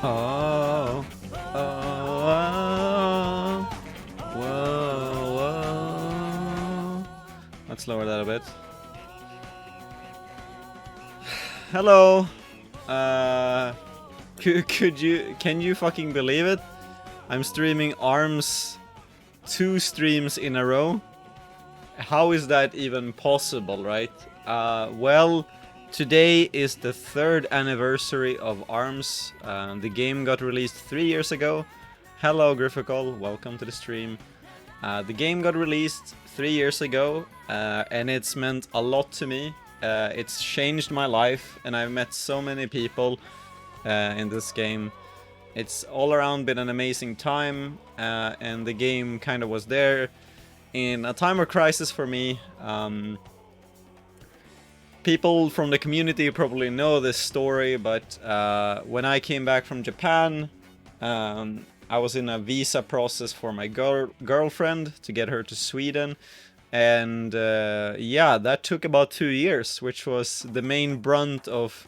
Oh, oh, whoa, whoa. Let's lower that a bit. Hello. Can you fucking believe it? I'm streaming ARMS 2 streams in a row. How is that even possible, right? Well, today is the 3rd anniversary of ARMS. The game got released 3 years ago. Hello, Griffical, welcome to the stream. The game got released 3 years ago, and it's meant a lot to me. It's changed my life, and I've met so many people in this game. It's all around been an amazing time, and the game kind of was there in a time of crisis for me. People from the community probably know this story, but when I came back from Japan, I was in a visa process for my girlfriend to get her to Sweden. And yeah, that took about 2 years, which was the main brunt of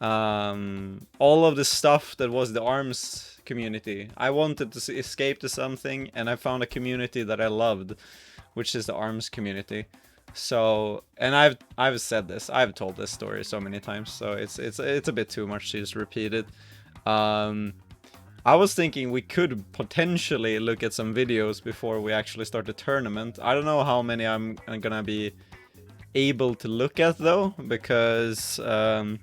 all of the stuff that was the ARMS community. I wanted to escape to something, and I found a community that I loved, which is the ARMS community. So, and I've said this, I've told this story so many times, so it's a bit too much to just repeat it. I was thinking we could potentially look at some videos before we actually start the tournament. I don't know how many I'm gonna be able to look at though, because I'm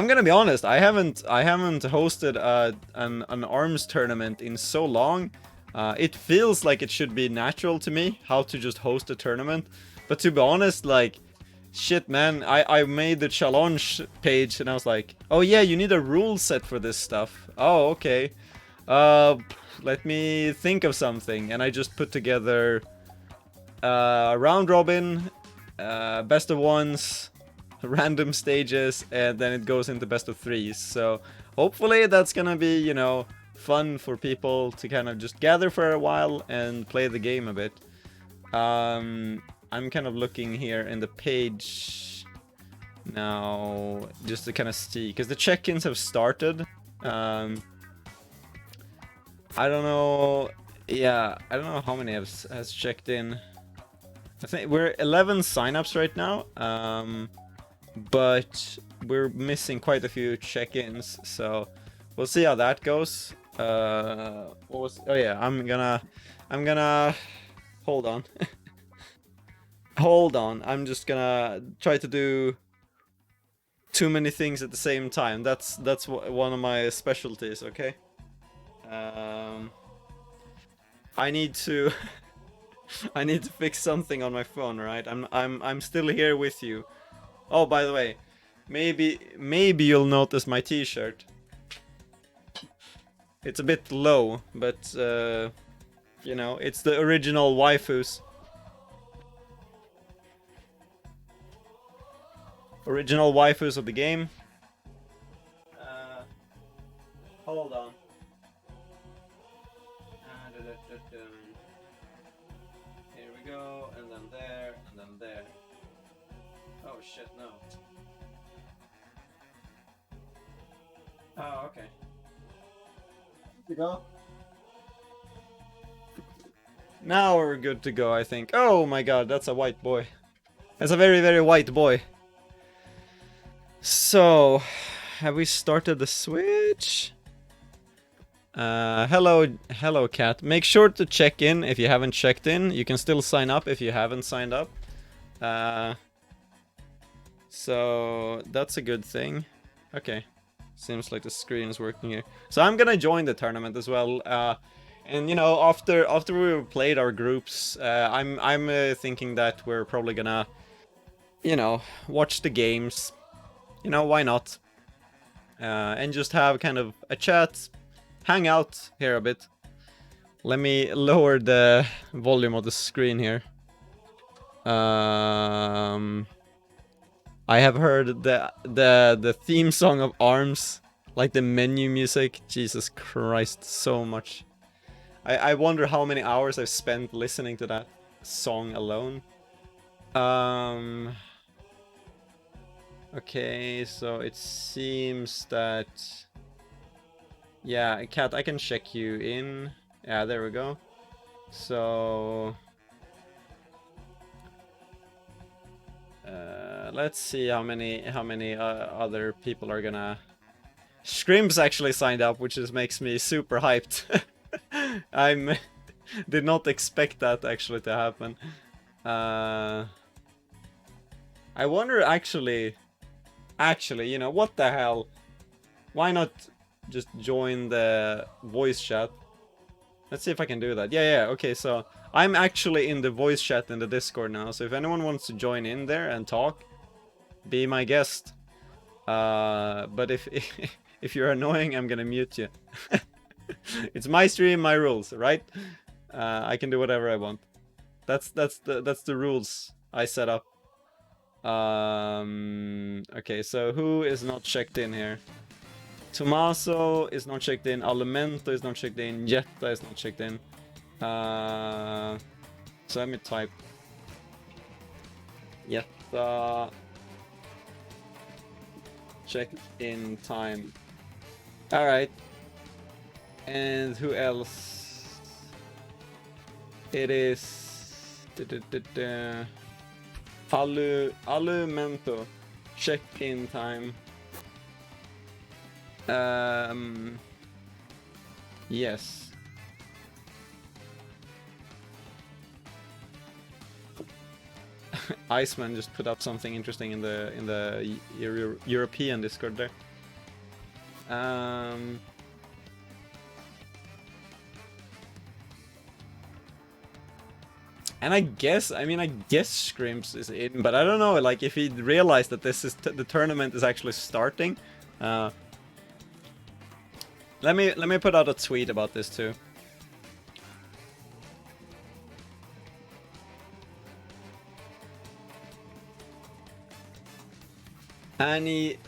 gonna be honest, I haven't hosted an ARMS tournament in so long. It feels like it should be natural to me how to just host a tournament, but to be honest, like, shit, man, I made the challenge page and I was like, oh yeah, you need a rule set for this stuff. Oh, okay. Let me think of something, and I just put together round robin, best of ones, random stages, and then it goes into best of threes. So hopefully that's gonna be, you know, fun for people to kind of just gather for a while and play the game a bit. I'm kind of looking here in the page now just to kind of see, because the check-ins have started. I don't know. Yeah, I don't know how many has checked in. I think we're 11 signups right now. But we're missing quite a few check-ins, so we'll see how that goes. What was? Oh yeah, I'm gonna hold on. Hold on. I'm just gonna try to do too many things at the same time. That's one of my specialties. Okay. I need to I need to fix something on my phone. Right. I'm still here with you. Oh, by the way, maybe you'll notice my t-shirt. It's a bit low, but you know, it's the original waifus. Original waifus of the game. Hold on. Here we go, and then there, and then there. Oh shit, no. Oh, okay. To go. Now we're good to go, I think. Oh my god, that's a white boy. That's a very, very white boy. So, have we started the Switch? Hello cat. Make sure to check in if you haven't checked in. You can still sign up if you haven't signed up. So that's a good thing. Okay. Seems like the screen is working here. So I'm gonna join the tournament as well. And you know, after we've played our groups, I'm thinking that we're probably gonna, you know, watch the games. You know, why not? And just have kind of a chat, hang out here a bit. Let me lower the volume of the screen here. I have heard the theme song of ARMS, like the menu music. Jesus Christ, so much. I wonder how many hours I've spent listening to that song alone. Okay, so it seems that Yeah, Cat, I can check you in. Yeah, there we go. So let's see how many other people are gonna. Schkrimps actually signed up, which just makes me super hyped. I'm did not expect that actually to happen. I wonder actually, you know, what the hell? Why not just join the voice chat? Let's see if I can do that. Yeah, okay, so I'm actually in the voice chat in the Discord now, so if anyone wants to join in there and talk, be my guest. But if if you're annoying, I'm gonna mute you. It's my stream, my rules, right? I can do whatever I want. That's the rules I set up. Okay, so who is not checked in here? Tommaso is not checked in. Alimento is not checked in. Jetta is not checked in. So let me type Jetta checked in time. All right. And who else? It is Alimento check in time. Yes. Iceman just put up something interesting in the European Discord there. And I guess Schkrimps is in, but I don't know, like, if he realized that this is the tournament is actually starting. Let me put out a tweet about this too.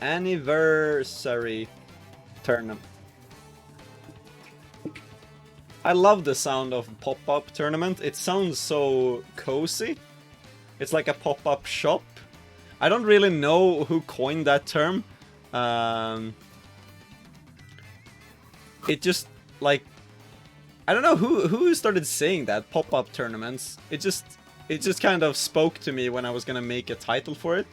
Anniversary tournament. I love the sound of pop-up tournament. It sounds so cozy. It's like a pop-up shop. I don't really know who coined that term. It just, like, I don't know who started saying that, pop-up tournaments. It just kind of spoke to me when I was gonna make a title for it.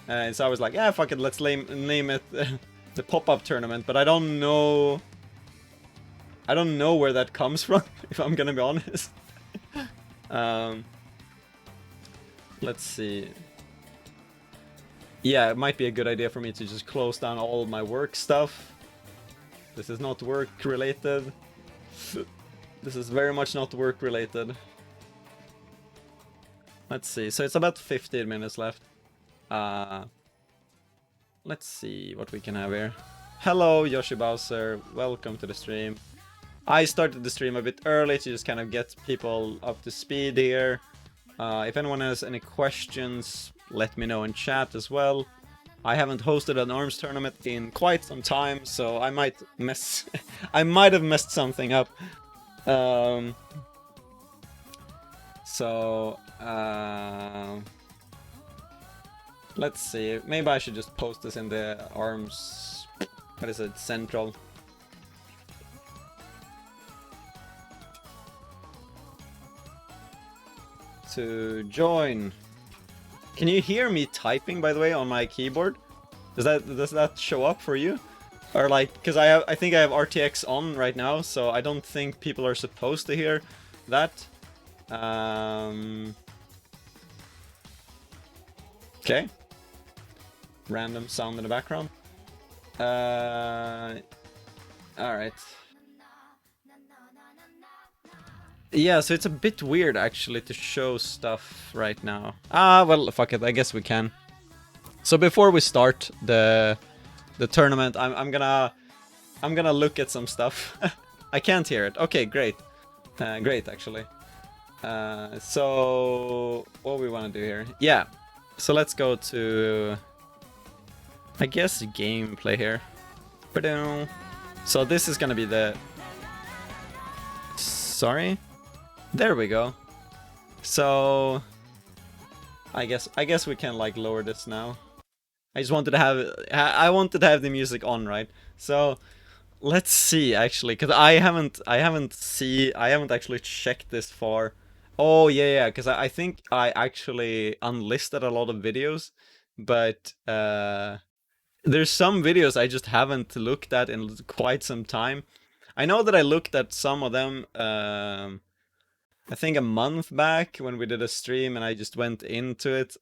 And so I was like, yeah, fuck it, let's name it the pop-up tournament, but I don't know where that comes from, if I'm gonna be honest. Let's see. Yeah, it might be a good idea for me to just close down all my work stuff. This is not work related. This is very much not work related. Let's see, so it's about 15 minutes left. Let's see what we can have here. Hello, Yoshi Bowser, welcome to the stream. I started the stream a bit early to just kind of get people up to speed here. If anyone has any questions, let me know in chat as well. I haven't hosted an ARMS tournament in quite some time, so I might mess... I might have messed something up. Let's see, maybe I should just post this in the ARMS, what is it, Central. To join. Can you hear me typing, by the way, on my keyboard? Does that show up for you? Or like, because I think I have RTX on right now, so I don't think people are supposed to hear that. Okay. Random sound in the background. Alright. Yeah, so it's a bit weird actually to show stuff right now. Well, fuck it, I guess we can. So before we start the tournament, I'm gonna look at some stuff. I can't hear it. Okay, great. Great actually. So what we want to do here? Yeah. So let's go to, I guess, gameplay here. So this is gonna be the... Sorry? There we go. So I guess we can like lower this now. I just wanted to have the music on, right? So Let's see, actually, because I haven't actually checked this far. Oh yeah, yeah, because I think I actually unlisted a lot of videos, but there's some videos I just haven't looked at in quite some time. I know that I looked at some of them, I think a month back when we did a stream, and I just went into it.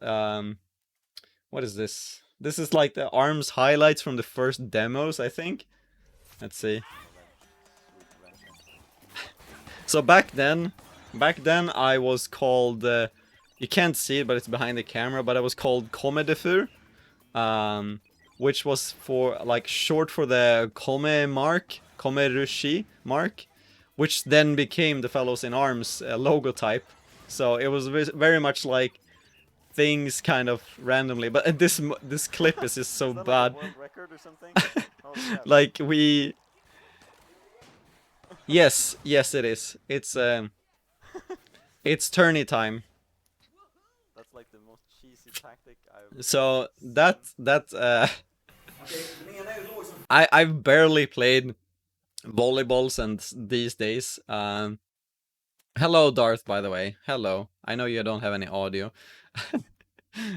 What is this? This is like the ARMS highlights from the first demos, I think. Let's see. So back then I was called, you can't see it, but it's behind the camera, but I was called Defur, which was for, like, short for the Kome mark, Kome Rushi mark, which then became the Fellows in Arms logotype. So it was very much like things kind of randomly, but this clip is just so bad. Like a world record or something? Like we Yes, yes it is. It's tourney time. That's like the most cheesy tactic I've... So I've barely played volleyballs and these days. Hello Darth, by the way. Hello. I know you don't have any audio.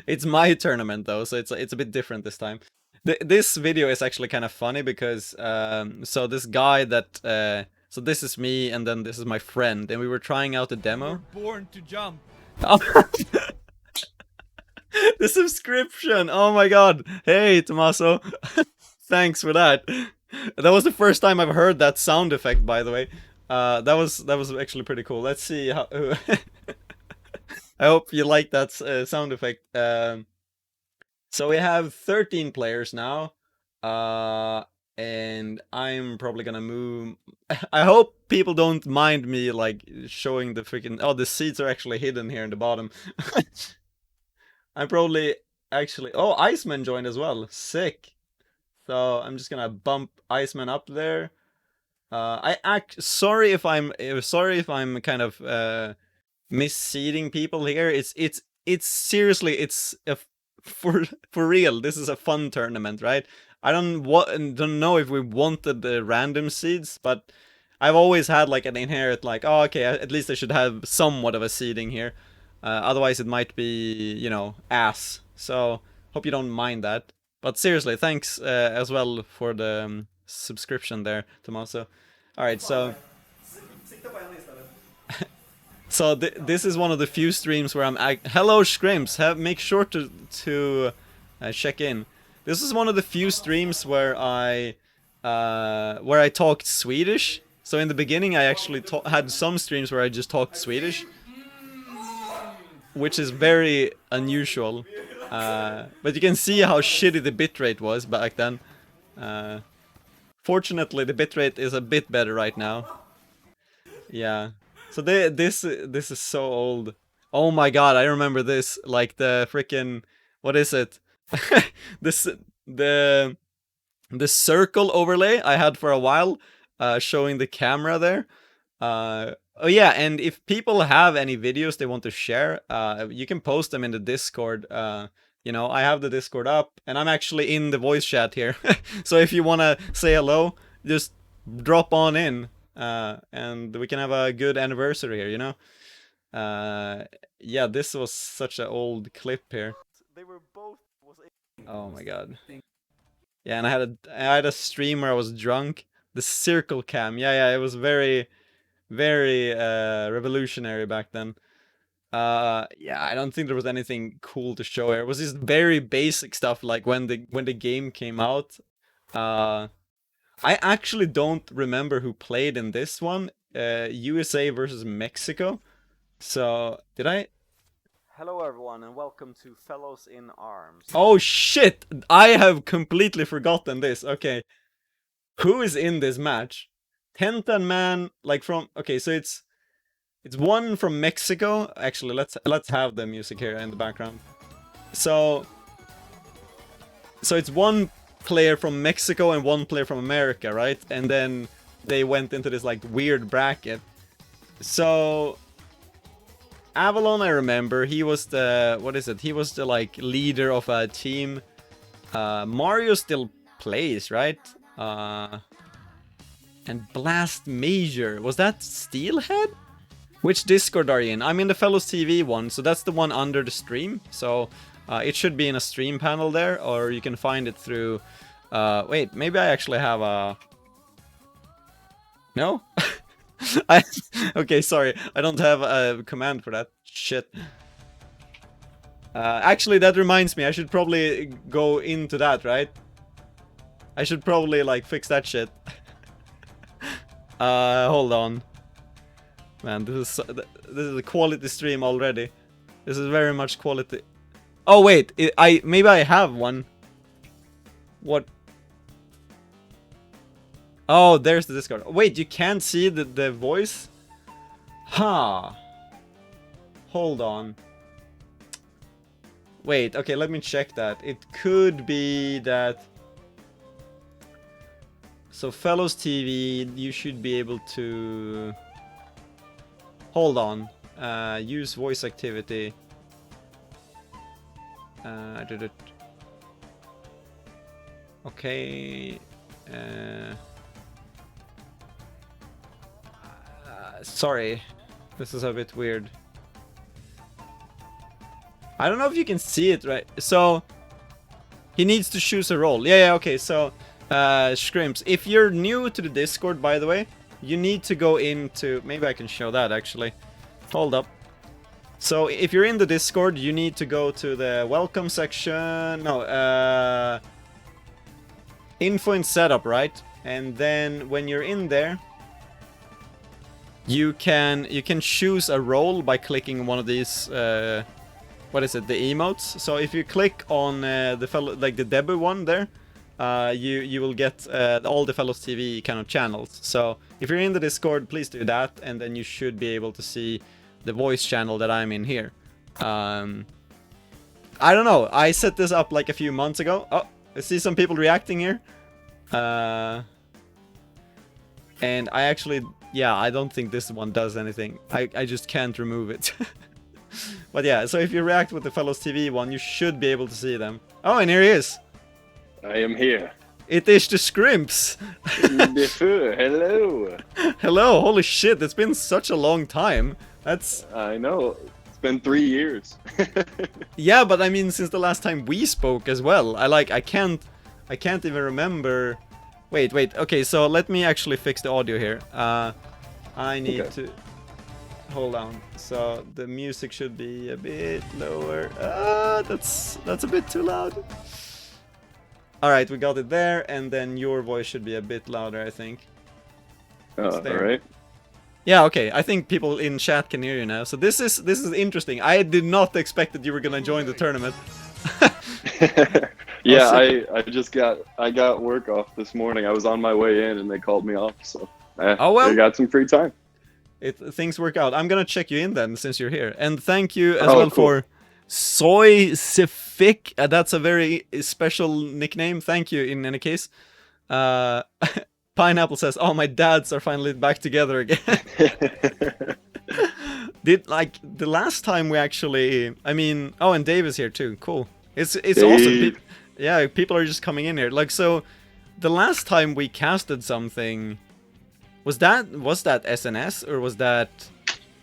It's my tournament though, so it's a bit different this time. This video is actually kind of funny because so this guy that so this is me, and then this is my friend, and we were trying out a demo. We're born to jump. The subscription! Oh my god! Hey, Tommaso! Thanks for that. That was the first time I've heard that sound effect, by the way. That was actually pretty cool. Let's see how. I hope you like that sound effect. So we have 13 players now, and I'm probably gonna move. I hope people don't mind me like showing the freaking. Oh, the seats are actually hidden here in the bottom. I'm probably actually. Oh, Iceman joined as well. Sick. So I'm just gonna bump Iceman up there. Sorry if I'm kind of misseeding people here. It's seriously, it's for real. This is a fun tournament, right? I don't know if we wanted the random seeds, but I've always had like an inherent like, oh okay, at least I should have somewhat of a seeding here. Otherwise it might be, you know, ass. So hope you don't mind that. But seriously, thanks as well for the subscription there, Tommaso. Alright, so so this is one of the few streams where I'm hello Schkrimps, make sure to check in. This is one of the few streams where I talked Swedish. So in the beginning I actually had some streams where I just talked Swedish, which is very unusual. But you can see how shitty the bitrate was back then. Fortunately the bitrate is a bit better right now. Yeah. So this is so old. Oh my god, I remember this. Like the freaking, what is it? The circle overlay I had for a while, showing the camera there. Oh yeah, and if people have any videos they want to share, you can post them in the Discord. You know, I have the Discord up, and I'm actually in the voice chat here. So if you wanna say hello, just drop on in. And we can have a good anniversary here, you know? Yeah, this was such an old clip here. They were both... Oh my god. Yeah, and I had a stream where I was drunk. The circle cam. Yeah, it was very, very revolutionary back then. Yeah, I don't think there was anything cool to show here. It was just very basic stuff, like when the game came out. I actually don't remember who played in this one. USA versus Mexico. So, did I? Hello everyone and welcome to Fellows in Arms. Oh shit! I have completely forgotten this. Okay. Who is in this match? Tentan man, like from... Okay, so it's one from Mexico. Actually, let's have the music here in the background. So it's one player from Mexico and one player from America, right? And then they went into this like weird bracket. So Avalon, I remember, he was the, what is it? He was the like leader of a team. Mario still plays, right? And Blast Major. Was that Steelhead? Which Discord are you in? I'm in the Fellows TV one, so that's the one under the stream. So it should be in a stream panel there, or you can find it through... wait, maybe I actually have a... No? Okay, sorry. I don't have a command for that. Shit. Actually, that reminds me. I should probably go into that, right? I should probably, like, fix that shit. Hold on. Man, this is a quality stream already. This is very much quality. Oh, wait. Maybe I have one. What? Oh, there's the Discord. Wait, you can't see the voice? Huh. Hold on. Wait, okay, let me check that. It could be that... So, Fellows TV, you should be able to... Hold on. Use voice activity. Did it... Okay... sorry, this is a bit weird. I don't know if you can see it right. So he needs to choose a role. Yeah, okay. So Schkrimps, if you're new to the Discord, by the way, you need to go into... Maybe I can show that actually. Hold up. So if you're in the Discord, you need to go to the welcome section. No, info and setup, right? And then when you're in there, you can choose a role by clicking one of these what is it, the emotes. So if you click on the fellow, like the Defur one there, you will get all the Fellows TV kind of channels. So if you're in the Discord, please do that, and then you should be able to see the voice channel that I'm in here. I don't know, I set this up like a few months ago. Oh, I see some people reacting here. And I actually, yeah, I don't think this one does anything. I just can't remove it. But yeah, so if you react with the Fellows TV one, you should be able to see them. Oh, and here he is. I am here. It is the Schkrimps. Defur, hello. Hello, holy shit, it's been such a long time. That's... I know, it's been 3 years. Yeah, but I mean, since the last time we spoke as well. I can't even remember... Wait, okay, so let me actually fix the audio here. I need to... Hold on. So the music should be a bit lower. That's a bit too loud. Alright, we got it there, and then your voice should be a bit louder, I think. Alright. Yeah, okay, I think people in chat can hear you now. So this is interesting. I did not expect that you were gonna join the tournament. Yeah, I got work off this morning. I was on my way in and they called me off, so I got some free time. Things work out. I'm gonna check you in then since you're here. And thank you as well for Soy Sifik. That's a very special nickname. Thank you in any case. Pineapple says, "Oh, my dads are finally back together again." Did like the last time we actually? I mean, oh, and Dave is here too. Cool. It's awesome. Yeah, people are just coming in here. Like, so the last time we casted something, was that SNS or was that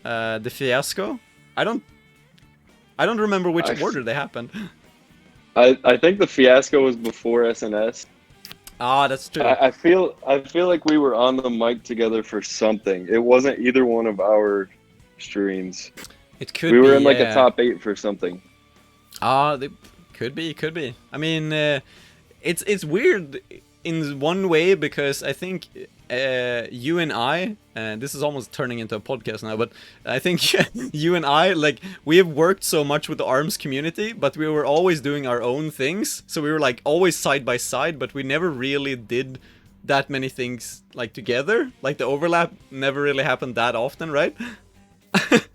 the Fiasco? I don't remember which order they happened. I think the Fiasco was before SNS. Ah, that's true. I feel like we were on the mic together for something. It wasn't either one of our streams. It could be. We were in like a top 8 for something. Ah, could be. I mean, it's weird in one way because I think you and I, and this is almost turning into a podcast now, but I think you and I, like, we have worked so much with the ARMS community, but we were always doing our own things. So we were like always side by side, but we never really did that many things like together. Like the overlap never really happened that often, right?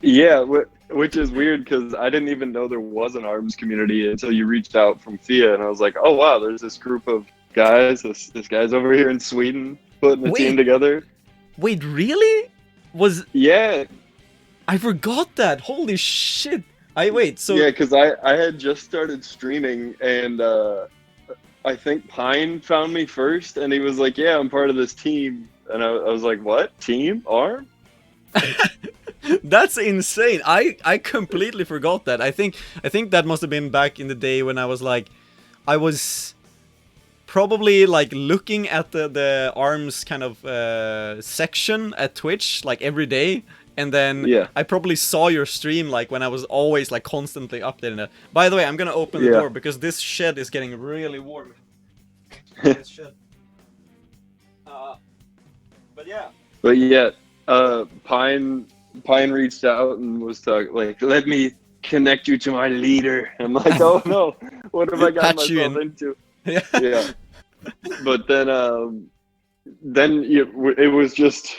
Yeah, which is weird because I didn't even know there was an ARMS community until you reached out from FIA, and I was like, oh wow, there's this group of guys, this guy's over here in Sweden putting the team together. Wait, really? Yeah. I forgot that. Holy shit. Yeah, because I had just started streaming, and I think Pine found me first, and he was like, yeah, I'm part of this team. and I was like, what? Team ARM? That's insane. I completely forgot that. I think that must have been back in the day when I was probably like looking at the ARMS kind of section at Twitch like every day, and then I probably saw your stream like when I was always like constantly updating it. By the way, I'm gonna open the door because this shed is getting really warm. This shed. But yeah. Pine reached out and was talking like, "Let me connect you to my leader." I'm like, "Oh no, what have I got myself into?" Yeah. But then it was just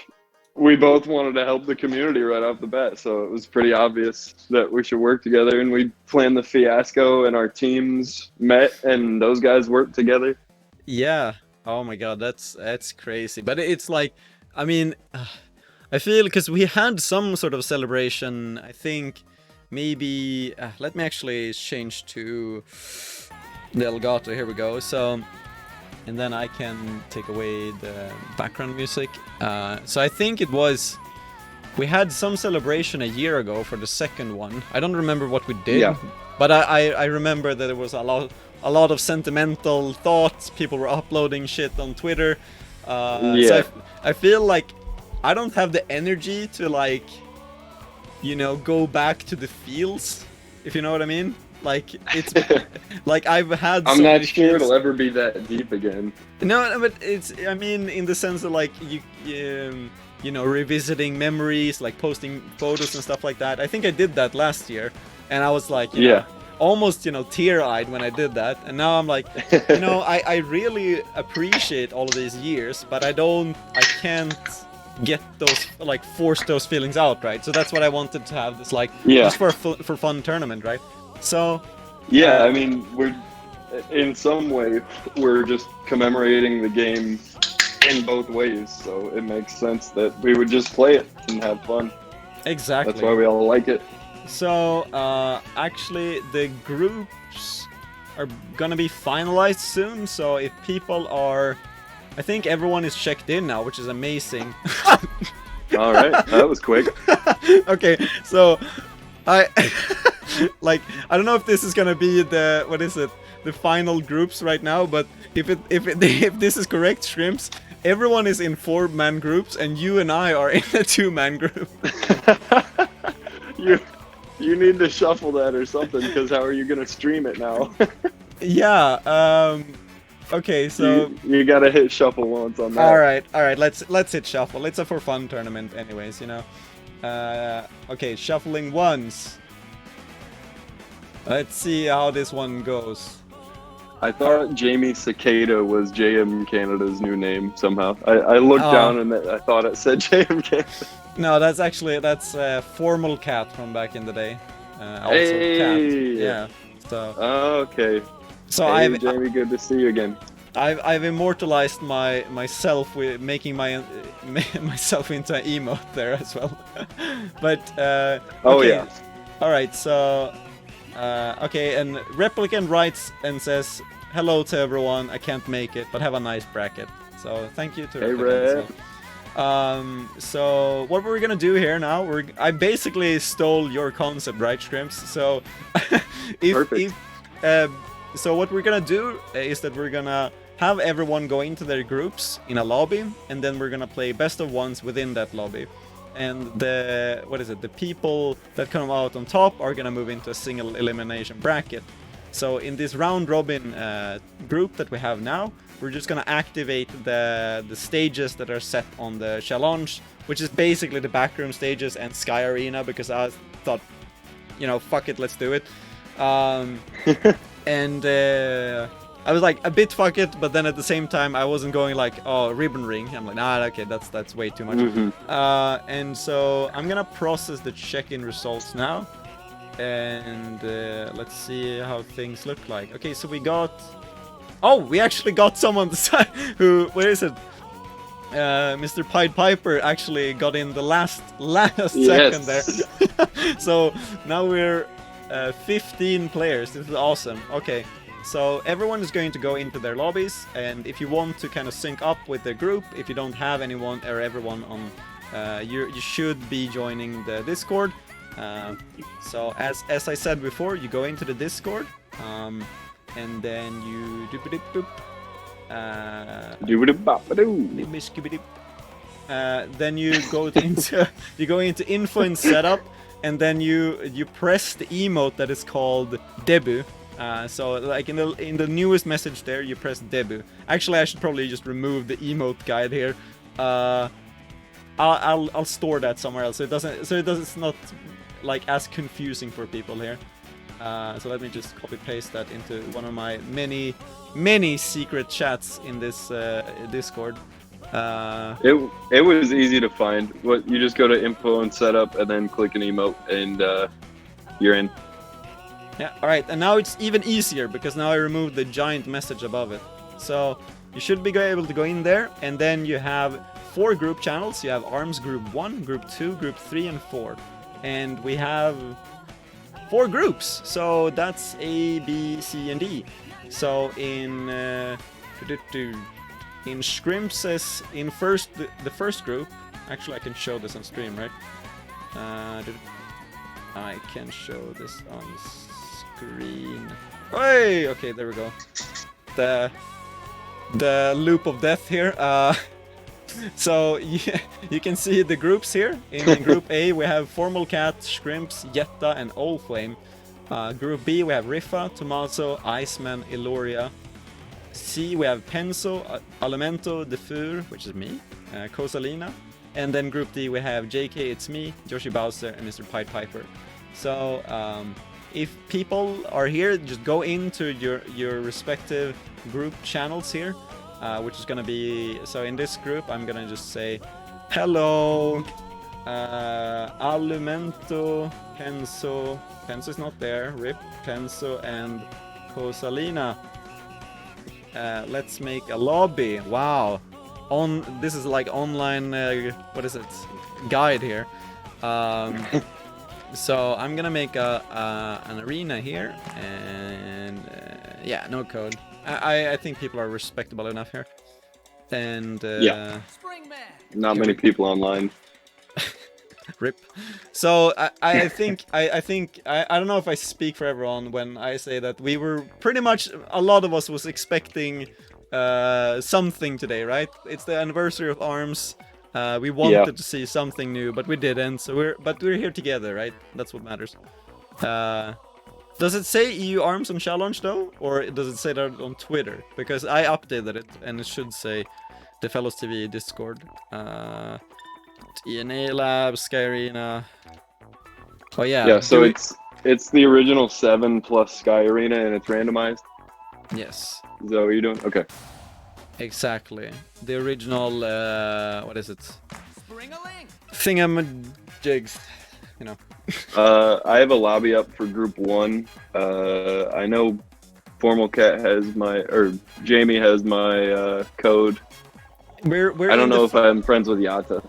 we both wanted to help the community right off the bat, so it was pretty obvious that we should work together. And we planned the fiasco, and our teams met, and those guys worked together. Yeah. Oh my god, that's crazy. But it's like, I mean, I feel because we had some sort of celebration. I think maybe let me actually change to the Elgato. Here we go. So, and then I can take away the background music. So I think it was we had some celebration a year ago for the second one. I don't remember what we did, but I remember that there was a lot of sentimental thoughts. People were uploading shit on Twitter. So I feel like I don't have the energy to like, you know, go back to the fields, if you know what I mean. Like it's like I've had. I'm not sure it'll ever be that deep again. No, but it's. I mean, in the sense that like you know, revisiting memories, like posting photos and stuff like that. I think I did that last year, and I was like, you know, almost, you know, tear-eyed when I did that. And now I'm like, you know, I really appreciate all of these years, but I can't get those, like, force those feelings out, right? So that's what I wanted to have, this like just for fun tournament, right? So I mean, we're in some way we're just commemorating the game in both ways, so it makes sense that we would just play it and have fun. Exactly. That's why we all like it. So actually the groups are gonna be finalized soon, so if people are, I think everyone is checked in now, which is amazing. All right, that was quick. Okay, so I like, I don't know if this is gonna be the, what is it, the final groups right now, but if this is correct, Schkrimps, everyone is in 4-man groups, and you and I are in a 2-man group. You need to shuffle that or something, because how are you gonna stream it now? Okay, so you gotta hit shuffle once on that. All right. Let's hit shuffle. It's a for fun tournament, anyways. You know. Okay, shuffling once. Let's see how this one goes. I thought Jamie Cicada was JM Canada's new name somehow. I looked down and I thought it said JM Canada. No, that's Formal Cat from back in the day. Also hey. Cat. Yeah. So. Okay. So hey, Jamie, good to see you again. I've immortalized myself with making myself into an emote there as well. But okay. All right, so okay, and Replicant writes and says, "Hello to everyone. I can't make it, but have a nice bracket." So thank you to Replicant. So what we're gonna do here now? I basically stole your concept, right, Schkrimps? So so what we're gonna do is that we're gonna have everyone go into their groups in a lobby, and then we're gonna play best of ones within that lobby. And the people that come out on top are gonna move into a single elimination bracket. So in this round robin group that we have now, we're just gonna activate the stages that are set on the challenge, which is basically the backroom stages and Sky Arena, because I thought, you know, fuck it, let's do it. And I was like a bit fuck it, but then at the same time I wasn't going like, oh, ribbon ring. I'm like, nah, okay, that's way too much. And so I'm gonna process the check-in results now, and let's see how things look like. Okay, so we actually got someone who, where is it? Mr. Pied Piper actually got in the last second there. So now we're 15 players. This is awesome. Okay, So everyone is going to go into their lobbies, and if you want to kind of sync up with the group, if you don't have anyone or everyone on, you should be joining the Discord. So as I said before, you go into the Discord, and then you then you go into info and setup, and then you press the emote that is called debut. So like in the newest message there, you press debut. Actually, I should probably just remove the emote guide here. I'll store that somewhere else. It's not like as confusing for people here. So let me just copy paste that into one of my many secret chats in this Discord. It was easy to find. You just go to info and setup, and then click an emote, and you're in. Yeah, alright, and now it's even easier because now I removed the giant message above it. So you should be able to go in there, and then you have 4 group channels. You have ARMS Group 1, Group 2, Group 3, and 4. And we have 4 groups, so that's A, B, C, and D. So in Schkrimps, the first group, actually I can show this on stream, right? I can show this on screen. Hey, okay, there we go. The loop of death here. So you can see the groups here. In Group A we have Formal Cat, Schkrimps, Jetta, and Flame. Group B we have Riffa, Tommaso, Iceman, Illoria. C we have Penso, Alimento, Defur, which is me, Cosalina. And then Group D we have JK, it's me, Joshi Bowser, and Mr. Pied Piper. So if people are here, just go into your respective group channels here. Which is gonna be, so in this group I'm gonna just say hello, Alimento, Penso is not there, Rip, Penso, and Cosalina. Let's make a lobby. Wow, this is like online, what is it, guide here. So I'm gonna make an arena here, and yeah, no code. I think people are respectable enough here, and yeah, not many people online. Rip. So I think I don't know if I speak for everyone when I say that we were pretty much, a lot of us was expecting something today, right? It's the anniversary of ARMS. We wanted to see something new, but we didn't. So we're here together, right? That's what matters. Does it say EU ARMS on challenge though, or does it say that on Twitter? Because I updated it and it should say the Fellows TV Discord. ENA Lab, Sky Arena. Oh yeah. Yeah, so it's the original 7 plus Sky Arena, and it's randomized. Yes. Is that what you're doing? Okay. Exactly. The original. What is it? Thingamajigs. You know. I have a lobby up for Group 1. I know Formal Cat has Jamie has my code. I don't know if I'm friends with Yata.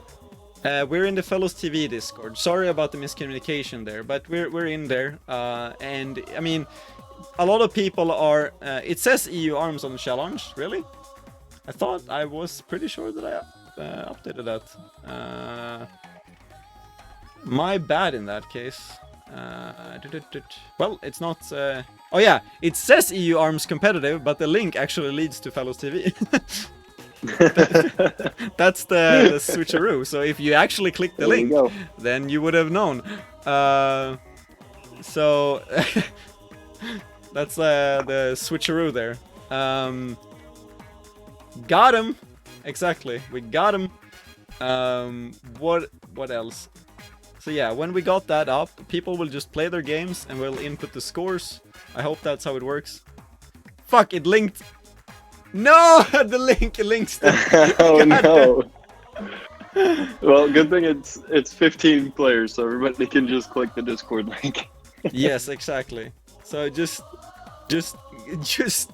We're in the Fellows TV Discord. Sorry about the miscommunication there, but we're in there. And I mean, a lot of people are. It says EU ARMS on the challenge. Really? I thought I was pretty sure that I updated that. My bad in that case. Well, it's not. Oh yeah, it says EU ARMS competitive, but the link actually leads to Fellows TV. That's the switcheroo. So if you actually click the link, then you would have known. So that's the switcheroo there. Got him. Exactly, we got him. What else? So yeah, when we got that up, people will just play their games and we'll input the scores. I hope that's how it works. Fuck, it linked. No, the link links. Oh no. Well, good thing it's 15 players, so everybody can just click the Discord link. Yes, exactly. So just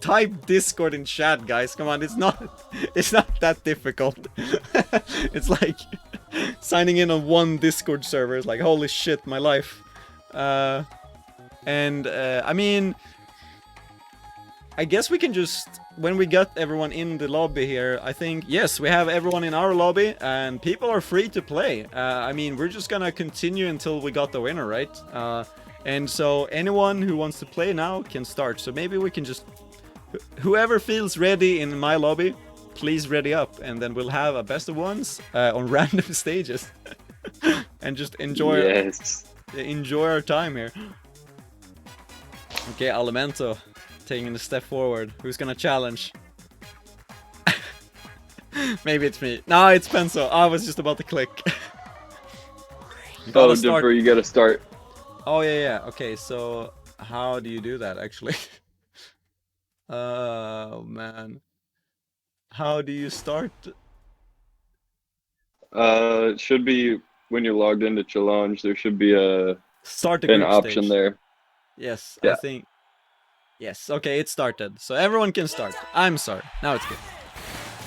type Discord in chat, guys. Come on, it's not that difficult. It's like signing in on one Discord server. It's like, holy shit, my life. I mean, I guess we can just, when we got everyone in the lobby here, I think, yes, we have everyone in our lobby, and people are free to play. I mean, we're just gonna continue until we got the winner, right? And so anyone who wants to play now can start. So maybe we can just, whoever feels ready in my lobby, please ready up, and then we'll have a best of ones on random stages. And just enjoy, enjoy our time here. Okay, Elemento. Taking a step forward. Who's gonna challenge? Maybe it's me. No, it's Penso. I was just about to click. Oh, Defur, you gotta start. Oh, yeah. Okay, so how do you do that, actually? Oh, man. How do you start? It should be when you're logged into challenge. There should be start an option stage. there. Yes, yeah. I think. Yes, okay, it started. So everyone can start. I'm sorry. Now it's good.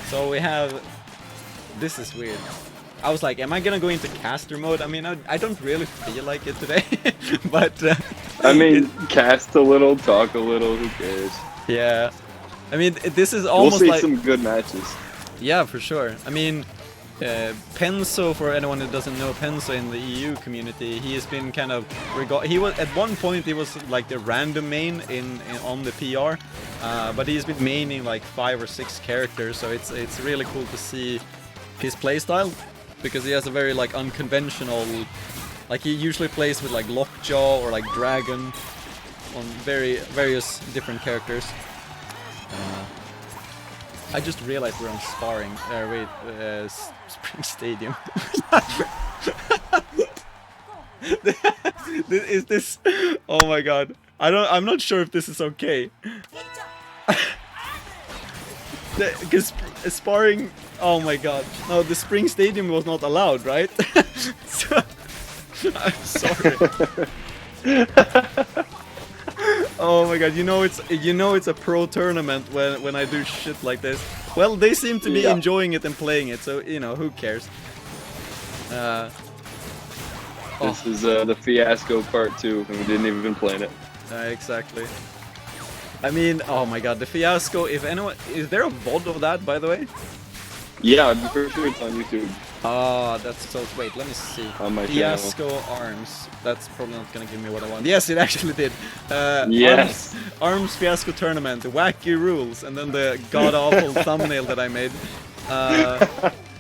So we have... This is weird. I was like, am I gonna go into caster mode? I mean, I don't really feel like it today. But... I mean, cast a little, talk a little, who cares? Yeah. I mean, this is almost like... We'll see some good matches. Yeah, for sure. I mean... Penso, for anyone who doesn't know Penso in the EU community, he has been kind of he was at one point he was like the random main on the PR, but he's been maining like 5 or 6 characters, so it's really cool to see his playstyle, because he has a very like unconventional, like he usually plays with like Lockjaw or like Dragon on various different characters. I just realized we're on sparring. Spring Stadium. Is this? Oh my god! I'm not sure if this is okay. Because sparring. Oh my god! No, the Spring Stadium was not allowed, right? So, I'm sorry. Oh my god, you know it's a pro tournament when I do shit like this. Well, they seem to be enjoying it and playing it, so you know, who cares? This is the Fiasco part 2, and we didn't even play it. Exactly. I mean, oh my god, the Fiasco, if anyone... Is there a VOD of that, by the way? Yeah, I'm pretty sure it's on YouTube. Ah, that's so... Wait, let me see. On my Fiasco channel. ARMS. That's probably not gonna give me what I want. Yes, it actually did. Yes. ARMS Fiasco Tournament, wacky rules, and then the god-awful thumbnail that I made.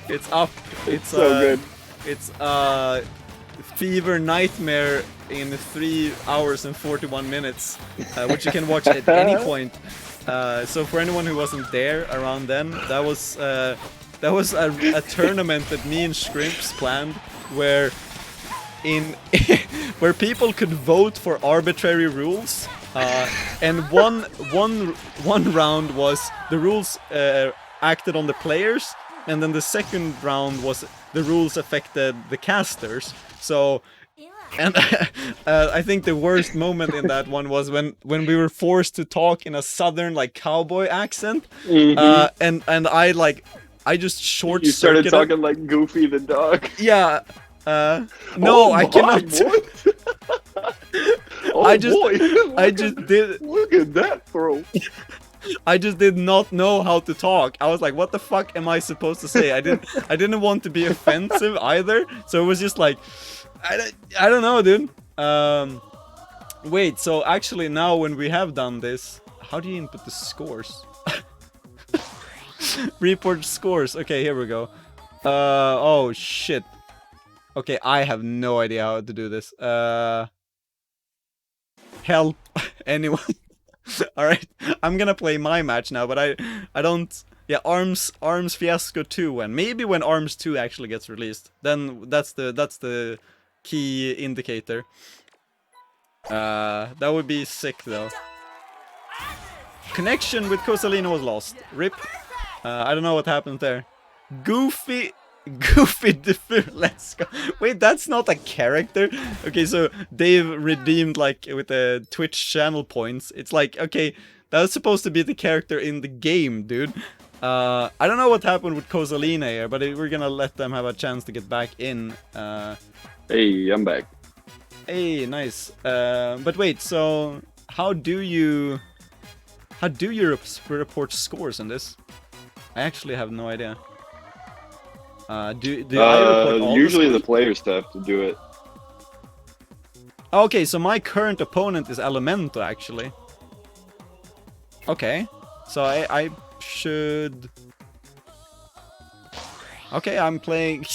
It's up. It's so good. It's Fever Nightmare in 3 hours and 41 minutes, which you can watch at any point. So for anyone who wasn't there around then, that was a tournament that me and Schkrimps planned, where where people could vote for arbitrary rules, and one round was the rules acted on the players, and then the second round was the rules affected the casters. So, and I think the worst moment in that one was when we were forced to talk in a southern like cowboy accent, and I just short-circuited. You started talking like Goofy the dog. Yeah. No, oh I cannot. Oh I just did. Look at that throw. I just did not know how to talk. I was like, what the fuck am I supposed to say? I didn't want to be offensive either. So it was just like, I don't know, dude. Wait, so actually now when we have done this, how do you input the scores? Report scores. Okay, here we go. Oh shit. Okay, I have no idea how to do this. Help anyone. Alright, I'm gonna play my match now, but I don't... Yeah, ARMS Fiasco 2, and maybe when ARMS 2 actually gets released, then that's the key indicator. That would be sick though. Connection with Cosalino was lost. RIP. I don't know what happened there. Goofy Defur, let's go. Wait, that's not a character? Okay, so they've redeemed like with the Twitch channel points. It's like, okay, that was supposed to be the character in the game, dude. I don't know what happened with Cosalina here, but we're gonna let them have a chance to get back in. Hey, I'm back. Hey, nice. But wait, so how do you How do you report scores in this? I actually have no idea. Do I report all usually the the scores? players have to do it. Okay, so my current opponent is Elemento, actually. Okay, so I should... Okay, I'm playing...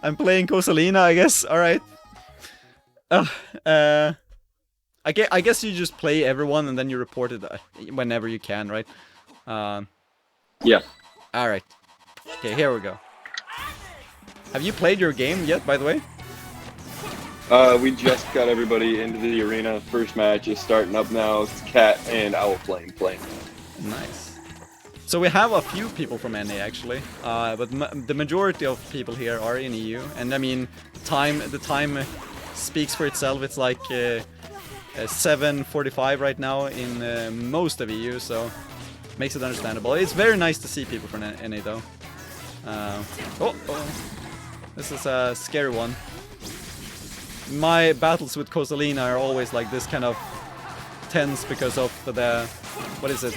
I'm playing Kosalina, I guess. Alright. I guess you just play everyone and then you report it whenever you can, right? Yeah. Alright. Okay, here we go. Have you played your game yet, by the way? We just got everybody into the arena. First match is starting up now. It's Cat and Owl playing. Nice. So we have a few people from NA actually, but the majority of people here are in EU, and I mean, the time speaks for itself. It's like 7:45 right now in most of EU, so makes it understandable. It's very nice to see people from NA though. This is a scary one. My battles with Kosalina are always like this, kind of tense because of the, what is it?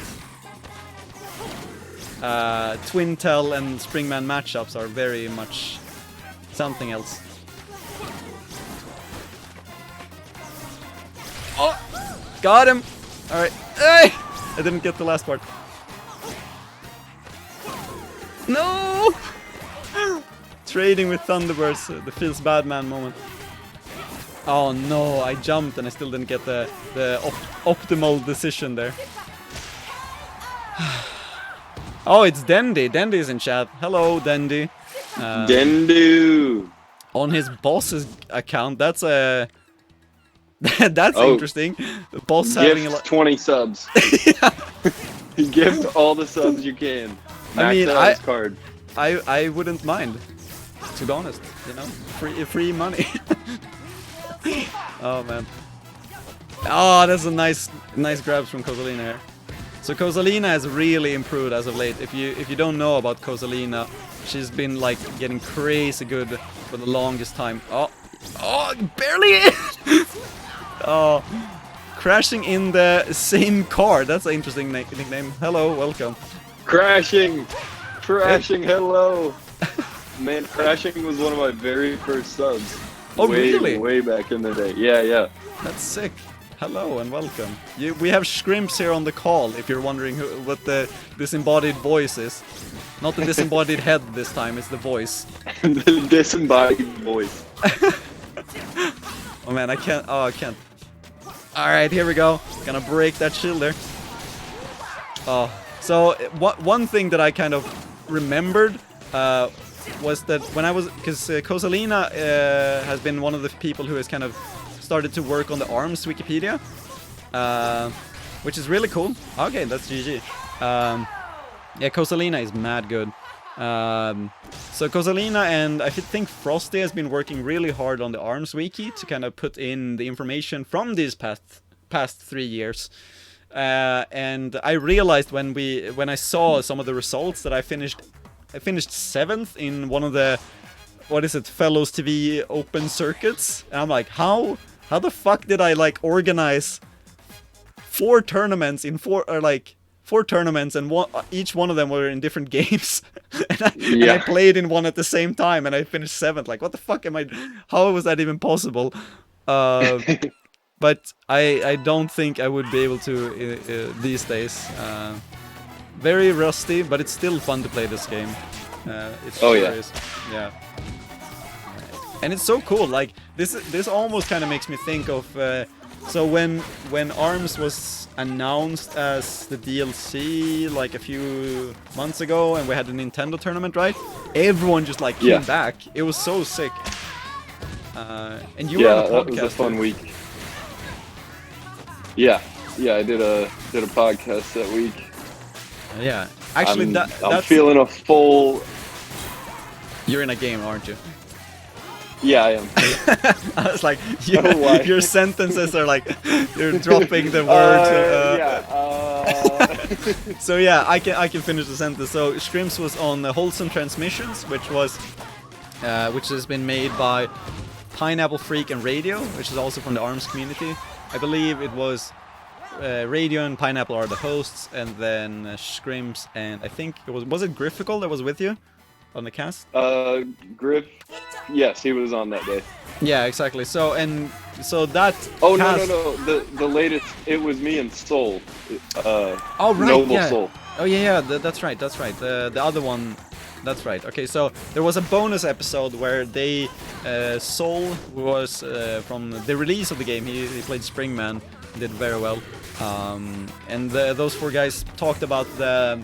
Twintel and Springman matchups are very much something else. Oh! Got him! Alright. Hey! I didn't get the last part. No! Trading with Thunderbirds, the feels bad man moment. Oh no, I jumped and I still didn't get the optimal decision there. Oh, it's Dendy. Dendy's in chat. Hello, Dendy. Dendu! On his boss's account, that's a... that's interesting. The boss having a lot... 20 subs. Gift all the subs you can. I mean, Max out his card. I wouldn't mind, to be honest. You know, free money. Oh man. Oh, that's a nice grabs from Kosalina here. So Kosalina has really improved as of late. If you don't know about Kosalina, she's been like getting crazy good for the longest time. Oh, barely. Oh, crashing in the same car. That's an interesting nickname. Hello, welcome. Crashing, hello. Man, crashing was one of my very first subs. Oh, really? Way back in the day. Yeah. That's sick. Hello and welcome. We have Schkrimps here on the call, if you're wondering what the disembodied voice is. Not the disembodied head this time, it's the voice. The disembodied voice. Oh man, I can't. Oh, I can't. Alright, here we go. Gonna break that shield there. Oh, so one thing that I kind of remembered was that when I was, because Kosalina has been one of the people who has kind of started to work on the ARMS Wikipedia, which is really cool. Okay, that's GG. Yeah, Kosalina is mad good. So Kosalina and I think Frosty has been working really hard on the ARMS wiki to kind of put in the information from these past 3 years. And I realized when I saw some of the results that I finished 7th in one of the, what is it, Fellows TV open circuits. And I'm like, how the fuck did I like organize 4 tournaments in 4 tournaments, and each one of them were in different games. and I played in one at the same time and I finished 7th. Like, what the fuck am I, how was that even possible? But I don't think I would be able to these days. Very rusty, but it's still fun to play this game. It sure is. Yeah. And it's so cool. Like this almost kind of makes me think of. So when ARMS was announced as the DLC like a few months ago, and we had the Nintendo tournament, right? Everyone just like came back. It was so sick. And you were on a podcast. That was a fun week. Yeah, I did a podcast that week. Yeah, actually, I'm that's feeling a full. You're in a game, aren't you? Yeah, I am. I was like, your sentences are like you're dropping the words. So yeah, I can finish the sentence. So Schkrimps was on Wholesome Transmissions, which has been made by Pineapple Freak and Radio, which is also from the ARMS community. I believe it was Radio and Pineapple are the hosts, and then Schkrimps and I think it was it Griffical that was with you on the cast? Griff, yes, he was on that day. Yeah, exactly. So that. Oh cast... no, the latest, it was me and Soul. Oh right, Noble yeah. Soul. Oh yeah, that's right. The other one. That's right. Okay, so there was a bonus episode where they, Soul was from the release of the game. He played Springman, did very well, and those 4 guys talked about the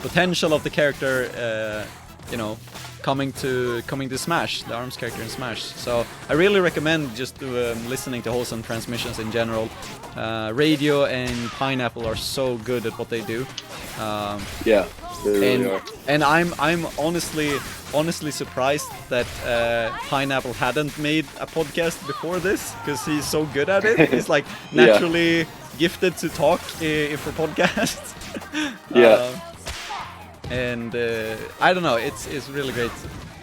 potential of the character, you know, coming to Smash, the ARMS character in Smash. So I really recommend just listening to Wholesome Transmissions in general. Radio and Pineapple are so good at what they do. Yeah. They really are. And I'm honestly surprised that Pineapple hadn't made a podcast before this, because he's so good at it. He's like naturally gifted to talk for podcasts. Yeah. And I don't know, it's really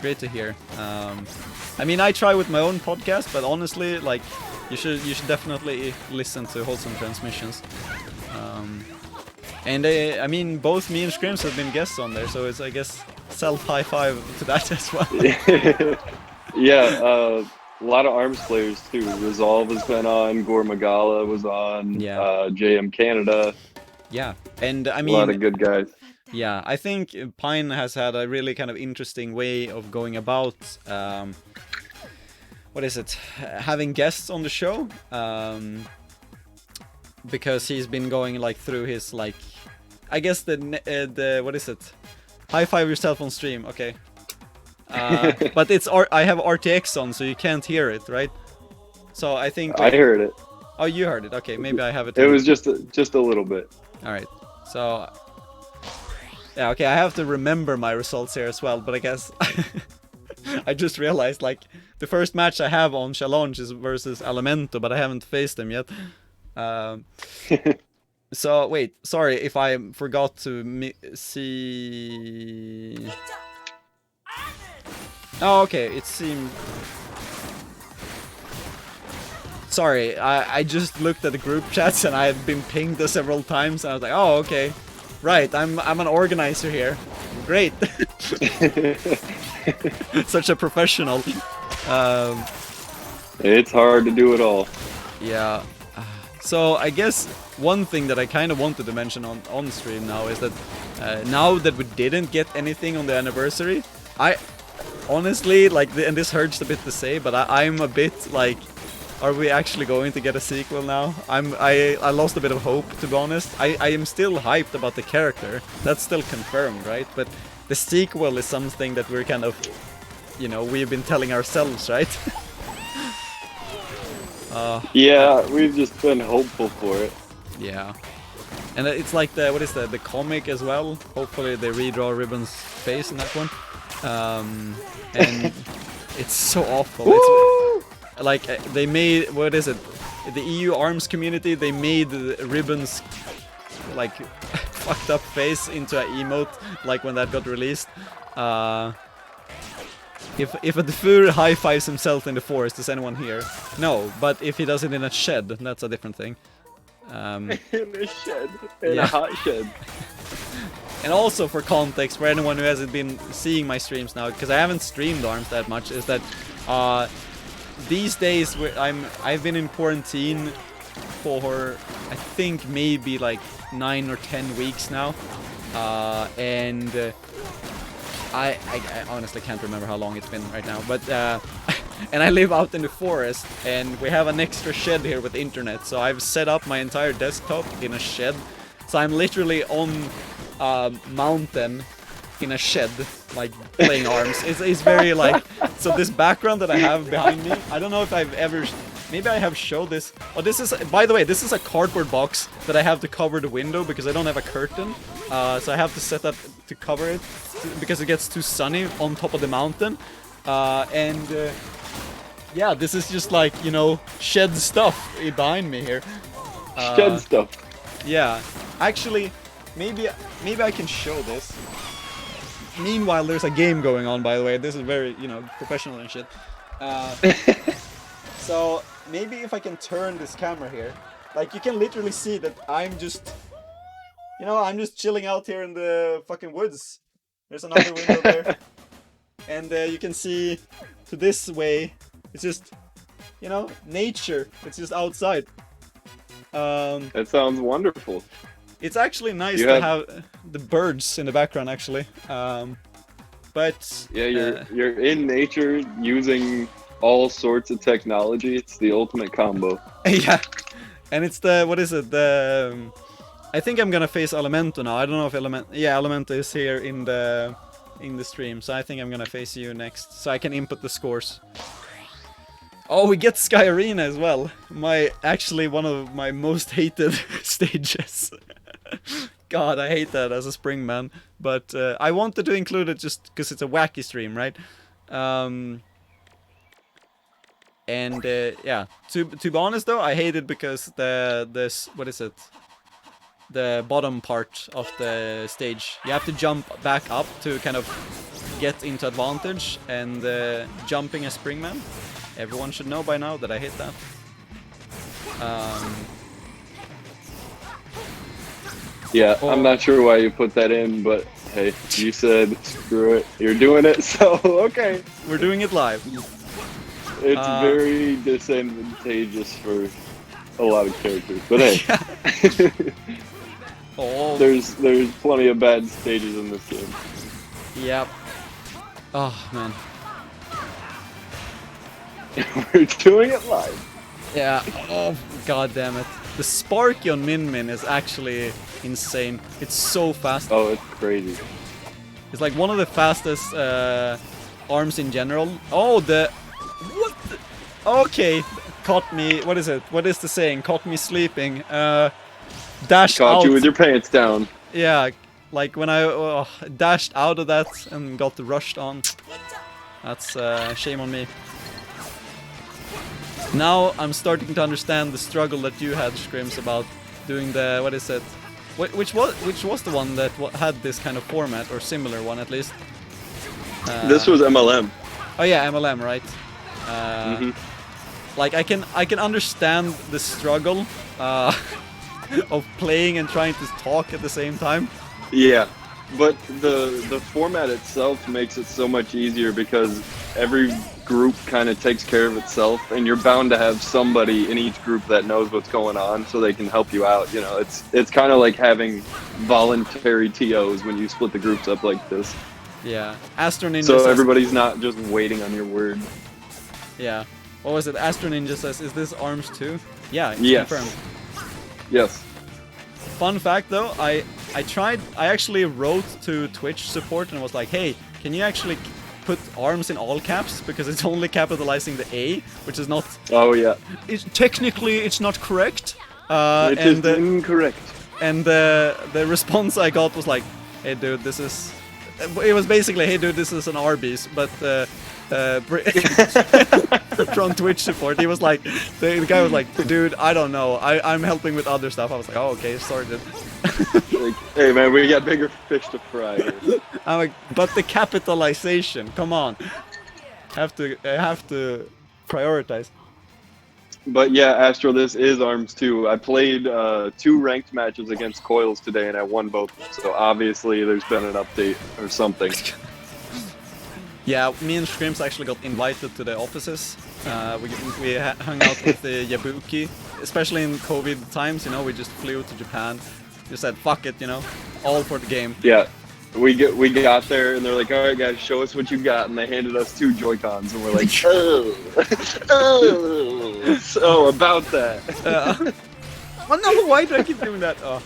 great to hear. I mean, I try with my own podcast, but honestly, like you should definitely listen to Wholesome Transmissions. And I mean, both me and Schkrimps have been guests on there, so it's, I guess, self-high five to that as well. Yeah, a lot of ARMS players too. Resolve has been on, Gore Magala was on, JM Canada. Yeah, and I mean, a lot of good guys. Yeah, I think Pine has had a really kind of interesting way of going about, what is it, having guests on the show, because he's been going like through his like, I guess the what is it, high five yourself on stream, okay. But it's I have RTX on, so you can't hear it, right? So I think I heard it. Oh, you heard it. Okay, maybe I have it. It was just a little bit. All right. So yeah, okay, I have to remember my results here as well, but I guess I just realized like the first match I have on Challenge is versus Elemento, but I haven't faced them yet. So wait, sorry if I forgot to see. Oh, okay, it seemed. Sorry, I just looked at the group chats and I had been pinged several times, and I was like, oh, okay, right, I'm an organizer here. Great. Such a professional. It's hard to do it all. Yeah. So I guess one thing that I kind of wanted to mention on stream now is that now that we didn't get anything on the anniversary, I honestly, like, and this hurts a bit to say, but I'm a bit like, are we actually going to get a sequel now? I lost a bit of hope, to be honest. I am still hyped about the character. That's still confirmed, right? But the sequel is something that we're kind of, you know, we've been telling ourselves, right? Yeah, we've just been hopeful for it. Yeah. And it's like the comic as well. Hopefully they redraw Ribbon's face in that one. And it's so awful. It's like they made, what is it? The EU ARMS community, they made Ribbon's like fucked up face into an emote, like when that got released. If a Defur high fives himself in the forest, does anyone here? No, but if he does it in a shed, that's a different thing. In a shed, in a hot shed. And also for context, for anyone who hasn't been seeing my streams now, because I haven't streamed ARMS that much, is that these days I've been in quarantine for I think maybe like 9 or 10 weeks now, and I honestly can't remember how long it's been right now, but and I live out in the forest, and we have an extra shed here with internet, so I've set up my entire desktop in a shed, so I'm literally on a mountain in a shed, like playing ARMS. It's very like, so this background that I have behind me, I don't know if I've ever, maybe I have showed this. Oh, this is, by the way, this is a cardboard box that I have to cover the window because I don't have a curtain. So I have to set up to cover it because it gets too sunny on top of the mountain. Yeah, this is just like, you know, shed stuff behind me here. Shed stuff. Yeah, actually, maybe I can show this. Meanwhile, there's a game going on, by the way. This is very, you know, professional and shit. So maybe if I can turn this camera here, Like, you can literally see that I'm just, you know, I'm just chilling out here in the fucking woods. There's another window there. And you can see to this way, it's just, you know, nature. It's just outside. That sounds wonderful. It's actually nice to have the birds in the background, actually. But yeah, you're in nature using all sorts of technology. It's the ultimate combo. Yeah, and it's the, what is it? The I think I'm gonna face Elemento now. I don't know if Elemento is here in the stream, so I think I'm gonna face you next, so I can input the scores. Oh, we get Sky Arena as well. Actually one of my most hated stages. God, I hate that as a spring man. But I wanted to include it just because it's a wacky stream, right? Yeah, to be honest though, I hate it because what is it? The bottom part of the stage. You have to jump back up to kind of get into advantage, and jumping a springman. Everyone should know by now that I hate that. Yeah, I'm not sure why you put that in, but hey, you said screw it. You're doing it, so okay. We're doing it live. It's very disadvantageous for a lot of characters, but hey. Oh. There's plenty of bad stages in this game. Yep. Oh man. We're doing it live. Yeah. Oh, god damn it. The Sparky on Min Min is actually insane. It's so fast. Oh, it's crazy. It's like one of the fastest arms in general. Oh, what? Okay, caught me. What is it? What is the saying? Caught me sleeping. Dashed out. Caught you with your pants down. Yeah, like when I dashed out of that and got rushed on. That's shame on me. Now I'm starting to understand the struggle that you had, Schkrimps, about doing the, what is it? Which was the one that had this kind of format, or similar one at least? This was MLM. Oh yeah, MLM, right? Like I can understand the struggle of playing and trying to talk at the same time. Yeah, but the format itself makes it so much easier because every group kind of takes care of itself, and you're bound to have somebody in each group that knows what's going on, so they can help you out. You know, it's kind of like having voluntary TOs when you split the groups up like this. Yeah, Astro Ninja. So everybody's not just waiting on your word. Yeah. What was it? Astro Ninja says, "Is this ARMS 2?" Yeah, it's yes. confirmed. Yes. Fun fact though, I actually wrote to Twitch support and was like, hey, can you actually put ARMS in all caps, because it's only capitalizing the A, which is not. Oh yeah. Technically, it's not correct. It is incorrect. And the response I got was like, hey dude, this is. It was basically, hey dude, this is an Arby's, but from Twitch support, he was like, the guy was like, dude, I don't know, I'm helping with other stuff. I was like, oh okay, sorry dude. Like, hey man, we got bigger fish to fry here. I'm like, but the capitalization, come on, I have to prioritize. But yeah, Astro, this is ARMS 2. I played 2 ranked matches against Coils today, and I won both. So obviously, there's been an update or something. Yeah, me and Schkrimps actually got invited to the offices. We hung out with the Yabuki, especially in COVID times. You know, we just flew to Japan. Just said, fuck it, you know, all for the game. Yeah. We got there and they're like, all right guys, show us what you got, and they handed us 2 Joy-Cons and we're like, oh, so about that. Oh no, why do I keep doing that? Oh.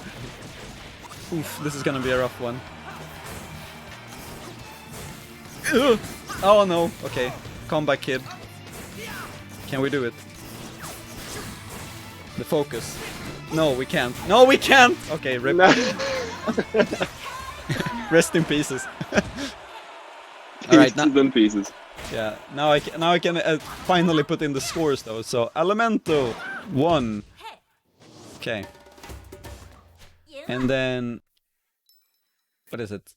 Oof, this is gonna be a rough one. Ugh. Oh no, okay, come back kid. Can we do it? The focus. No, we can't. No, we can't! Okay, rip. No. Rest in pieces. Alright, now in pieces. Yeah, now I can finally put in the scores though. So Elemento 1. Okay. And then what is it?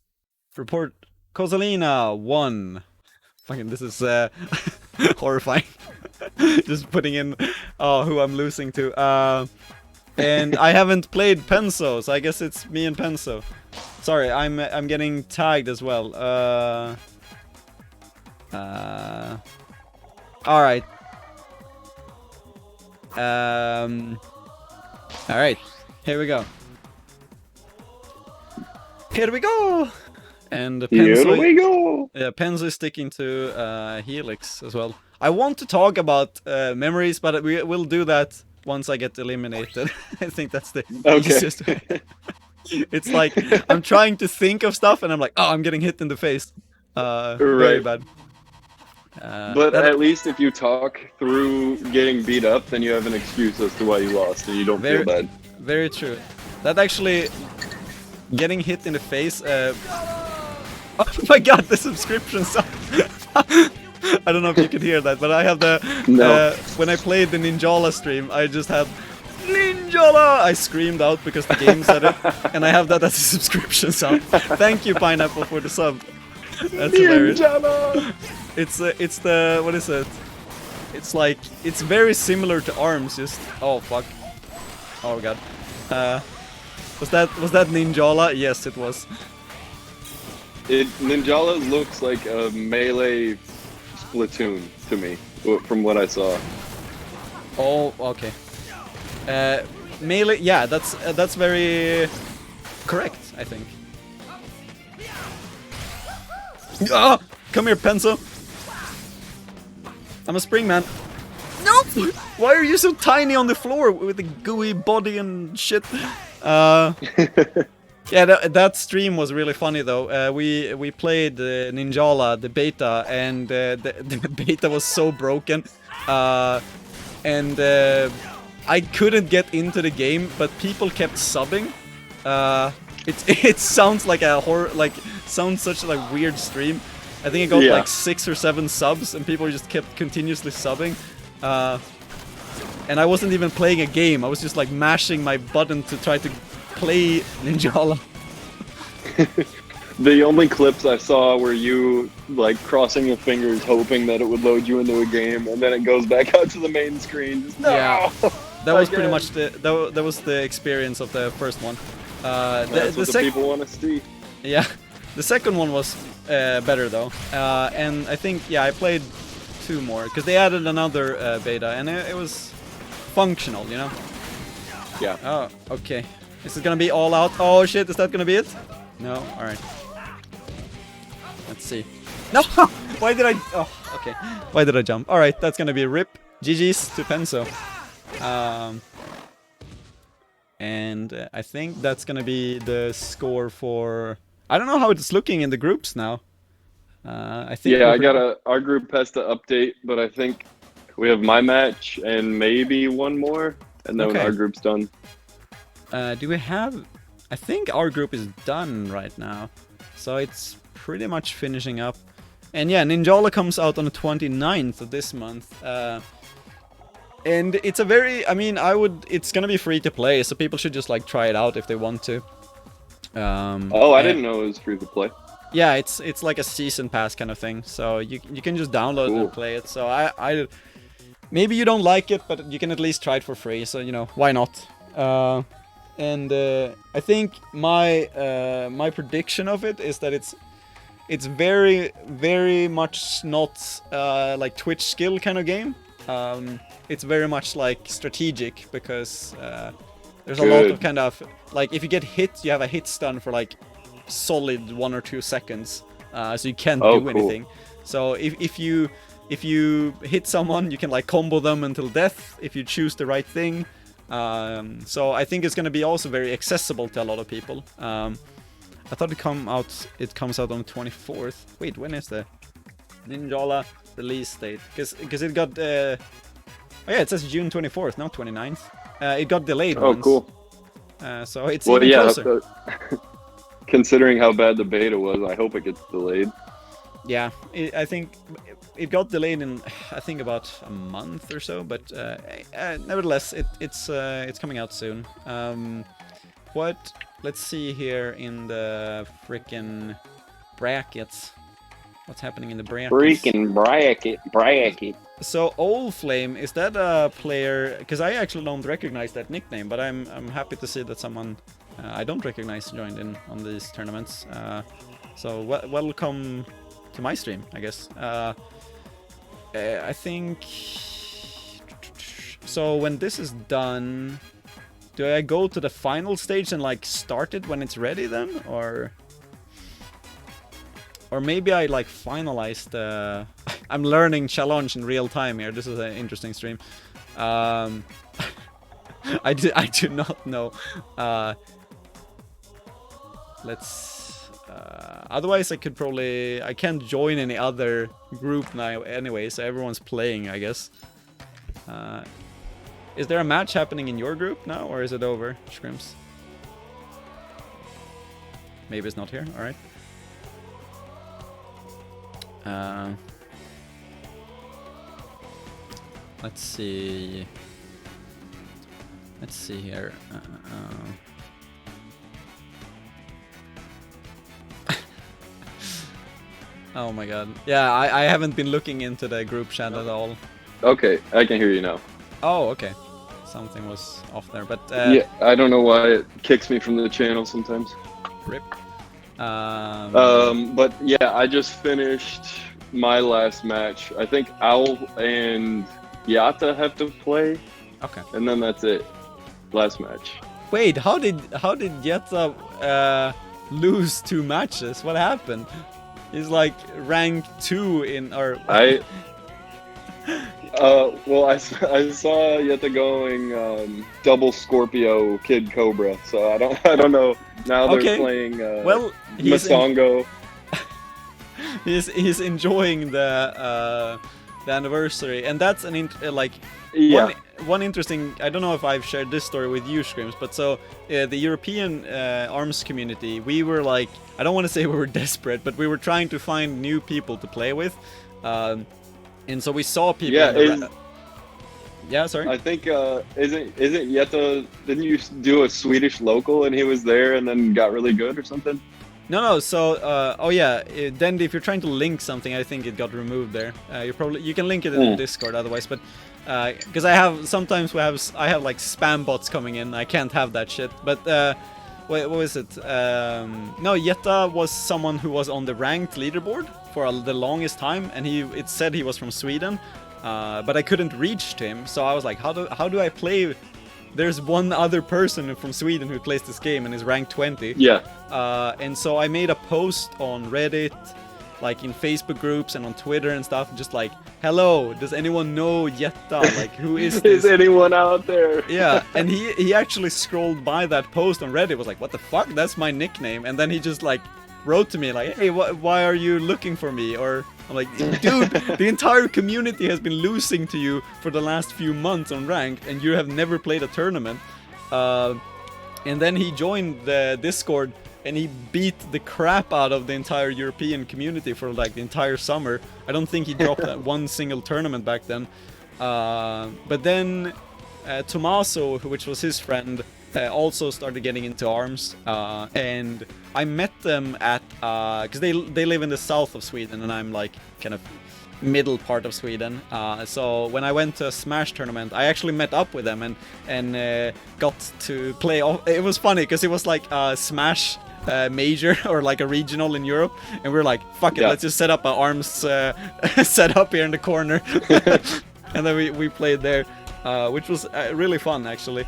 Report Cosalina 1. Fucking this is horrifying. Just putting in who I'm losing to. And I haven't played Penso, so I guess it's me and Penso. Sorry, I'm getting tagged as well. All right. All right. Here we go. Here we go. And Penso, Here we go. yeah, Penso is sticking to Helix as well. I want to talk about memories, but we'll do that once I get eliminated. I think that's the easiest way. It's like I'm trying to think of stuff, and I'm like, oh, I'm getting hit in the face. Very bad. But at least if you talk through getting beat up, then you have an excuse as to why you lost, and you don't feel bad. Very true. That actually, getting hit in the face. Oh my god, the subscription sub. I don't know if you could hear that, but I have the when I played the Ninjala stream, I just had Ninjala! I screamed out because the game said it, and I have that as a subscription sub. Thank you, Pineapple, for the sub. That's hilarious. It's the, what is it? It's like, it's very similar to ARMS, just, oh fuck. Oh god. Was that Ninjala? Yes, it was. Ninjala looks like a melee Splatoon to me, from what I saw. Oh, okay. Melee, yeah, that's very correct, I think. Ah, come here, Penso. I'm a spring man. No! Why are you so tiny on the floor with the gooey body and shit? Yeah, that stream was really funny though. We played Ninjala, the beta, and the beta was so broken. And I couldn't get into the game, but people kept subbing. It sounds like a horror, sounds such a weird stream. I think it got like 6 or 7 subs, and people just kept continuously subbing. And I wasn't even playing a game. I was just like mashing my button to try to play Ninjala. The only clips I saw were you like crossing your fingers, hoping that it would load you into a game, and then it goes back out to the main screen. Just, no! Yeah, that was pretty much that was the experience of the first one. That's what the people want to see. Yeah, the second one was better though, and I think I played 2 more because they added another beta, and it was functional, you know. Yeah. Oh, okay. Is it gonna be all out? Oh shit! Is that gonna be it? No. All right. Let's see. No! Why did I... Oh, okay. Why did I jump? Alright, that's gonna be RIP. GG's to Penso. And I think that's gonna be the score for... I don't know how it's looking in the groups now. I think... Yeah, our group has to update, but I think we have my match and maybe one more, and then our group's done. Do we have... I think our group is done right now. So it's pretty much finishing up. And yeah, Ninjala comes out on the 29th of this month. And it's a very, I mean, it's gonna be free to play, so people should just like try it out if they want to. I didn't know it was free to play. Yeah, it's like a season pass kind of thing. So you can just download it and play it. So I maybe you don't like it, but you can at least try it for free. So, you know, why not? And I think my prediction of it is that it's very, very much not like Twitch skill kind of game. It's very much like strategic, because there's a lot of kind of like, if you get hit, you have a hit stun for like solid 1 or 2 seconds, so you can't do anything. So if you hit someone, you can like combo them until death if you choose the right thing. So I think it's gonna be also very accessible to a lot of people. I thought it comes out on the 24th. Wait, when is the Ninjala release date? Because it got oh yeah, it says June 24th, not 29th. It got delayed once. Cool. So it's even closer. Considering how bad the beta was, I hope it gets delayed. Yeah, I think it got delayed in, I think, about a month or so, but nevertheless, it's coming out soon. Let's see here in the frickin' brackets. What's happening in the brackets? Freaking bracket. So Old Flame, is that a player? Because I actually don't recognize that nickname, but I'm happy to see that someone I don't recognize joined in on these tournaments. So welcome to my stream, I guess. I think. So when this is done, do I go to the final stage and like start it when it's ready then, or maybe I like finalize the. I'm learning challenge in real time here. This is an interesting stream. I do not know. Let's. Otherwise, I can't join any other group now anyway. So everyone's playing, I guess. Is there a match happening in your group now, or is it over, Schkrimps? Maybe it's not here. All right. Let's see. Let's see here. Oh my god. Yeah, I haven't been looking into the group chat at all. Okay, I can hear you now. Oh, okay. Something was off there, but yeah, I don't know why it kicks me from the channel sometimes. Rip. But yeah, I just finished my last match. I think Owl and Yata have to play. Okay. And then that's it. Last match. Wait, how did Yata lose 2 matches? What happened? He's like rank 2 in our. Well, I saw Yeta going double Scorpio Kid Cobra, so I don't know. Now they're playing well, Masongo. He's enjoying the anniversary, and that's an one interesting. I don't know if I've shared this story with you, Schkrimps, but so the European ARMS community, we were like, I don't want to say we were desperate, but we were trying to find new people to play with. And so we saw people. Yeah, yeah. Sorry. I think isn't Yeta? Didn't you do a Swedish local and he was there and then got really good or something? No. So oh yeah. Then if you're trying to link something, I think it got removed there. You can link it in the Discord otherwise, but because I have like spam bots coming in, I can't have that shit. But what was it? No, Yeta was someone who was on the ranked leaderboard for the longest time, and it said he was from Sweden, but I couldn't reach to him. So I was like, how do I play? There's one other person from Sweden who plays this game and is ranked 20. Yeah. And so I made a post on Reddit, like in Facebook groups and on Twitter and stuff, just like, hello, does anyone know Yeta? Like, who is this? Is anyone out there? Yeah, and he actually scrolled by that post on Reddit, was like, what the fuck? That's my nickname. And then he just like wrote to me like, hey, why are you looking for me? Or I'm like, dude, the entire community has been losing to you for the last few months on ranked, and you have never played a tournament. And then he joined the Discord, and he beat the crap out of the entire European community for like the entire summer. I don't think he dropped one single tournament back then. But then Tommaso, which was his friend, also started getting into ARMS, and I met them at because they live in the south of Sweden, and I'm like kind of middle part of Sweden. So when I went to a Smash tournament, I actually met up with them and got to play. It was funny because it was like a Smash major or like a regional in Europe, and we were like, fuck it, let's just set up an ARMS setup here in the corner. And then we played there, which was really fun actually.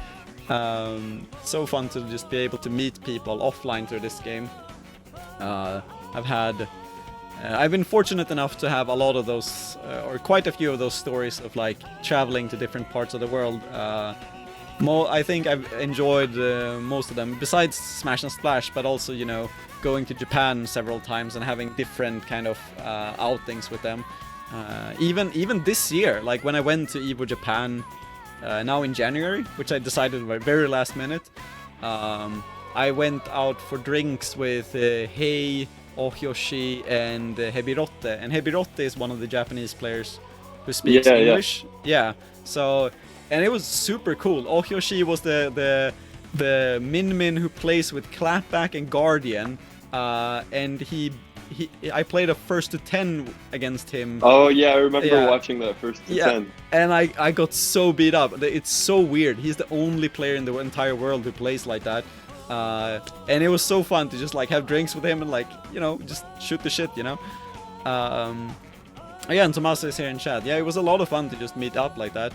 So fun to just be able to meet people offline through this game. I've been fortunate enough to have a lot of those, or quite a few of those stories of like traveling to different parts of the world. I think I've enjoyed most of them, besides Smash and Splash, but also, you know, going to Japan several times and having different kind of outings with them. Even this year, like when I went to Evo Japan now in January, which I decided very last minute, I went out for drinks with Hei, Ohyoshi, and Hebirote. And Hebirote is one of the Japanese players who speaks English. Yeah. So, and it was super cool. Ohyoshi was the Min who plays with Clapback and Guardian, and he I played a first to 10 against him. Oh yeah, I remember Yeah. watching that first to 10. And I got so beat up. It's so weird. He's the only player in the entire world who plays like that. And it was so fun to just like have drinks with him and like, you know, just shoot the shit, you know. Again, Tommaso is here in chat. Yeah, it was a lot of fun to just meet up like that.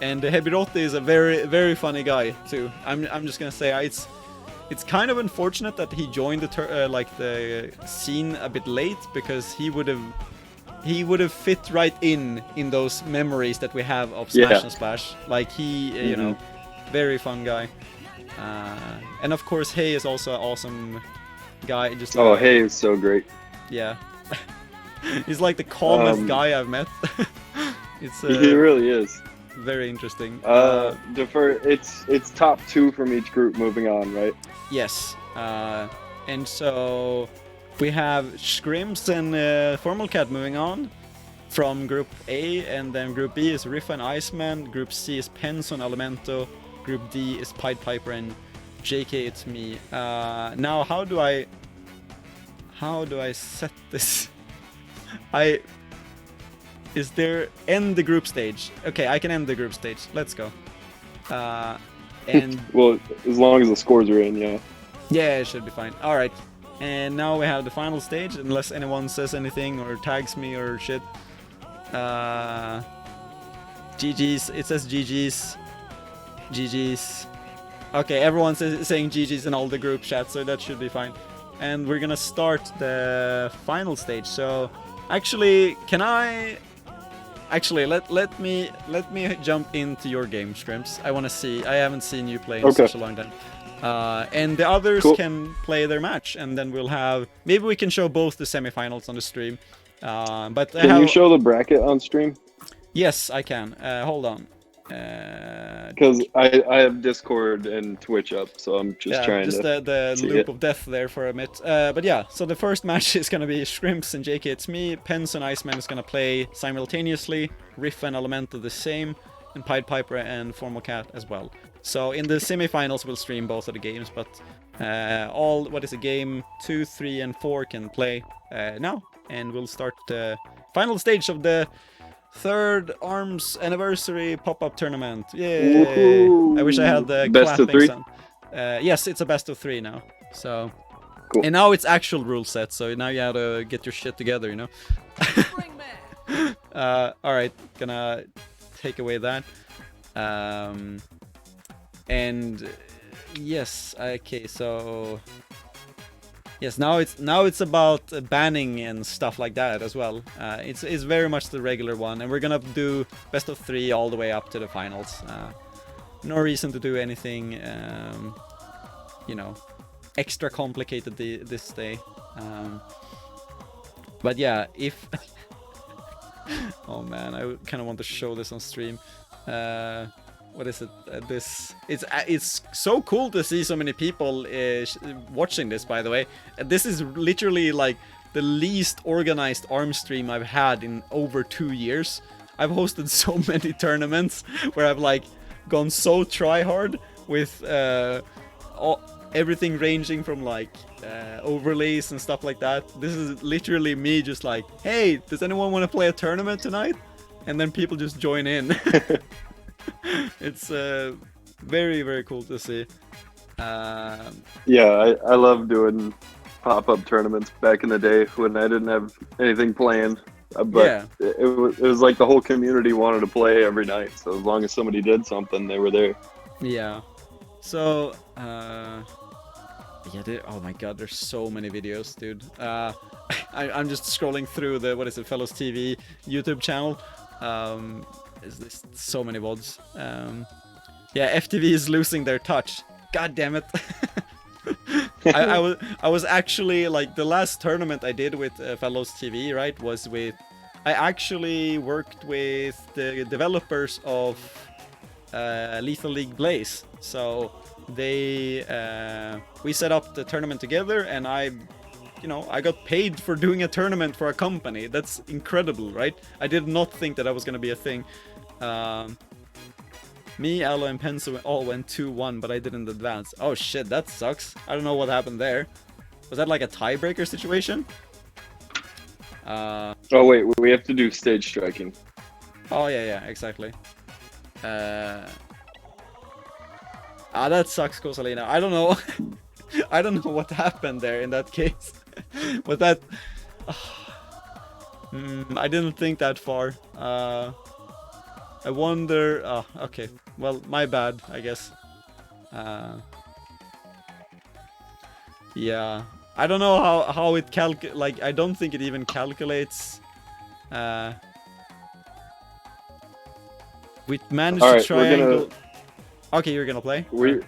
And Hebirotti is a very, very funny guy too. I'm just gonna say it's kind of unfortunate that he joined the scene a bit late, because he would have fit right in those memories that we have of Smash and Splash. Like he, you know, very fun guy. And of course, Hey is also an awesome guy. Just Hey is so great. Yeah, he's like the calmest guy I've met. He really is. Very interesting. Defur, it's top 2 from each group moving on, right? Yes. And so we have Schkrimps and Formal Cat moving on from Group A, and then Group B is Riff and Iceman. Group C is Penson Elemento. Group D is Pied Piper and JK. It's me. Now, how do I set this? Is there end the group stage? Okay, I can end the group stage. Let's go. And well, as long as the scores are in, yeah. Yeah, it should be fine. All right. And now we have the final stage, unless anyone says anything or tags me or shit. GG's. It says GG's. GG's. Okay, everyone's saying GG's in all the group chats, so that should be fine. And we're gonna start the final stage. So, actually, let me jump into your game, Schkrimps. I want to see. I haven't seen you play in such a long time. And the others can play their match, and then we'll have. Maybe we can show both the semifinals on the stream. But can you show the bracket on stream? Yes, I can. Hold on. Because I have Discord and Twitch up, so I'm just trying to the loop of death there for a minute. But yeah, so the first match is gonna be Schkrimps and JK. It's me. Pens and Iceman is gonna play simultaneously. Riff and Elemento the same, and Pied Piper and Formal Cat as well. So in the semifinals we'll stream both of the games, but game 2, 3, and 4 can play now, and we'll start the final stage of the third ARMS anniversary pop-up tournament. Yay! Woohoo! I wish I had the best of 3. Yes, it's a best of 3 now. So, cool. And now it's actual rule set. So now you have to get your shit together, you know. All right, gonna take away that. And yes, okay, so. Yes, now it's about banning and stuff like that as well. It's very much the regular one, and we're gonna do best of 3 all the way up to the finals. No reason to do anything, you know, extra complicated this day. But yeah, if oh man, I kind of want to show this on stream. What is it? It's so cool to see so many people watching this. By the way, this is literally like the least organized ARMS stream I've had in over 2 years. I've hosted so many tournaments where I've like gone so try hard with everything ranging from like overlays and stuff like that. This is literally me just like, hey, does anyone want to play a tournament tonight? And then people just join in. It's very, very cool to see. Yeah, I love doing pop-up tournaments back in the day when I didn't have anything planned. But yeah. it was like the whole community wanted to play every night. So as long as somebody did something, they were there. Yeah. So, yeah, oh my god, there's so many videos, dude. I'm just scrolling through the, Fellows TV YouTube channel. There's so many VODs. Yeah, FTV is losing their touch. God damn it. I was actually, like, the last tournament I did with Fellows TV, right, was with... I actually worked with the developers of Lethal League Blaze. So they... we set up the tournament together, and I got paid for doing a tournament for a company. That's incredible, right? I did not think that was going to be a thing. Me, Aloe, and Penso all went 2-1, but I didn't advance. Oh shit, that sucks. I don't know what happened there. Was that like a tiebreaker situation? Oh wait, we have to do stage striking. Oh yeah, exactly. That sucks, Kosalina. I don't know. I don't know what happened there in that case. But that... I didn't think that far. I wonder... Oh, okay. Well, my bad, I guess. Yeah. I don't know how it like, I don't think it even calculates... we managed to triangle... Okay, you're gonna play? We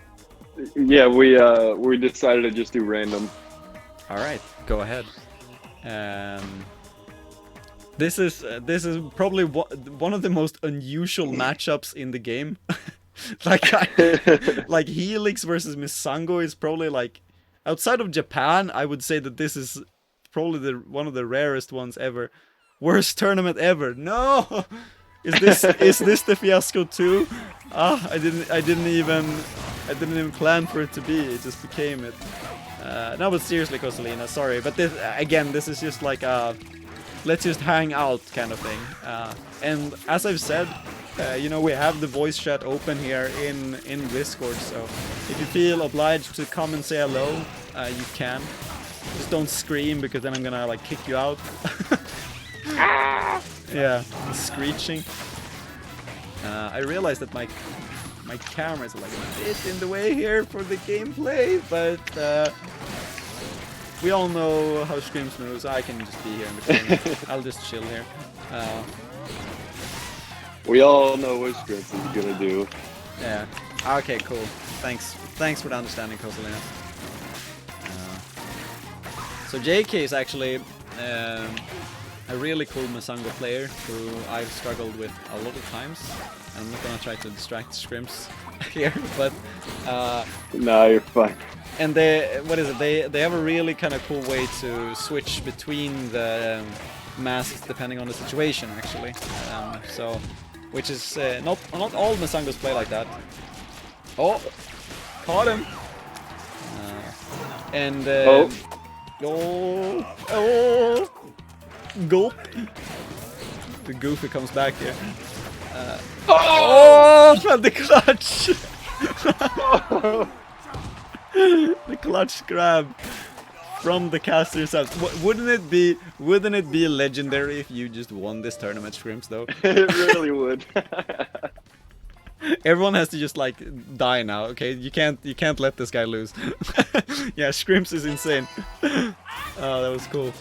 decided to just do random. Alright, go ahead. This is probably one of the most unusual matchups in the game. Like Helix versus Misango is probably like, outside of Japan, I would say that this is probably one of the rarest ones ever. Worst tournament ever. No! Is this the fiasco too? I didn't even plan for it to be. It just became it. No, but seriously, Kosalina, sorry, but this is just like a let's just hang out kind of thing. And as I've said, you know, we have the voice chat open here in Discord, so if you feel obliged to come and say hello, you can. Just don't scream, because then I'm gonna like kick you out. Yeah, screeching. I realized that my camera is like a bit in the way here for the gameplay, but we all know how Schkrimps moves. I can just be here in the corner. I'll just chill here. We all know what Schkrimps is gonna do. Yeah. Okay, cool. Thanks for the understanding, Kosalina. So JK is actually a really cool Misango player who I've struggled with a lot of times. I'm not gonna try to distract Schkrimps here, but nah, you're fine. And they have a really kind of cool way to switch between the masks depending on the situation, actually. So, which is not all Misangos play like that. Oh, caught him. Gulp. The Goofy comes back here. The clutch! The clutch grab from the caster himself. Wouldn't it be legendary if you just won this tournament, Schkrimps, though? It really would. Everyone has to just like die now, okay? You can't let this guy lose. Yeah, Schkrimps is insane. Oh, that was cool.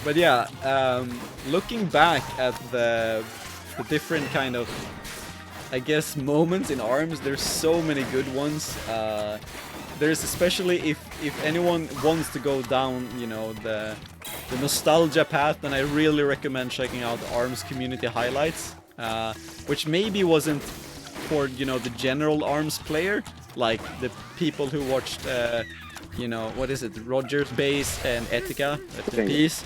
But yeah, looking back at the different kind of, I guess, moments in ARMS, there's so many good ones. There's especially if anyone wants to go down, you know, the nostalgia path, then I really recommend checking out ARMS community highlights, which maybe wasn't for, you know, the general ARMS player, like the people who watched you know, what is it, Rogers Base and Etika, piece,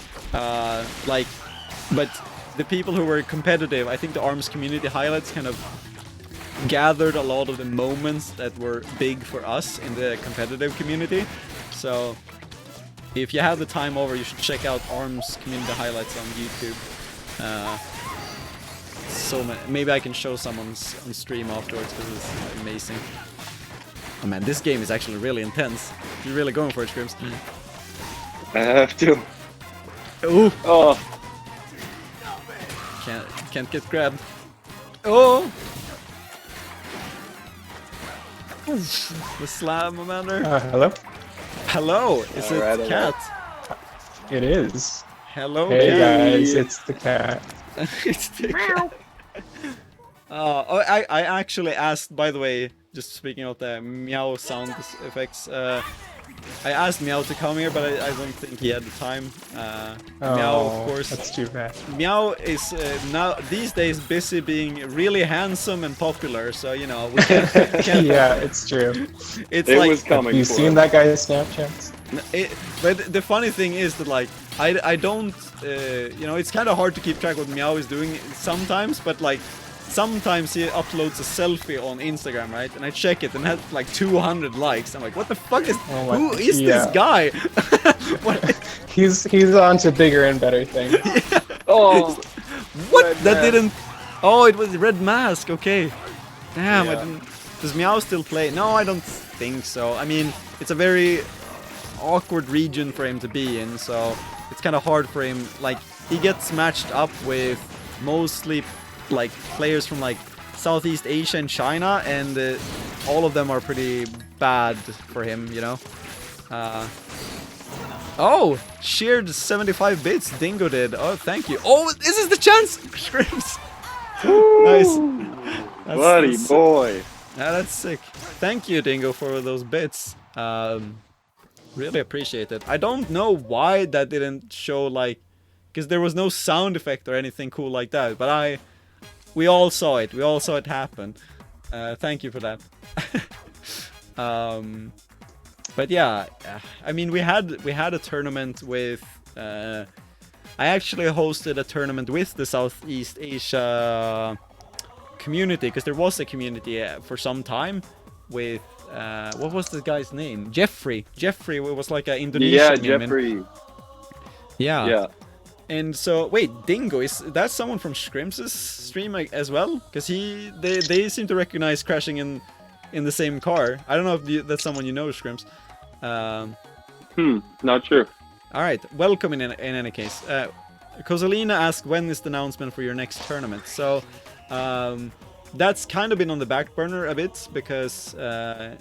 like, but the people who were competitive, I think the ARMS community highlights kind of gathered a lot of the moments that were big for us in the competitive community. So if you have the time over, you should check out ARMS community highlights on YouTube. So maybe I can show some on stream afterwards, because it's amazing. Oh man, this game is actually really intense. You're really going for it, Schkrimps. I have to. Ooh. Oh. Can't get grabbed. Oh. The slam, Commander. Hello? Hello, is Alright, it Cat? It is. Hello, Hey Cat. guys, it's the cat. It's the Cat. I actually asked, by the way, just speaking of the meow sound effects, I asked Meow to come here, but I don't think he had the time. Meow, of course. That's too bad. Meow is now these days busy being really handsome and popular, so you know we can't Yeah, it's true. It's It like, was coming. You for seen us. that guy's Snapchats? but the funny thing is that like I don't you know, it's kind of hard to keep track what Meow is doing sometimes, but like sometimes he uploads a selfie on Instagram, right? And I check it and it has like 200 likes. I'm like, what the fuck is? Who is this guy? He's on to bigger and better things. Oh, What? Red That Mask. didn't. Oh, it was Red Mask. Okay. Damn, I Yeah. didn't. Does Meow still play? No, I don't think so. I mean, it's a very awkward region for him to be in, so it's kind of hard for him. Like, he gets matched up with mostly like players from like Southeast Asia and China, and all of them are pretty bad for him, you know. Oh, shared 75 bits. Dingo did. Oh, thank you. Oh, this is the chance. Schkrimps. Nice. buddy That's- boy. Yeah, that's sick. Thank you, Dingo, for those bits. Really appreciate it. I don't know why that didn't show, like, because there was no sound effect or anything cool like that. But we all saw it. We all saw it happen. Thank you for that. But yeah, I mean, we had a tournament with. I actually hosted a tournament with the Southeast Asia community, because there was a community for some time with what was the guy's name? Jeffrey. Jeffrey was like an Indonesian. Yeah, gamer. Jeffrey. Yeah. Yeah. And so wait, Dingo, is that someone from Schkrimps' stream as well? Because they seem to recognize crashing in the same car. I don't know if that's someone you know, Schkrimps. Not sure. All right, welcome in any case. Kozalina asked, when is the announcement for your next tournament? So that's kind of been on the back burner a bit, because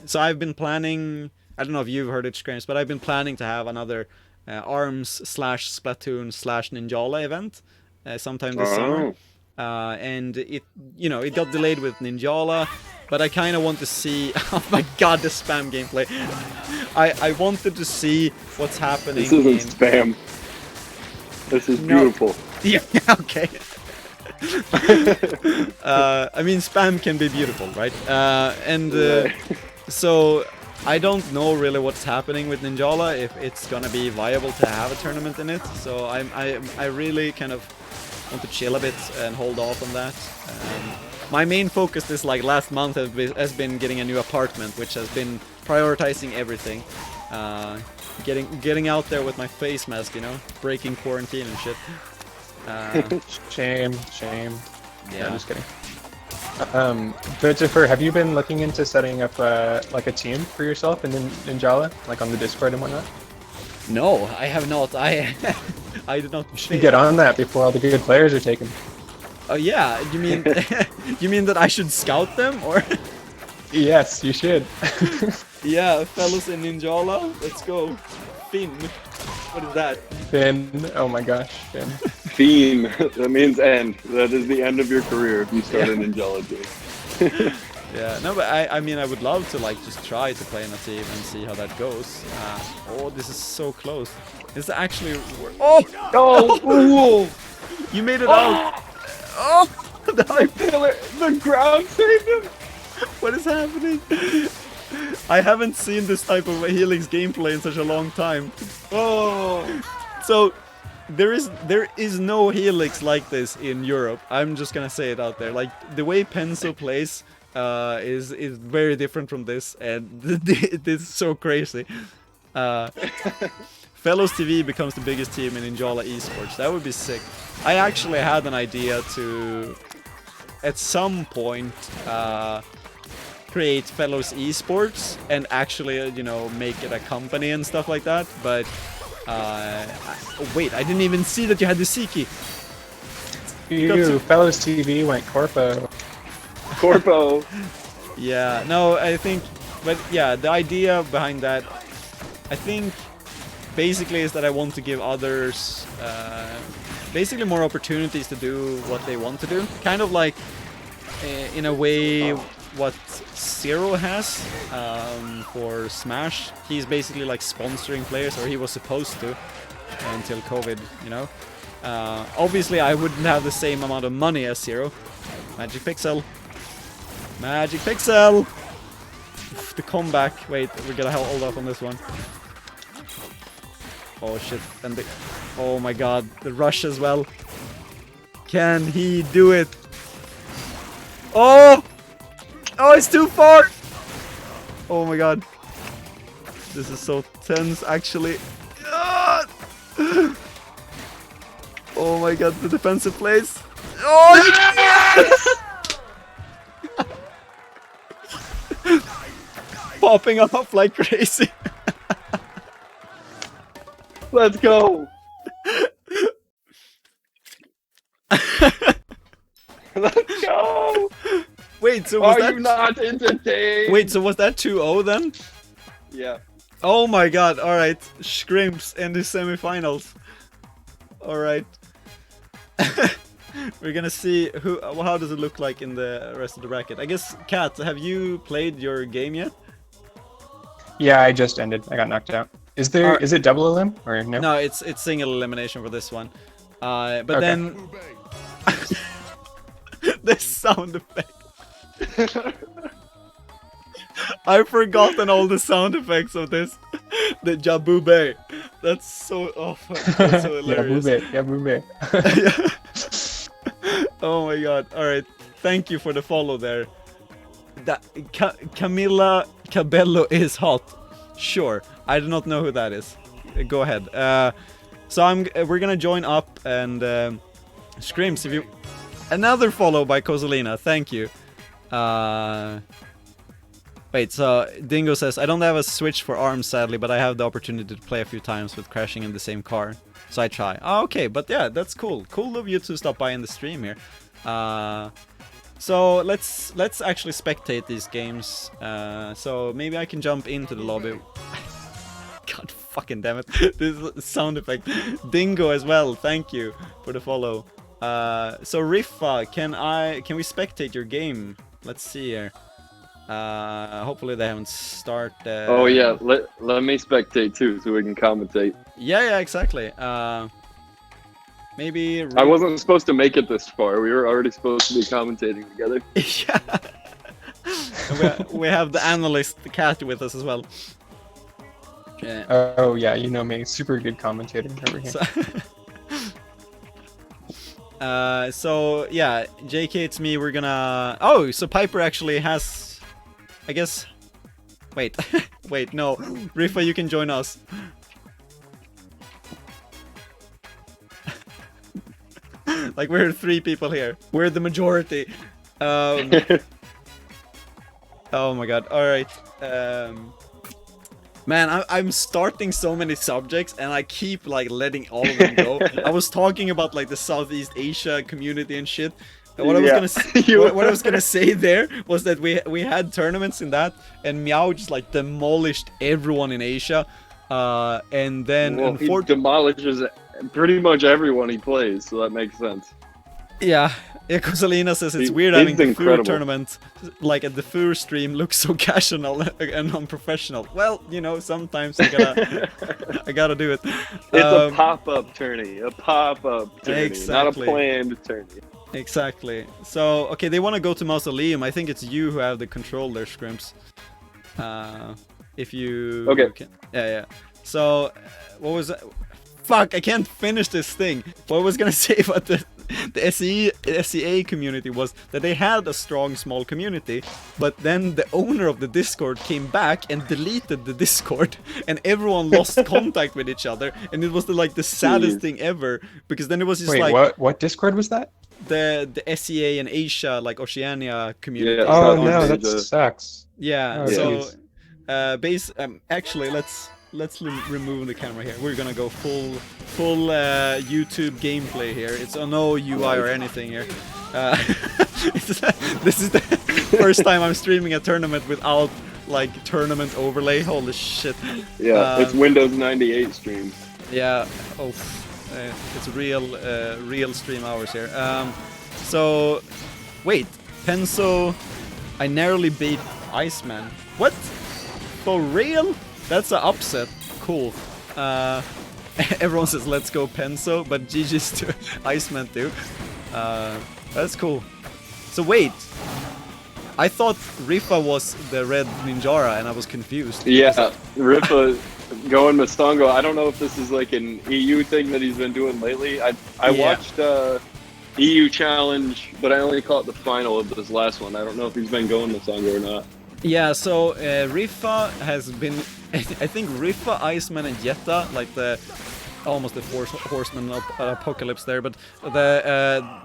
so I've been planning. I don't know if you've heard it, Schkrimps, but I've been planning to have another ARMS / Splatoon / Ninjala event sometime this summer. And it got delayed with Ninjala, but I kind of want to see. Oh my god, the spam gameplay! I wanted to see what's happening. This isn't spam. This is beautiful. Yeah. Okay. I mean, spam can be beautiful, right? So I don't know really what's happening with Ninjala, if it's gonna be viable to have a tournament in it. So I really kind of want to chill a bit and hold off on that. My main focus this last month has been getting a new apartment, which has been prioritizing everything. Getting out there with my face mask, breaking quarantine and shit. Shame. Yeah. I'm just kidding. But Defur, have you been looking into setting up like a team for yourself in Ninjala, like on the Discord and whatnot? No, I have not. I did not. You should get on that before all the good players are taken. Oh yeah, you mean you mean that I should scout them, or? Yes, you should. Yeah, fellas in Ninjala, let's go. Finn, what is that? Finn, oh my gosh, Finn. Fiend. That means end. That is the end of your career if you start a Ninjala team. Yeah, no, but I mean, I would love to just try to play in a team and see how that goes. Oh, this is so close. This is actually. Oh! Oh! You made it out! Oh! The ground saved him. What is happening? I haven't seen this type of Helix gameplay in such a long time. Oh! So, there is no Helix like this in Europe. I'm just gonna say it out there. Like, the way Penso plays is very different from this, and this is so crazy. Fellows TV becomes the biggest team in Ninjala esports. That would be sick. I actually had an idea to, at some point, create Fellows esports and actually, make it a company and stuff like that. But wait, I didn't even see that you had the Siki. You, Fellows TV went Corpo. Corpo. Yeah, no, I think, but yeah, the idea behind that, I think, basically is that I want to give others, basically more opportunities to do what they want to do. Kind of like, in a way, what Zero has for Smash. He's basically like sponsoring players, or he was supposed to, until COVID, Obviously, I wouldn't have the same amount of money as Zero. Magic Pixel. Magic Pixel! Oof, the comeback. Wait, we gotta hold up on this one. Oh shit, and the... Oh my god, the rush as well. Can he do it? Oh! Oh, it's too far! Oh my god. This is so tense, actually. Ah! Oh my god, the defensive plays. Oh, yes! Popping off like crazy. Let's go. Let's go. Wait, so was Are that... you not entertained? Wait, so was that 2-0 then? Yeah. Oh my god, alright. Schkrimps in the semifinals. Alright. We're gonna see how does it look like in the rest of the bracket. I guess, Kat, have you played your game yet? Yeah, I just ended. I got knocked out. Is it double elim or no? No, it's single elimination for this one. But Okay. then this sound effect. I've forgotten all the sound effects of this. The Jabube. That's so that's so hilarious. Yeah, boobe. Oh my god. Alright. Thank you for the follow there. Camila Cabello is hot. Sure. I do not know who that is. Go ahead. So we're gonna join up and Schkrimps, if you... Another follow by Kozolina. Thank you. Wait, so Dingo says, I don't have a Switch for ARMS sadly, but I have the opportunity to play a few times with crashing in the same car. So I try. Oh, okay, but yeah, that's cool. Cool of you to stop by in the stream here. So let's actually spectate these games. So maybe I can jump into the lobby. God fucking damn it. This is a sound effect. Dingo as well, thank you for the follow. So Riffa, can we spectate your game? Let's see here. Hopefully they haven't started. Oh yeah, let me spectate too, so we can commentate. Yeah, exactly. Maybe. I wasn't supposed to make it this far. We were already supposed to be commentating together. Yeah. we have the analyst, the Cat, with us as well. Yeah. Oh yeah, you know me, super good commentator over here. So yeah, JK, it's me. We're gonna. Oh, so Piper actually has. I guess. Wait, wait, no, Riffa, you can join us. Like we're 3 people here. We're the majority. Oh my god. All right. Man, I'm starting so many subjects and I keep like letting all of them go. I was talking about like the Southeast Asia community and shit. And what I was gonna say there was that we had tournaments in that, and Meow just like demolished everyone in Asia. And then he demolishes pretty much everyone he plays, so that makes sense. Yeah, Kozolina says it's weird having the Defur tournament, like a Defur stream, looks so casual and unprofessional. Well, you know, sometimes I gotta do it. It's a pop-up tourney, exactly. not a planned tourney. Exactly. So, okay, they want to go to Mausoleum. I think it's you who have the control there, Schkrimps. If you... Okay. Yeah. So, what was that? Fuck, I can't finish this thing. What I was gonna say about the SEA community was that they had a strong small community, but then the owner of the Discord came back and deleted the Discord, and everyone lost contact with each other, and it was the saddest thing ever, because then it was just what Discord was that? The SEA and Asia, like Oceania community. Yeah, oh no, that sucks. Yeah, oh, so actually let's remove the camera here. We're gonna go full YouTube gameplay here. It's no UI or anything here. This is the first time I'm streaming a tournament without like tournament overlay. Holy shit. Yeah, it's Windows 98 stream. Yeah. Oh, it's real stream hours here. So wait, Penso, I narrowly beat Iceman. What? For real? That's an upset. Cool. Everyone says let's go Penso, but GG's to Iceman too. That's cool. So wait, I thought Riffa was the red Ninjara and I was confused. Yeah, Riffa going Mastongo. I don't know if this is like an EU thing that he's been doing lately. I watched EU challenge, but I only caught the final of this last one. I don't know if he's been going this longer or not. Yeah, so Rifa has been, I think Rifa, Iceman, and Jetta, like the almost the four horsemen of apocalypse there, but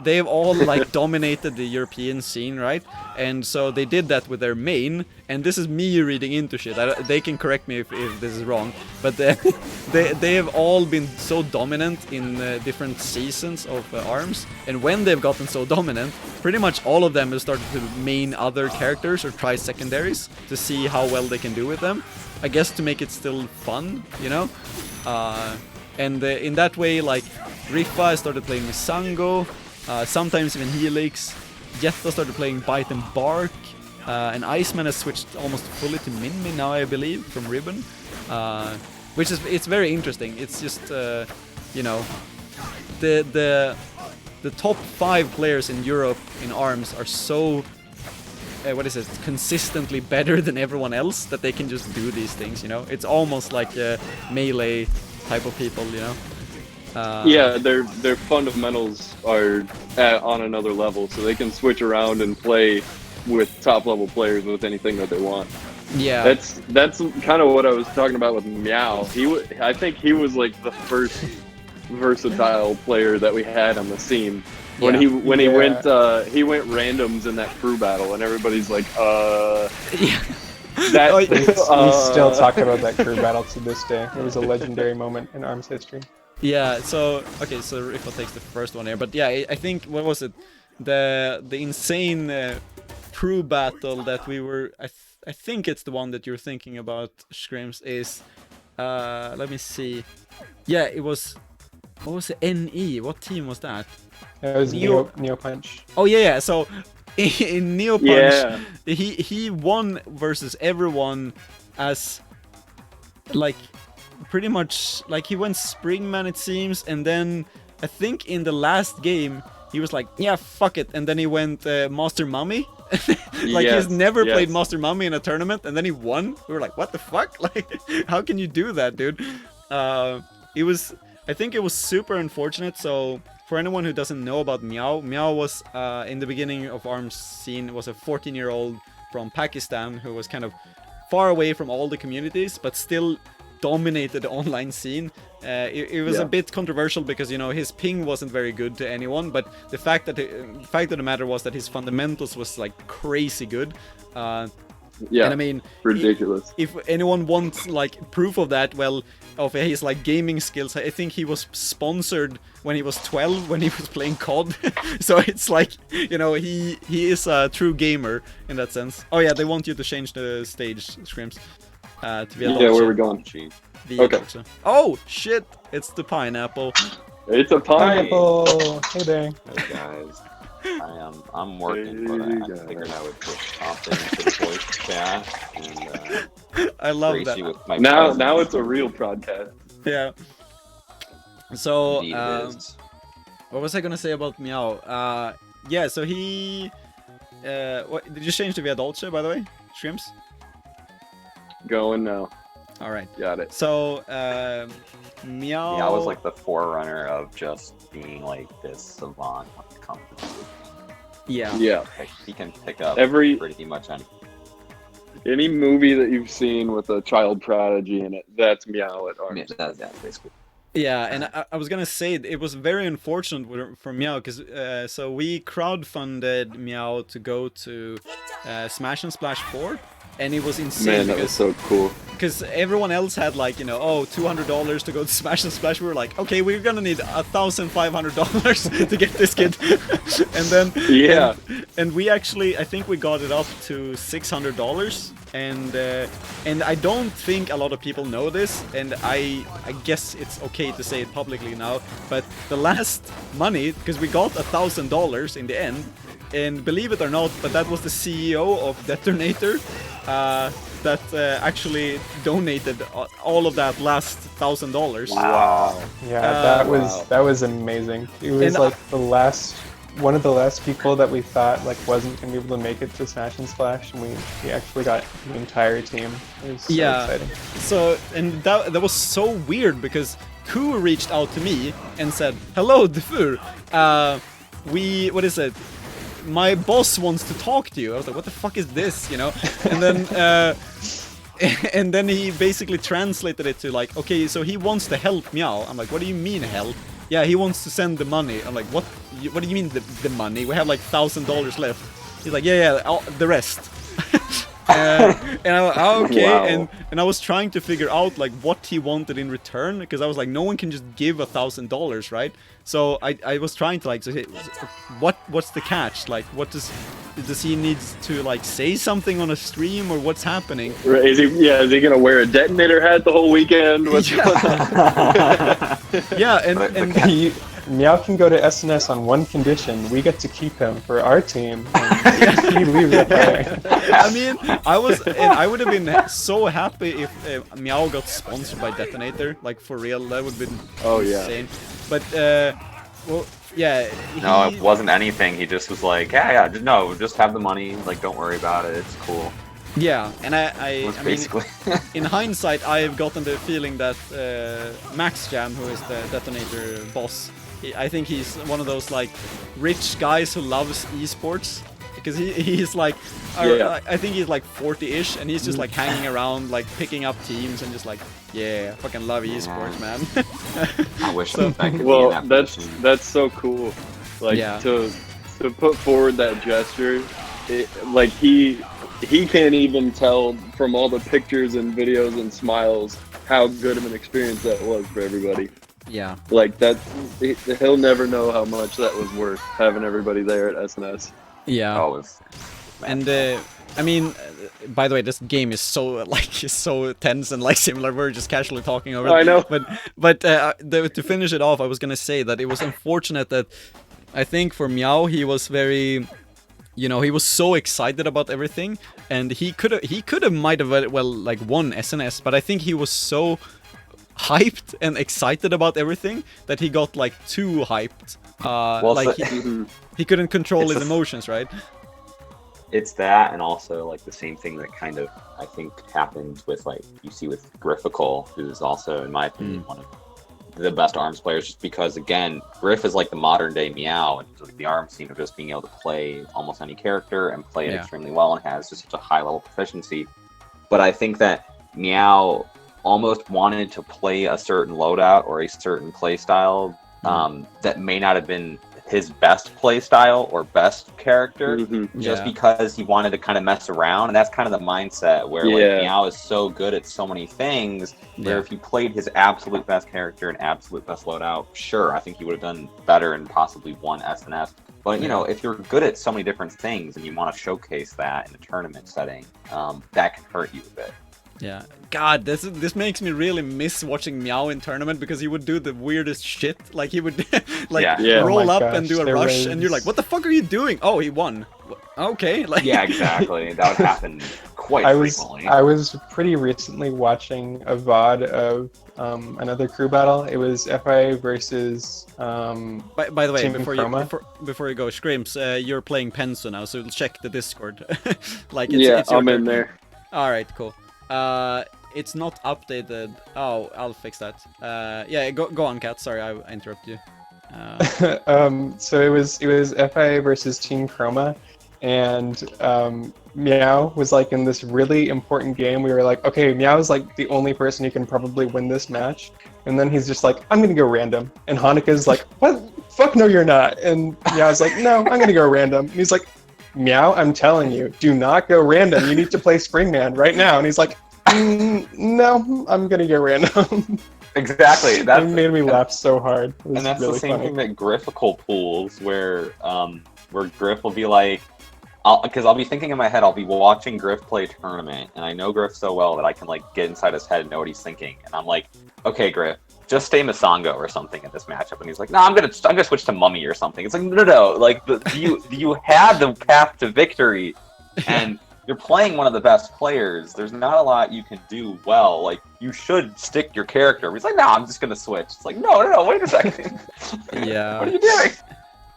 they've all like dominated the European scene, right? And so they did that with their main, and this is me reading into shit. They can correct me if this is wrong, but they have all been so dominant in different seasons of ARMS, and when they've gotten so dominant, pretty much all of them have started to main other characters or try secondaries to see how well they can do with them. I guess to make it still fun, you know? And in that way, like, Rifa started playing Misango, sometimes even Helix. Jetta started playing Bite and Bark, and Iceman has switched almost fully to Minmi now, I believe, from Ribbon. Which is, it's very interesting. It's just, you know, the top 5 players in Europe in ARMS are so, consistently better than everyone else that they can just do these things, you know? It's almost like a melee type of people, you know. Yeah, their fundamentals are on another level, so they can switch around and play with top level players with anything that they want. Yeah, that's kind of what I was talking about with Meow. I think he was like the first versatile player that we had on the scene. When he went randoms in that crew battle, and everybody's like, yeah. We still talk about that crew battle to this day. It was a legendary moment in ARMS history. Yeah, so okay, so Rifa takes the first one here, but yeah, I think, what was it? The insane crew battle that we were, I think it's the one that you're thinking about, Schkrimps, is let me see. Yeah, it was, what was it? NE? What team was that? It was Neo Punch. Oh yeah, so in Neo Punch, he won versus everyone as, like, pretty much, like, he went Springman, it seems, and then I think in the last game he was like, yeah, fuck it, and then he went Master Mummy. Like, he's never played Master Mummy in a tournament, and then he won. We were like, what the fuck? Like, how can you do that, dude? I think it was super unfortunate. So for anyone who doesn't know about Meow, Meow was in the beginning of ARMS scene, was a 14-year-old from Pakistan who was kind of far away from all the communities, but still dominated the online scene. It was a bit controversial because, you know, his ping wasn't very good to anyone, but the fact of the matter was that his fundamentals was like crazy good. Yeah, and I mean, ridiculous. If anyone wants like proof of that, well, of his like gaming skills, I think he was sponsored when he was 12 when he was playing COD. So it's like, you know, he is a true gamer in that sense. Oh yeah, they want you to change the stage, Schkrimps. To be a where are we going? Okay. Oh shit! It's the pineapple. It's a Pineapple. Hey there. Hey guys, I'm working, but I figured I would just hop into the voice chat and I love grace that. you with my now presence. it's a real podcast. Yeah. So Indeed it is. what was I gonna say about Meow? Yeah. So he. What did you change to Via Dolce, by the way, Schkrimps? Going now. All right. Got it. So Meow. Yeah, I was like the forerunner of just being like this savant with the company. Yeah. Yeah. Like, he can pick up pretty much any movie that you've seen with a child prodigy in it, that's Meow at ARMS. Yeah, basically. Yeah, and I was gonna say it was very unfortunate for Meow because so we crowdfunded Meow to go to Smash and Splash 4, and it was insane. Man, that was so cool. Because everyone else had like, you know, $200 to go to Smash and Splash. We were like, okay, we're gonna need $1,500 to get this kid, and then and we actually, I think we got it up to $600. And I don't think a lot of people know this, and I guess it's okay to say it publicly now, but the last money, because we got $1,000 in the end, and believe it or not, but that was the CEO of Detonator that actually donated all of that last $1,000. Wow. Yeah, that was amazing. It was like one of the last people that we thought like wasn't gonna be able to make it to Smash and Splash, and we actually got the entire team. It was so exciting. So, and that was so weird because Ku reached out to me and said, "Hello, Defur. what is it? My boss wants to talk to you. I was like, what the fuck is this, you know? And then and then he basically translated it to like, okay, so he wants to help Meow. I'm like, what do you mean help? Yeah, he wants to send the money. I'm like, what do you mean the money? We have like $1,000 left. He's like, yeah, the rest. And I was okay, Wow. and I was trying to figure out like what he wanted in return, because I was like, no one can just give $1,000, right? So I was trying to like say, what's the catch? Like, what does he need to like say something on a stream, or what's happening? Is he gonna wear a detonator hat the whole weekend? What's going on? Yeah, and Meow can go to SNS on one condition: we get to keep him for our team. And he leaves it there. I mean, I would have been so happy if Meow got sponsored by Detonator, like for real. That would have been insane. But well, yeah. No, it wasn't anything. He just was like, yeah, just have the money. Like, don't worry about it. It's cool. Yeah, and I mean, basically. in hindsight, I've gotten the feeling that Max Jam, who is the Detonator boss, I think he's one of those like rich guys who loves esports, because he's like, I think he's like 40-ish, and he's just like hanging around, like picking up teams and just like, yeah, I fucking love esports, man. I wish I could be in Well, that position. that's so cool. Like to put forward that gesture, like he can't even tell from all the pictures and videos and smiles how good of an experience that was for everybody. Yeah. Like that, he'll never know how much that was worth, having everybody there at SNS. Yeah. Always. And I mean, by the way, this game is so so tense and like similar. We're just casually talking over it. I know. But to finish it off, I was gonna say that it was unfortunate that I think for Meow he was very, you know, he was so excited about everything, and he could have might have well like won SNS, but I think he was so hyped and excited about everything that he got like too hyped. He couldn't control his emotions, right? It's that, and also like the same thing that kind of I think happened with like you see with Griffical, who's also in my opinion one of the best ARMS players, just because again Griff is like the modern day Meow, and like the ARMS team of just being able to play almost any character and play it extremely well, and has just such a high level proficiency. But I think that Meow almost wanted to play a certain loadout or a certain play style that may not have been his best play style or best character, just because he wanted to kind of mess around. And that's kind of the mindset where like Meow is so good at so many things, where if you played his absolute best character and absolute best loadout, sure, I think he would have done better and possibly won SNS. But you know, if you're good at so many different things and you want to showcase that in a tournament setting, that can hurt you a bit. Yeah, God, this makes me really miss watching Meow in tournament, because he would do the weirdest shit. Like he would like roll up and do a rush, and you're like, what the fuck are you doing? Oh, he won. Okay, like yeah, exactly. That would happen quite frequently. I was pretty recently watching a VOD of another crew battle. It was FI versus by the way, Team before you go, Schkrimps, you're playing Pensu now, so check the Discord. Like it's I'm in there. All right, cool. It's not updated. Oh, I'll fix that. Yeah, go on, Kat. Sorry, I interrupted you. So it was FI versus Team Chroma, and Meow was like in this really important game. We were like, okay, Meow's like the only person who can probably win this match, and then he's just like, I'm gonna go random, and Haneka's like, what? Fuck no, you're not. And Meow's like, no, I'm gonna go random. And he's like, Meow, I'm telling you, do not go random. You need to play Springman right now. And he's like, no, I'm gonna go random. Exactly. That made me laugh so hard. And that's really the same funny. thing that Griffical pulls, where Griff will be like, because I'll be thinking in my head, I'll be watching Griff play tournament, and I know Griff so well that I can like get inside his head and know what he's thinking. And I'm like, okay, Griff, just stay Masango or something in this matchup. And he's like, no, I'm gonna switch to Mummy or something. It's like, no. Like, you had the path to victory, and you're playing one of the best players. There's not a lot you can do well. Like, you should stick your character. He's like, no, I'm just gonna switch. It's like, no, wait a second. Yeah. What are you doing?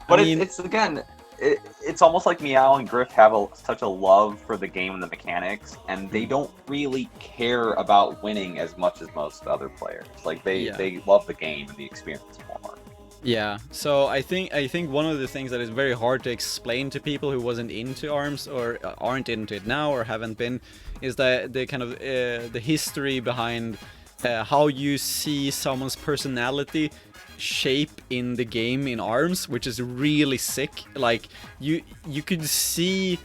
But I mean, it's again, it's almost like Meow and Griff have such a love for the game and the mechanics, and they don't really care about winning as much as most other players. Like they love the game and the experience more. Yeah, so I think one of the things that is very hard to explain to people who wasn't into ARMS or aren't into it now or haven't been is the kind of the history behind how you see someone's personality shape in the game in ARMS, which is really sick. Like you could see.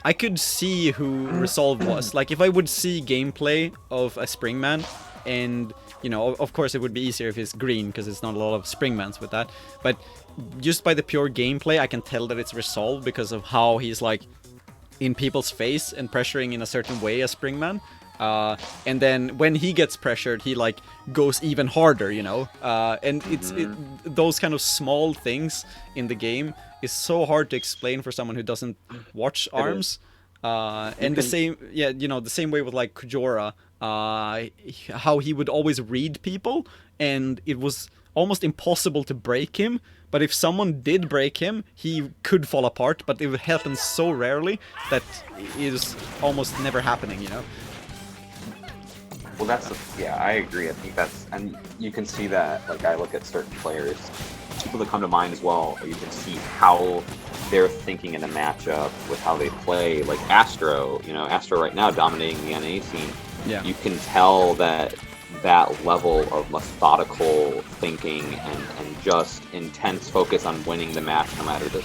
I could see who Resolve was. Like, if I would see gameplay of a Springman, and, you know, of course it would be easier if it's green, because it's not a lot of Springmans with that, but just by the pure gameplay, I can tell that it's Resolve because of how he's, like, in people's face and pressuring in a certain way as Springman. And then when he gets pressured, he, like, goes even harder, you know? And those kind of small things in the game is so hard to explain for someone who doesn't watch ARMS. And the same, yeah, you know, the same way with like Kujora, how he would always read people, and it was almost impossible to break him. But if someone did break him, he could fall apart. But it would happen so rarely that it is almost never happening, you know. Well, yeah, I agree. I think that's, and you can see that. Like, I look at certain players, people that come to mind as well. You can see how they're thinking in a matchup with how they play. Like Astro, you know, Astro right now dominating the NA scene. Yeah. You can tell that level of methodical thinking and just intense focus on winning the match, no matter the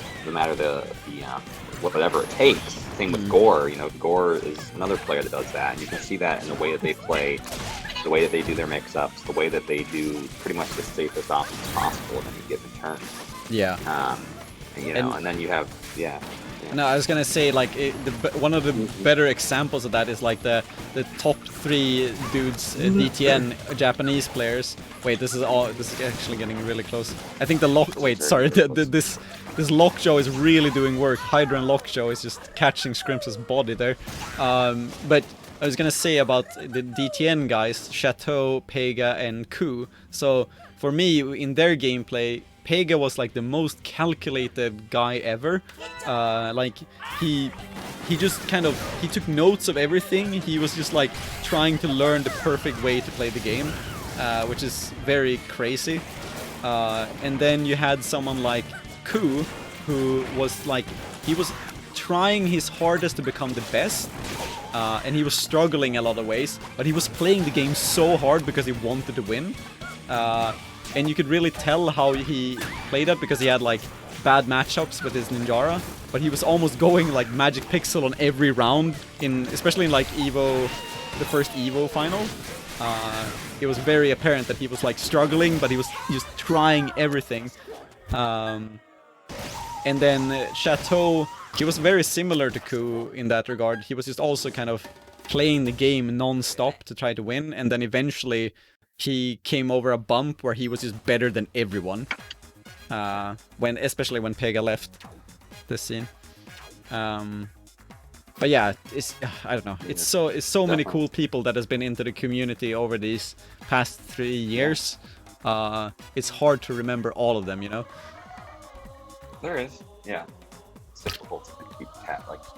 whatever it takes. Same with Gore. You know, Gore is another player that does that, and you can see that in the way that they play, the way that they do their mix-ups, the way that they do pretty much the safest offense possible at any given turn. Yeah. You know, and then you have, No, I was gonna say, like, one of the better examples of that is like the top 3 dudes, DTN Japanese players. Wait, this is actually getting really close. I think the lock. Wait, sorry, this Lockjaw is really doing work. Hydra and Lockjaw is just catching Schkrimps' body there. But I was gonna say about the DTN guys, Chateau, Pega, and Ku. So for me, in their gameplay, Pega was like the most calculated guy ever. Like he just kind of, he took notes of everything. He was just like trying to learn the perfect way to play the game, which is very crazy. And then you had someone like Ku, who was like, he was trying his hardest to become the best, and he was struggling a lot of ways, but he was playing the game so hard because he wanted to win. And you could really tell how he played it because he had like bad matchups with his Ninjara, but he was almost going like Magic Pixel on every round, especially in like Evo, the first Evo final. It was very apparent that he was like struggling, but he was just trying everything. And then Chateau, he was very similar to Ku in that regard. He was just also kind of playing the game non-stop to try to win, and then eventually he came over a bump where he was just better than everyone. Especially when Pega left the scene. But yeah, I don't know. It's so many cool people that has been into the community over these past 3 years. It's hard to remember all of them, you know. There is, yeah. It's difficult to keep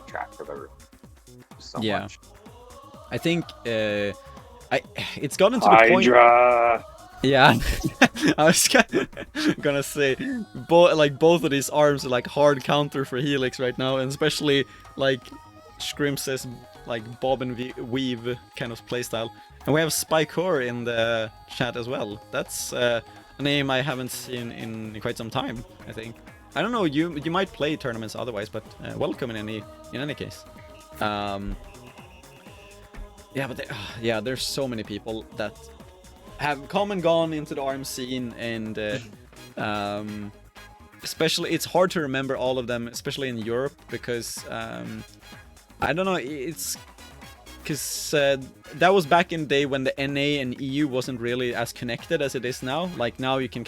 track of everything. So much. I think it's gotten to the point. Hydra. Yeah, I was gonna say, both of these arms are like hard counter for Helix right now, and especially like Schkrimps' like bob and weave kind of playstyle. And we have Spikor in the chat as well. That's a name I haven't seen in quite some time, I think. I don't know, you might play tournaments otherwise, but welcome in any case. Yeah, but there's so many people that have come and gone into the ARMS scene, and especially it's hard to remember all of them, especially in Europe, because I don't know, it's because that was back in the day when the NA and EU wasn't really as connected as it is now. Like now you can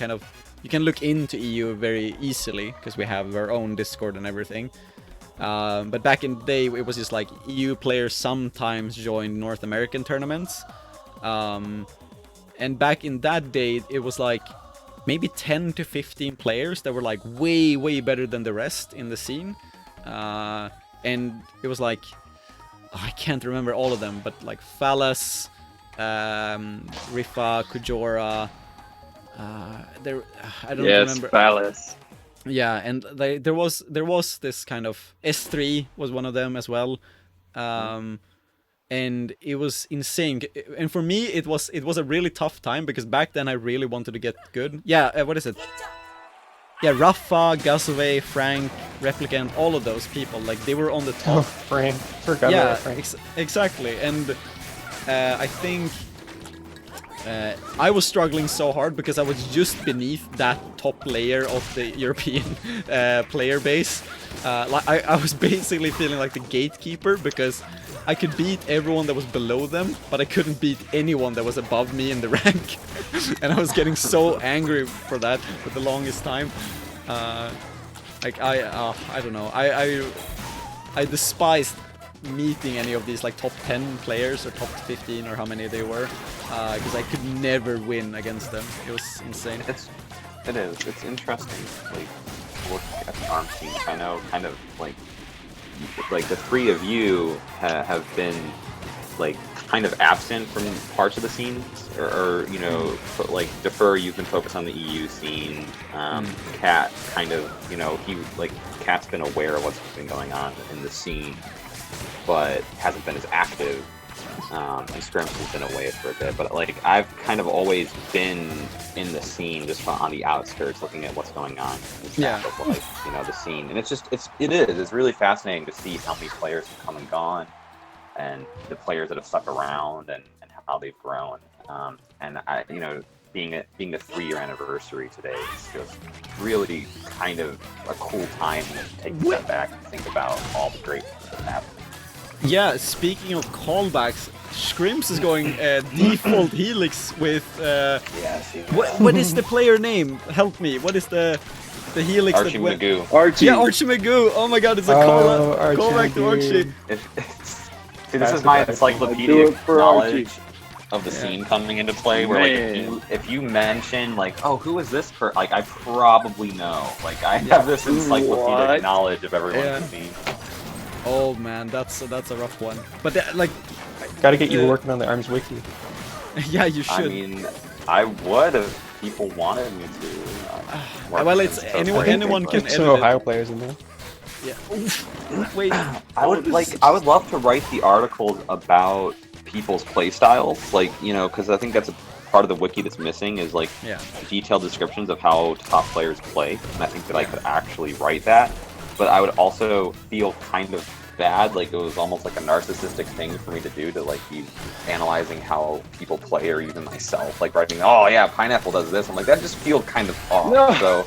look into EU very easily because we have our own Discord and everything. But back in the day, it was just like EU players sometimes joined North American tournaments. And back in that day, it was like maybe 10 to 15 players that were like way, way better than the rest in the scene. And it was like, I can't remember all of them, but like Phalas, Rifa, Kujora, there I don't Yes, remember. Phallus. Yeah, and there was this kind of S3 was one of them as well, and it was insane. And for me, it was a really tough time because back then I really wanted to get good. Yeah, what is it? Yeah, Rafa, Gazove, Frank, Replicant, all of those people, like they were on the Oh, top. Frank. Forgot Yeah, about Frank. exactly. And I think I was struggling so hard because I was just beneath that top layer of the European player base. Like I was basically feeling like the gatekeeper because I could beat everyone that was below them, but I couldn't beat anyone that was above me in the rank. And I was getting so angry for that for the longest time. Like I don't know. I despised meeting any of these like top 10 players or top 15 or how many they were, because I could never win against them. It was insane. It is. It's interesting. Like look at the ARMS team. I know, kind of like the three of you have been like kind of absent from parts of the scene, or you know, like Defur, you've been focused on the EU scene. Cat kind of, you know, Cat's been aware of what's been going on in the scene, but hasn't been as active. And Schkrimps has been away for a bit, but like I've kind of always been in the scene, just on the outskirts, looking at what's going on. Yeah. Of, like, you know, the scene, and it's really fascinating to see how many players have come and gone, and the players that have stuck around, and how they've grown. And I, you know, being a 3-year anniversary today, it's just really kind of a cool time to take a step back and think about all the great things that have happened. Yeah, speaking of callbacks, Schkrimps is going default Helix with Yeah, see, what is the player name? Help me. What is the Helix Archie that went? Magoo. Archie. Yeah, Archie Magoo. Oh my god, it's a callback to Archie. See, this is my Do encyclopedic it for knowledge Archie. of the scene coming into play. Where like if you mention like, oh, who is this for? Like, I probably know. Like, I have this encyclopedic What? knowledge of everyone Yeah. in the scene. Oh man, that's a rough one. But like, Gotta get you working on the ARMS wiki. yeah, you should. I mean, I would if people wanted me to. Well, it's anyone can Get some edit it. Ohio players in there. Yeah. Oof. Wait. I would love to write the articles about people's play styles, like, you know, because I think that's a part of the wiki that's missing, is like Yeah. detailed descriptions of how top players play, and I think that I could actually write that, but I would also feel kind of bad, like it was almost like a narcissistic thing for me to do, to like be analyzing how people play, or even myself, like writing, oh yeah, Pineapple does this. I'm like, that just feels kind of off. No. So,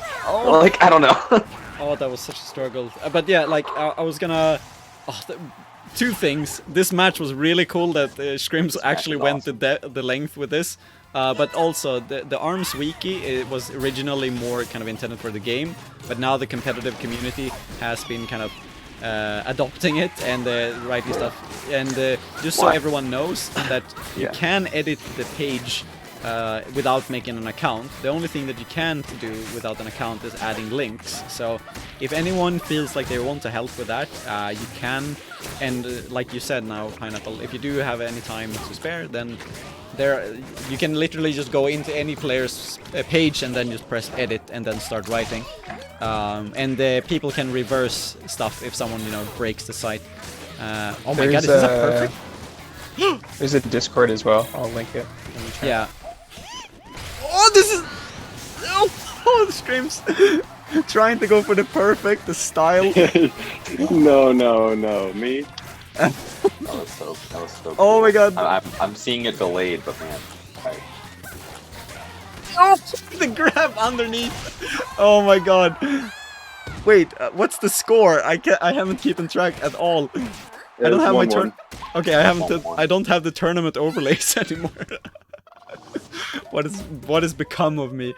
like, I don't know. Oh, that was such a struggle. But yeah, like I was gonna. Two things. This match was really cool that Schkrimps actually went the length with this. But also the ARMS wiki, it was originally more kind of intended for the game, but now the competitive community has been kind of adopting it and writing stuff. And just so everyone knows that you can edit the page without making an account. The only thing that you can't do without an account is adding links. So if anyone feels like they want to help with that, you can. And like you said now, Pineapple, if you do have any time to spare, then you can literally just go into any player's page and then just press edit and then start writing. And people can reverse stuff if someone, you know, breaks the site. Oh my god, is this perfect? There's a Discord as well. I'll link it in the chat. Yeah. Oh, this is... Oh, the Schkrimps. Trying to go for the perfect, the style. No, me. That was so Oh cool. my god. I'm seeing it delayed, but man, Oh, the grab underneath. Oh my god. Wait, what's the score? I haven't keeping track at all. I don't have my turn. Okay, I don't have the tournament overlays anymore. What has become of me?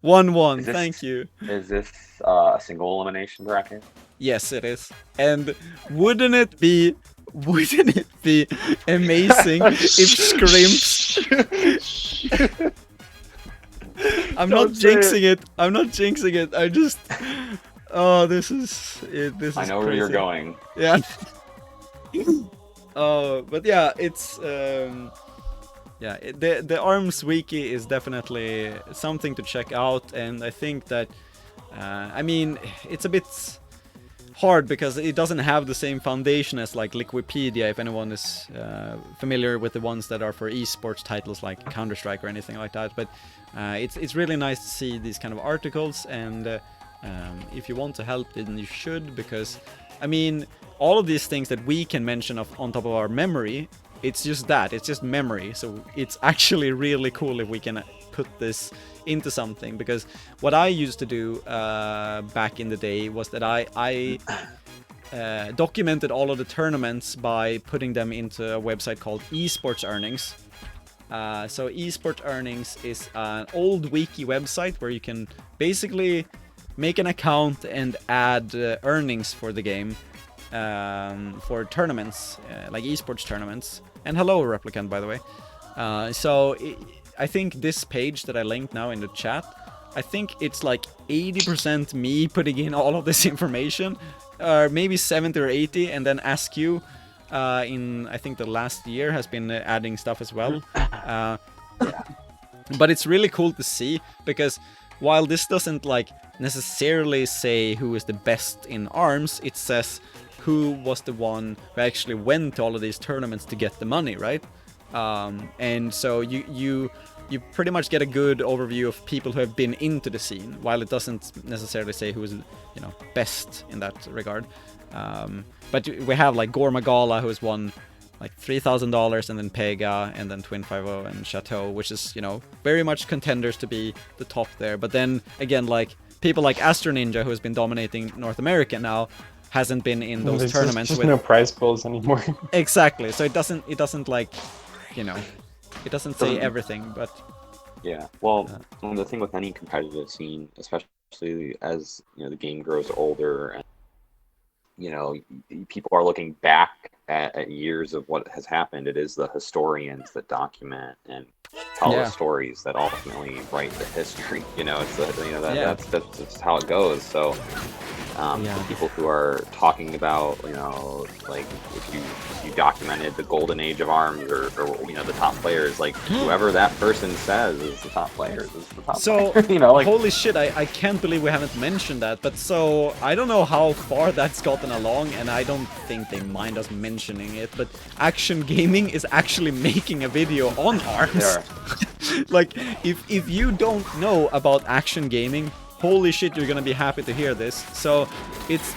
1-1. Thank you. Is this a single elimination bracket? Yes, it is. And wouldn't it be amazing if Schkrimps... I'm not jinxing it. I'm not jinxing it. I just... Oh, this is I know where you're going. Yeah. Oh, but yeah, it's yeah, the ARMS wiki is definitely something to check out, and I think that, I mean, it's a bit hard because it doesn't have the same foundation as like Liquipedia, if anyone is familiar with the ones that are for esports titles like Counter-Strike or anything like that. But it's really nice to see these kind of articles, and if you want to help, then you should, because I mean, all of these things that we can mention on top of our memory, it's just that, it's just memory. So it's actually really cool if we can put this into something, because what I used to do back in the day was that I documented all of the tournaments by putting them into a website called Esports Earnings. So Esports Earnings is an old wiki website where you can basically make an account and add earnings for the game, for tournaments, like esports tournaments. And hello, Replicant, by the way. I think this page that I linked now in the chat, I think it's like 80% me putting in all of this information, or maybe 70 or 80, and then Ask You in, I think, the last year has been adding stuff as well. But it's really cool to see, because while this doesn't like necessarily say who is the best in ARMS, it says who was the one who actually went to all of these tournaments to get the money, right? And so you pretty much get a good overview of people who have been into the scene, while it doesn't necessarily say who is, you know, best in that regard. But we have like Gormagala, who's won like $3,000, and then Pega, and then Twin50 and Chateau, which is, you know, very much contenders to be the top there. But then again, like people like Astro Ninja, who has been dominating North America now, hasn't been in those tournaments. There's no prize pools anymore. Exactly. So it doesn't like, you know, it doesn't say everything, but yeah. Well, the thing with any competitive scene, especially as, you know, the game grows older, and, you know, people are looking back at years of what has happened, it is the historians that document and tell the stories that ultimately write the history. You know, it's the, you know, that's just how it goes. So people who are talking about, you know, like if you documented the golden age of ARMS, or you know, the top players, like whoever that person says is the top players is the top player. You know, like, holy shit, I can't believe we haven't mentioned that. But so I don't know how far that's gotten along, and I don't think they mind us mentioning it, but Akshon Gaming is actually making a video on ARMS. Like, if you don't know about Akshon Gaming, holy shit, you're gonna be happy to hear this. So it's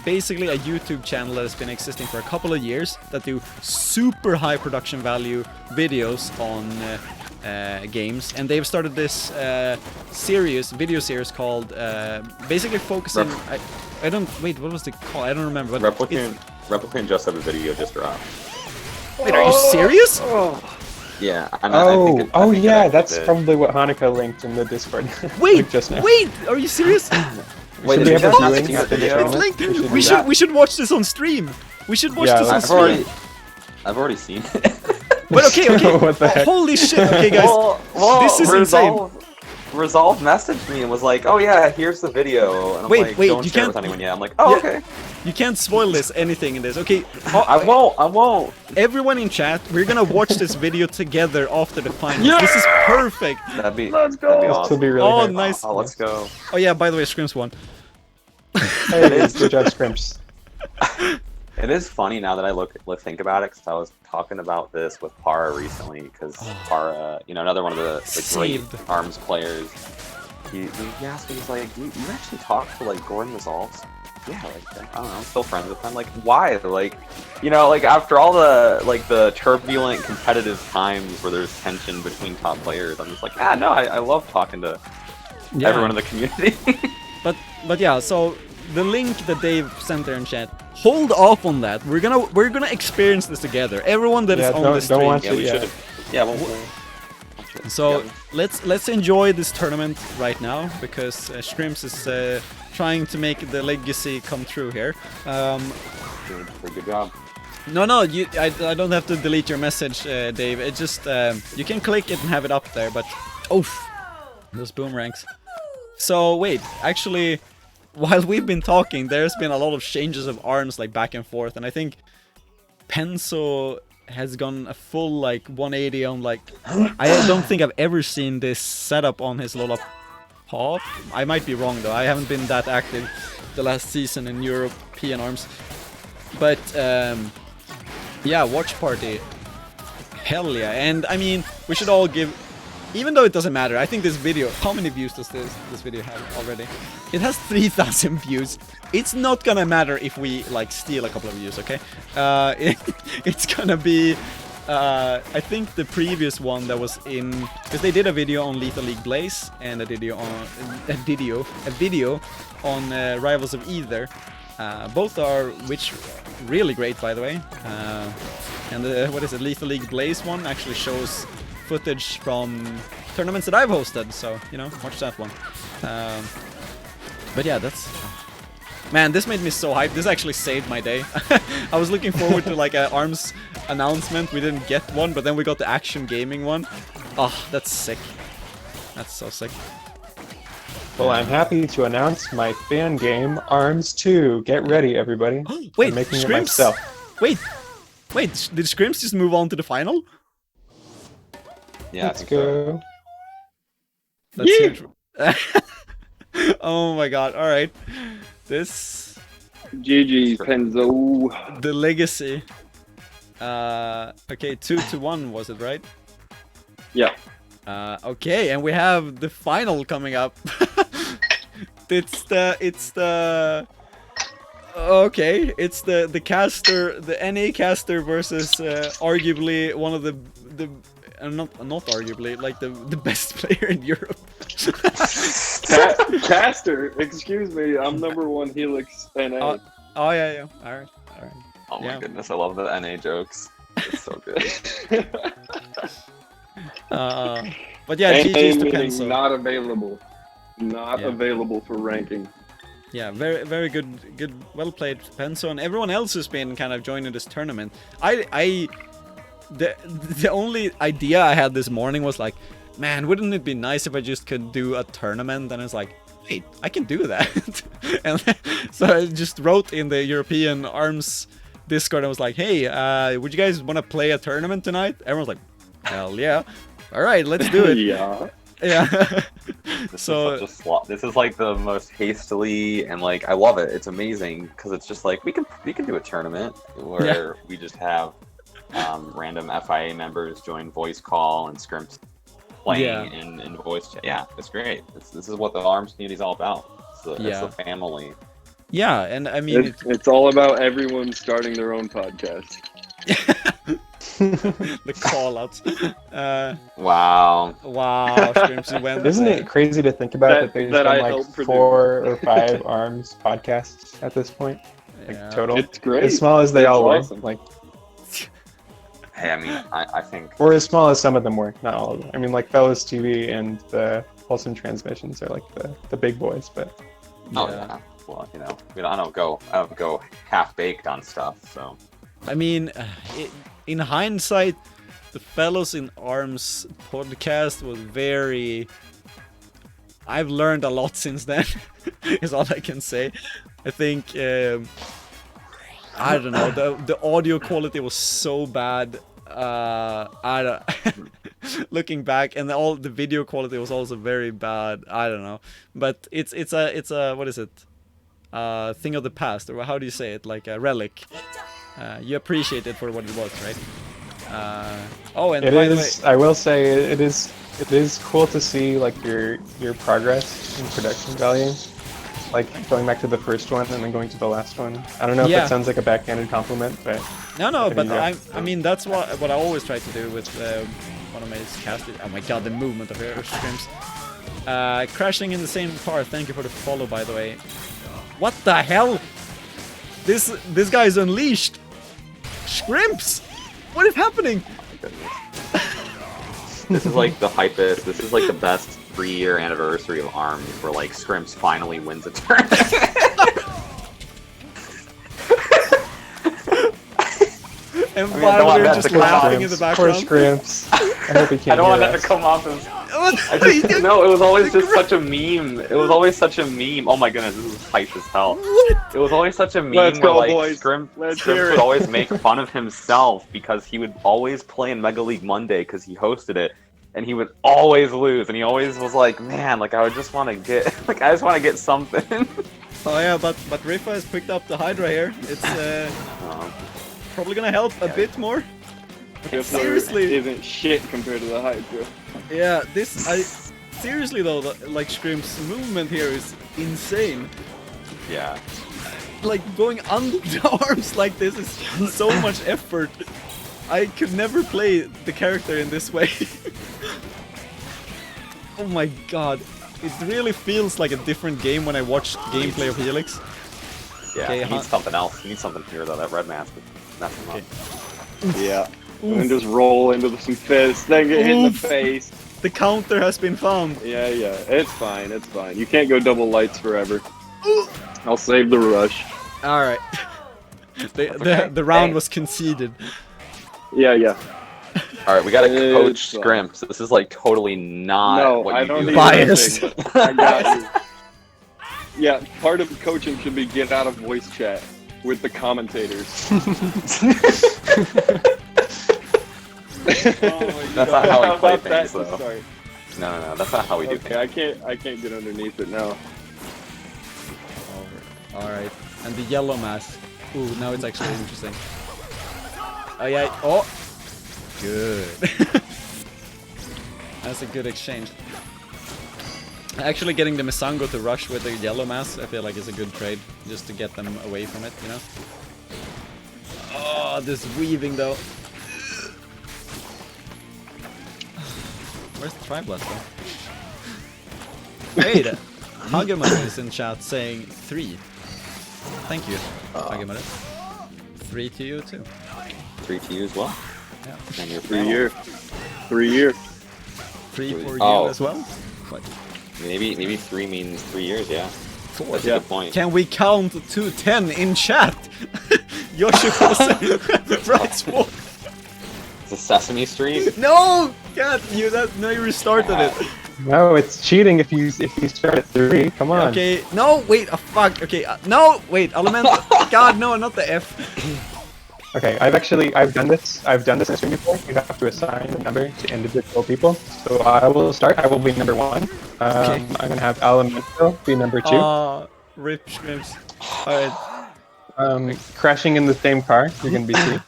basically a YouTube channel that has been existing for a couple of years, that do super high production value videos on games, and they've started this video series called basically focusing. I don't, wait, what was the call? I don't remember. But Replicant just had a video just dropped. Wait, are you serious? Yeah. I think yeah, that's probably what Hanukkah linked in the Discord. Wait, just now. wait, are you serious? Wait, should we have a viewing at the It's linked. We should watch this on stream. We should watch this on stream. I've already seen it. But okay. What the heck? Holy shit. Okay, guys. Well, this is insane. Resolve messaged me and was like, "Oh yeah, here's the video." And I'm like, "Don't share it with anyone yet." I'm like, "Oh, okay." You can't spoil anything in this. Okay. I won't. Everyone in chat, we're gonna watch this video together after the finals. Yeah! This is perfect. Let's go. That'd be awesome. This will be really hard. Nice. Oh, let's go. Oh yeah, by the way, Schkrimps won. Hey, good job, Schkrimps. It is funny now that I think about it, because I was talking about this with Para recently, because Para, you know, another one of the great ARMS players, he asked me, he's like, you actually talked to like Gordon Resolves? Yeah, like, I don't know, I'm still friends with him. Like, why? Like, you know, like after all the turbulent competitive times where there's tension between top players, I'm just like, no, I love talking to everyone in the community. but yeah, so the link that Dave sent there in chat, hold off on that. We're gonna experience this together. Everyone that is on the stream. Don't watch we should. Yeah, so let's enjoy this tournament right now, because Schkrimps is trying to make the legacy come true here. Good job. No, I don't have to delete your message, Dave. It just you can click it and have it up there. But those boomerangs. So wait, actually, while we've been talking, there's been a lot of changes of ARMS, like back and forth, and I think Penso has gone a full like 180 on like I don't think I've ever seen this setup on his Lollapop. I might be wrong though. I haven't been that active the last season in European ARMS. But yeah, watch party. Hell yeah. And I mean, we should all give, even though it doesn't matter, I think this video, how many views does this video have already? It has 3,000 views. It's not gonna matter if we like steal a couple of views, okay? It's gonna be, I think the previous one that was in, because they did a video on Lethal League Blaze and a video on Rivals of Either. Both are really great, by the way. And the, what is it, Lethal League Blaze one actually shows footage from tournaments that I've hosted, so, you know, watch that one. But yeah, that's... Man, this made me so hyped. This actually saved my day. I was looking forward to like an ARMS announcement. We didn't get one, but then we got the Akshon Gaming one. Oh, that's sick. That's so sick. Well, I'm happy to announce my fan game, ARMS 2. Get ready, everybody. Wait, I'm making it Schkrimps? myself. Wait, did Schkrimps just move on to the final? Yeah, Let's go. Let's hear it. Oh my god, alright. This... GG, Penzo. The legacy. Okay, 2-1 was it, right? Yeah. Okay, and we have the final coming up. It's the okay, it's the caster, the NA caster versus arguably one of the not arguably, like the best player in Europe. Caster, excuse me, I'm #1 Helix NA. Oh yeah, alright. Oh my Yeah. goodness, I love the NA jokes. It's so good. But yeah, NA GG's to meaning Penzo. not available. Not Yeah. available for ranking. Yeah, very good, well played, Penzo, and everyone else who's been kind of joining this tournament. The only idea I had this morning was like, man, wouldn't it be nice if I just could do a tournament? And it's like, wait, I can do that. And so I just wrote in the European ARMS Discord and was like, hey, would you guys want to play a tournament tonight? Everyone's like, hell yeah. All right, let's do it. Yeah. Yeah. So this is like the most hastily, and like I love it. It's amazing because it's just like we can do a tournament where we just have random FIA members join voice call and Schkrimps playing in voice chat. Yeah, it's great. This is what the ARMS community is all about. It's the family. Yeah, and I mean it's all about everyone starting their own podcast. the call-outs. Wow. Schkrimps, you went Isn't there. it crazy to think about that there's that I been helped like produce. 4 or 5 ARMS podcasts at this point? Like Yeah. total? It's great. As small as they It's all were. awesome. Like, Hey, I mean, I think or as small as some of them were, not all of them. I mean, like Fellows TV and the Wholesome Transmissions are like the big boys, but oh yeah. Well, you know, I don't go half baked on stuff, so. I mean, in hindsight, the Fellows in ARMS podcast was very... I've learned a lot since then, is all I can say. I think, I don't know, the audio quality was so bad. I don't... Looking back, and all the video quality was also very bad. I don't know, but it's a what is it? Thing of the past, or how do you say it? Like a relic. You appreciate it for what it was, right? Oh, and it by the way, is. I will say it is cool to see like your progress in production value. Like going back to the first one and then going to the last one. I don't know if that sounds like a backhanded compliment, but no, but I mean that's what I always try to do with one of my casters. Oh my god, the movement of your Schkrimps. Crashing in the same car. Thank you for the follow, by the way. What the hell? This guy is unleashed. Schkrimps! What is happening? This is like the hypest. This is like the best 3-year anniversary of ARMS, where like Schkrimps finally wins a tournament. And while we're just laughing in the Poor background. Schkrimps. I hope he can't I don't want hear that to us. come off as No, it was always just such a meme. It was always such a meme. Oh my goodness, this is hype as hell. It was always such a meme Let's where go, like boys. Schkrimps Let's hear would it. always make fun of himself because he would always play in Mega League Monday because he hosted it, and he would always lose, and he always was like, man, like I would just want to get, like I just want to get something. Oh yeah, but Rifa has picked up the Hydra here. It's probably gonna help a bit more. Defur Seriously. isn't shit compared to the Hydra. Yeah, seriously though, like Schkrimps' movement here is insane. Yeah. Like going under the arms like this is so much effort. I could never play the character in this way. Oh my god. It really feels like a different game when I watch gameplay of Helix. Yeah, Okay, he needs something else. He needs something here though. That red mask would mess him up. Yeah. And then just roll into some fists, then get hit in the face. The counter has been found. Yeah, it's fine, it's fine. You can't go double lights forever. I'll save the rush. Alright. The round was conceded. Yeah. Alright, we gotta It's coach fine. Schkrimps. This is like totally not No, what I you don't do. need Biased. anything. I got you. Yeah, part of coaching should be get out of voice chat with the commentators. That's not how we play about that things, though. to start? No, that's not how we do Okay, things. I can't get underneath it now. Alright. And the yellow mask. Ooh, now it's actually interesting. Oh yeah. Oh! Good. That's a good exchange. Actually getting the Misango to rush with the yellow mask, I feel like is a good trade. Just to get them away from it, you know? Oh, this weaving though. Where's the Triblast though? Wait! Hageman is in chat saying 3. Thank you, Hageman. 3 to you too. 3 to you as well. Yeah. And you're 3 year. 3 year. 3 for Oh. you as well? What? Maybe 3 means 3 years, yeah. 4. That's a good point. Can we count to 10 in chat? Yoshi writes 4. It's a Sesame Street. No! God, you restarted it. No, it's cheating if you start at 3. Come on. Okay, no, wait, fuck. Okay, no, wait, element. God, no, not the F. Okay, I've done this in a stream before. You have to assign a number to individual people. So I will start. I will be number 1. Okay. I'm gonna have Elemental be number 2. Rip Schkrimps. Alright. Crashing in the same car, you're gonna be 3.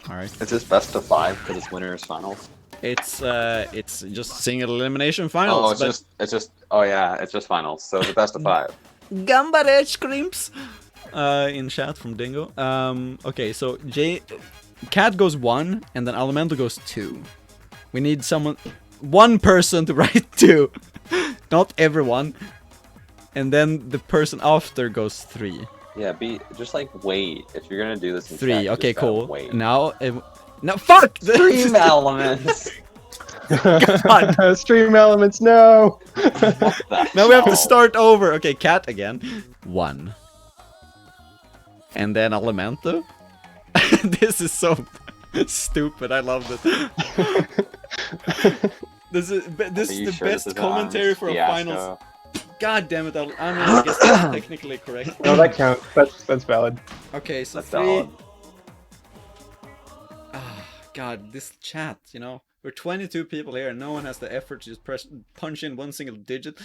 Alright. It's just best of 5 because it's winners finals. It's just single elimination finals. Oh, it's just finals. So the best of 5. Gambare Schkrimps. In chat from Dingo. Okay, so Cat goes 1, and then Elemental goes 2. We need one person to write 2, not everyone. And then the person after goes 3. Yeah, just like wait. If you're gonna do this in 3. chat, you Okay, just gotta cool. Wait. Now, fuck. Stream elements. God. Stream elements, no. Now we have to start over. Okay, Cat again. 1. And then Elemento. This is so stupid. I love this. This is the best commentary for a finals. God damn it! I guess that's technically correct. No, that counts. That's valid. Okay, so That's 3. valid. God, this chat, you know, we're 22 people here, and no one has the effort to just punch in one single digit.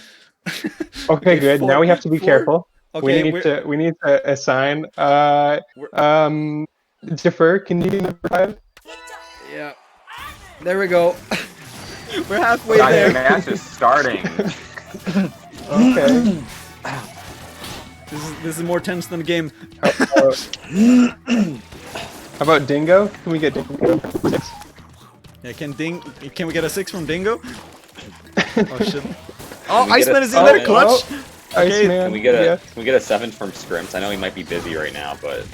Okay, good. Now we have to be 4. careful. Okay, we need to assign. Defur, can you do number 5? Yeah. There we go. We're halfway God, there. the match is starting. Okay. This is more tense than the game. How about Dingo? Can we get Dingo? 6? Yeah, can we get a 6 from Dingo? Oh shit. Oh, we get Iceman a is in there, 7? clutch! Okay. Iceman. Can we get a 7 from Schkrimps? I know he might be busy right now, but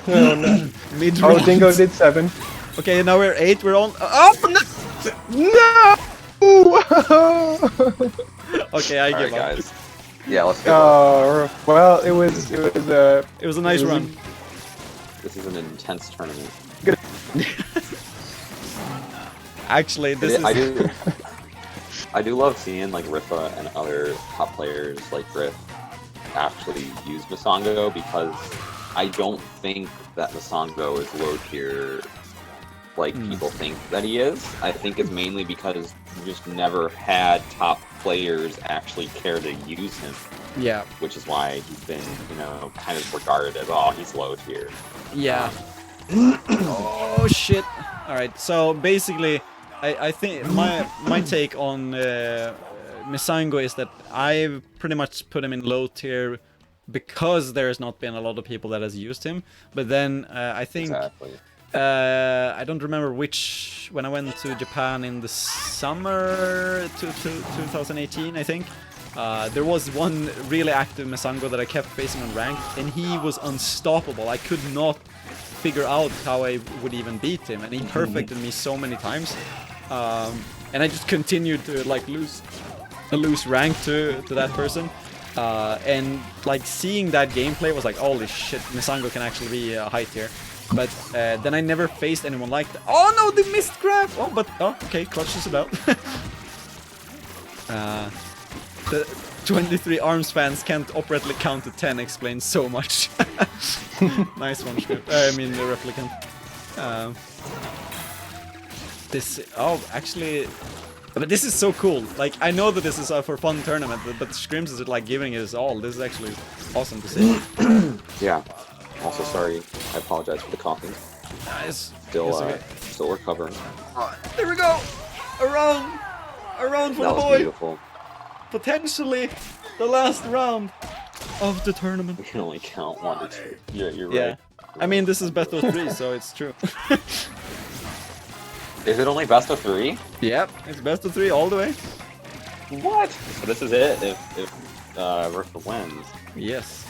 Oh, no. Mid Oh, Dingo did 7. Okay, now we're 8, we're on. Oh, No! Okay, I all give right, up. guys. Yeah, let's go. Oh, well, it was It was a nice run. This is an intense tournament. Actually, this is. I do. I do love seeing like Rifa and other top players like Griff actually use Masango, because I don't think that Masango is low tier like people think that he is. I think it's mainly because you just never had top players actually care to use him. Yeah. Which is why he's been, you know, kind of regarded as, oh, he's low tier. Yeah. Oh shit. Alright, so basically I think my take on Masango is that I've pretty much put him in low tier because there's not been a lot of people that has used him. But then I think Exactly. I don't remember which, when I went to Japan in the summer to 2018, I think. There was one really active Masango that I kept facing on ranked, and he was unstoppable. I could not figure out how I would even beat him, and he perfected me so many times. And I just continued to like lose rank to that person. And like seeing that gameplay was like, holy shit, Masango can actually be a high tier. But then I never faced anyone like that. Oh no, the missed grab! Oh, okay, clutches it out. The 23 ARMS fans can't operately count to 10 explains so much. Nice one, Schkrimps. I mean, the replicant. Actually... But this is so cool. Like, I know that this is for fun tournament, but Schkrimps is like giving it his all. This is actually awesome to see. Yeah. Also, sorry. I apologize for the coughing. Nice. Still recovering. There we go! Around for That the was boy! beautiful. Potentially the last round of the tournament. We can only count 1 to 2. You're Yeah. right. I mean, this is best of 3, so it's true. Is it only best of 3? Yep, it's best of 3 all the way. What? So this is it if Rifa wins. Yes.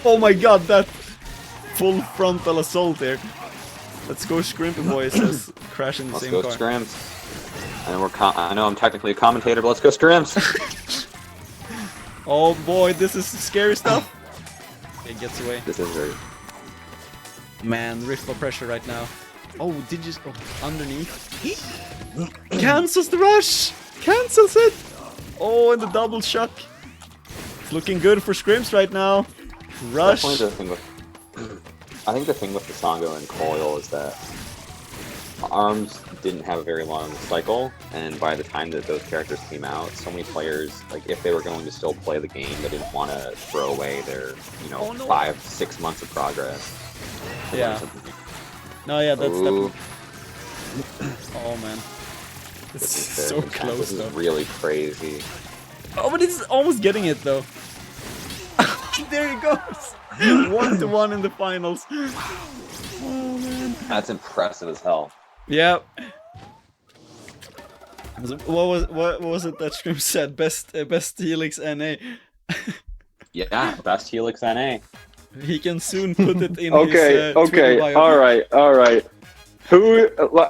Oh my god, that full frontal assault there. Let's go Schkrimps boys, says Crash in the Let's same go car. Schkrimps. And I know I'm technically a commentator, but let's go Schkrimps. Oh boy, this is scary stuff. It gets away. This is very... Man, Rifa pressure right now. Oh, did you... Oh, underneath. Cancels the rush! Cancels it! Oh, and the double shock. It's looking good for Schkrimps right now. Rush. Definitely the thing with... I think the thing with the Masango and Coil is that ARMS didn't have a very long cycle, and by the time that those characters came out, so many players, like, if they were going to still play the game, they didn't want to throw away their, 5-6 months of progress. Yeah. No, yeah, that's Ooh. Oh man. This is This is so very intense. close This though. is really crazy. Oh, but it's almost getting it though. There he goes. 1-1 in the finals. Oh man. That's impressive as hell. Yeah. What was it that Schkrimps said? Best Helix NA. Yeah, best Helix NA. He can soon put it in Okay, his Twitter bio. all right.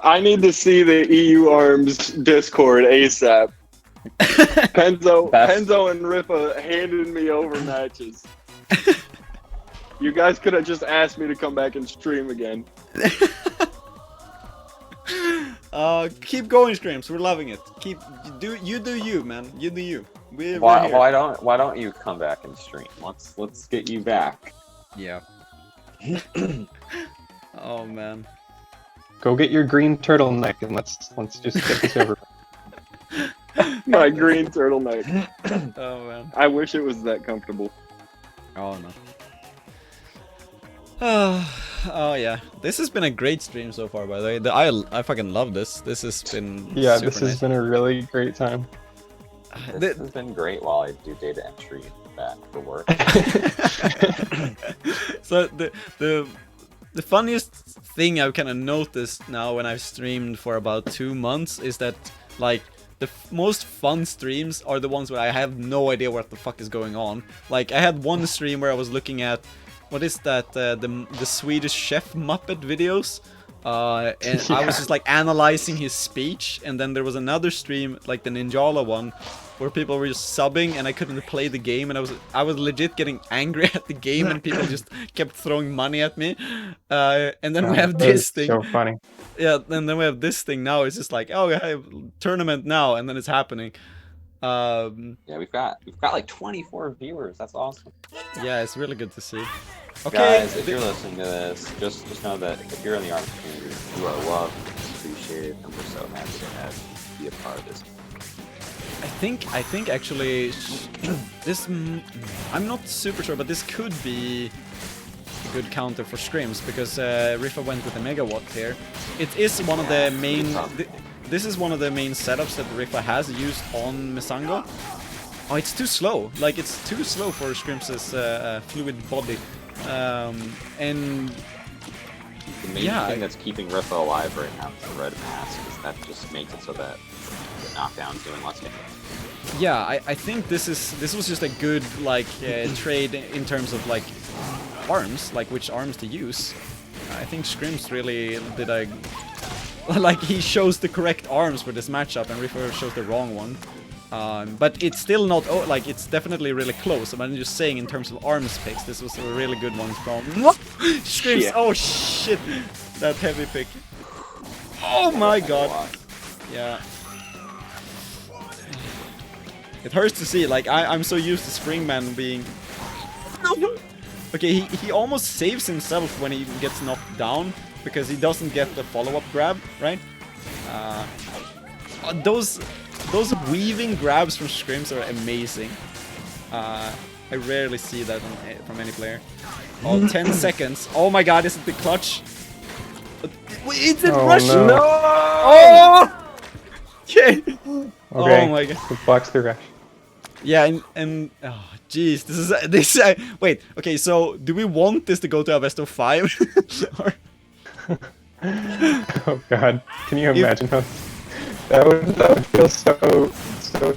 I need to see the EU Arms Discord ASAP. Penzo and Rifa handed me over matches. You guys could have just asked me to come back and stream again. Keep going, Schkrimps. We're loving it. Do you, man. You do you. We're here. Why don't you come back and stream? Let's get you back. Yeah. Oh man. Go get your green turtleneck and let's just get this over. My green turtleneck. Oh man. I wish it was that comfortable. Oh no. Oh yeah. This has been a great stream so far, by the way. I fucking love this. This has been Yeah, super this has been a really great time. This has been great while I do data entry back for work. So the funniest thing I've kind of noticed now when I've streamed for about 2 months is that like the most fun streams are the ones where I have no idea what the fuck is going on. Like I had one stream where I was looking at what is that the Swedish chef Muppet videos And I was just like analyzing his speech, and then there was another stream, like the Ninjala one, where people were just subbing and I couldn't play the game, and I was legit getting angry at the game, and people just kept throwing money at me. And then we have this thing. So funny. Yeah, and then we have this thing now. It's just like, oh, we have tournament now, and then it's happening. Yeah, we've got like 24 viewers. That's awesome. Yeah, it's really good to see. Okay, guys, if you're listening to this, just know that if you're in the ARMS community, you are loved, appreciated, and we're so happy to have you be a part of this. I think actually this I'm not super sure, but this could be a good counter for Schkrimps, because Rifa went with a megawatt here. It is one of the main. This is one of the main setups that Rifa has used on Misango. Oh, it's too slow. Like, it's too slow for Schkrimps' fluid body. And the main thing that's keeping Rifa alive right now is the red mask, because that just makes it so that the knockdown's doing less damage. Yeah, I think this was just a good like trade in terms of like arms, like which arms to use. I think Schkrimps really did a like he chose the correct arms for this matchup, and Rifa chose the wrong one. But it's still not like it's definitely really close. But I'm just saying in terms of arms picks, this was a really good one from Schkrimps. Yeah. Oh shit, that heavy pick. Oh my god. Yeah. It hurts to see, like, I'm so used to Springman being... Okay, he almost saves himself when he gets knocked down, because he doesn't get the follow-up grab, right? Those weaving grabs from Schkrimps are amazing. I rarely see that from any player. Oh, 10 seconds. Oh my god, is it the clutch? It's a rush! No! Oh! Okay. Okay. Oh my god. It blocks the rush. Yeah, and oh jeez, this is wait. Okay, so do we want this to go to a best of 5? Or... Oh god, can you imagine how that would feel so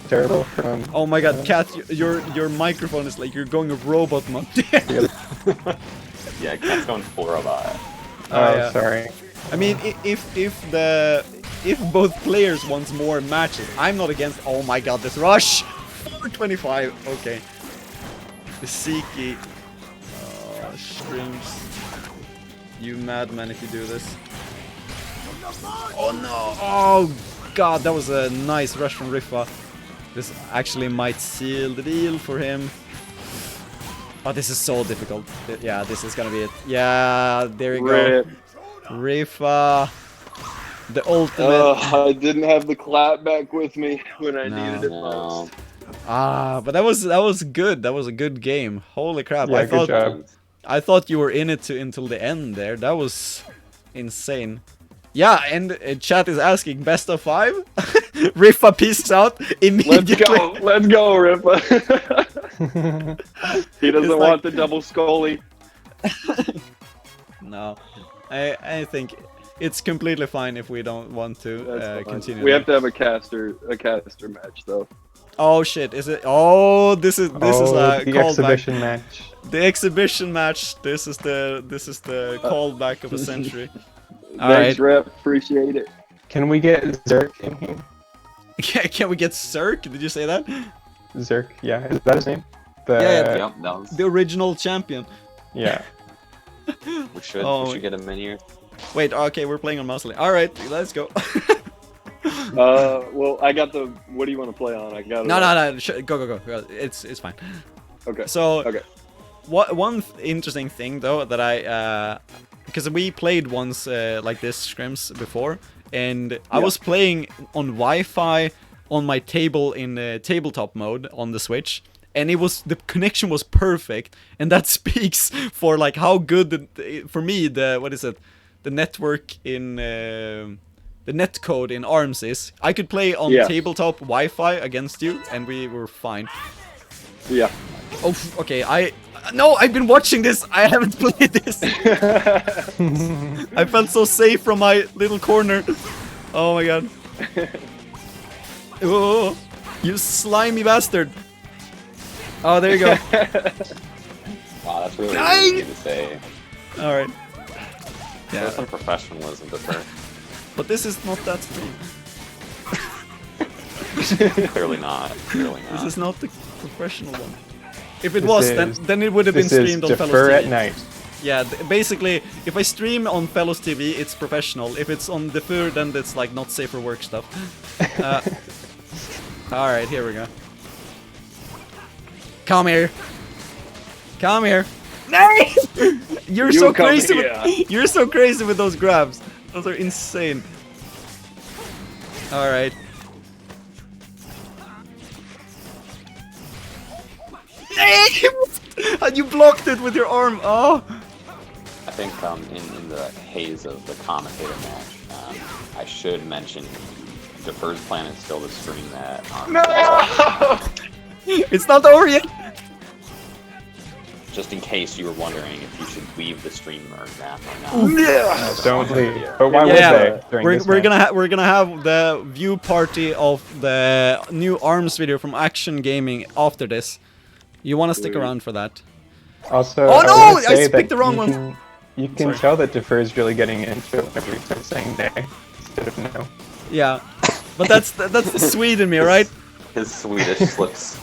terrible from? Oh my god, Kat, your microphone is like you're going a robot mode. Yeah, Kat's going full robot. Oh, yeah. sorry. I mean, if both players want more matches, I'm not against. Oh my god, this rush! 425. Okay. The Siki. Oh, Schkrimps. You madman if you do this. Oh no! Oh god, that was a nice rush from Rifa. This actually might seal the deal for him. Oh, this is so difficult. Yeah, this is gonna be it. Yeah, there we go. Rifa. The ultimate. I didn't have the clap back with me when I needed it most. But that was good. That was a good game. Holy crap! Yeah, good job. I thought you were in it until the end there. That was insane. Yeah, and chat is asking best of 5. Rifa pieces out immediately. Let's go, Rifa. He doesn't want the double scully. No, I think it's completely fine if we don't want to continue. We have to have a caster match though. Oh shit! Is it? Oh, this is a the callback. exhibition match. The exhibition match. This is the callback of the century. Thanks, Rep. Appreciate it. Can we get Zerk in here? Can we get Zerk? Did you say that? Zerk, yeah. Is that his name? Yeah. Yep, that was... The original champion. Yeah. We should get him in here. Wait, okay, we're playing on Muscle. Alright, let's go. Well, I got the... What do you want to play on? I got it. No. Go. It's fine. Okay. So, okay. One interesting thing, though, that I... because we played once like this Schkrimps before, and I was playing on Wi-Fi on my table in tabletop mode on the Switch, and the connection was perfect, and that speaks for like how good for me the network in the net code in ARMS is. I could play on tabletop Wi-Fi against you, and we were fine. Yeah. Oh, okay. No, I've been watching this. I haven't played this. I felt so safe from my little corner. Oh my god. Oh, you slimy bastard. Oh, there you go. Wow, that's really easy to say. Alright. Yeah. There's some professionalism to her. But this is not that stream. Clearly not. Clearly This not. is not the professional one. If it This was, is- then it would have been This is streamed on Defur Fellows at TV. night. Yeah, basically, if I stream on Fellows TV, it's professional. If it's on Defur, then it's like not safe for work stuff. Alright, here we go. Come here. Come here. Nice! You're You so come crazy. here. You're so crazy with those grabs. Those are insane. Alright. You blocked it with your arm. Oh. I think in the haze of the commentator match, I should mention the first plan is still to stream that. It's not over yet. Just in case you were wondering if you should leave the stream or not. Yeah. Don't leave. But why would Yeah, they during this we're match? gonna have the view party of the new ARMS video from Akshon Gaming after this. You want to stick around for that? Also, Oh, I no! wanna I say that picked the wrong you one. You can Sorry. tell that Defur is really getting into it whenever he starts saying nay instead of no. Yeah, but that's the Swede in me, right? His Swedish slips.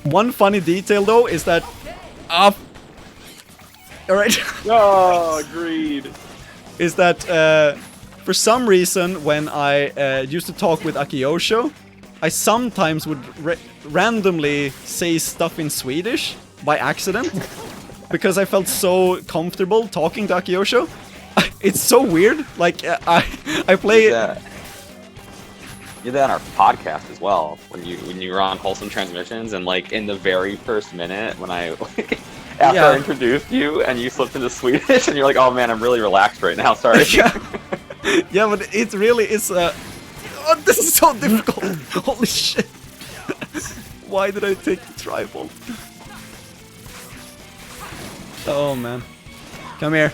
One funny detail though is that alright. Oh, agreed. Is that for some reason when I used to talk with Akiyosho, I sometimes would randomly say stuff in Swedish by accident because I felt so comfortable talking to Akiyosho. It's so weird. Like I play You did that on our podcast as well when you were on Wholesome Transmissions, and like in the very first minute when I after I introduced you and you slipped into Swedish and you're like, oh man, I'm really relaxed right now. Sorry. Yeah, but it really is. Oh, this is so difficult. Holy shit! Why did I take the tribal? Oh man, come here.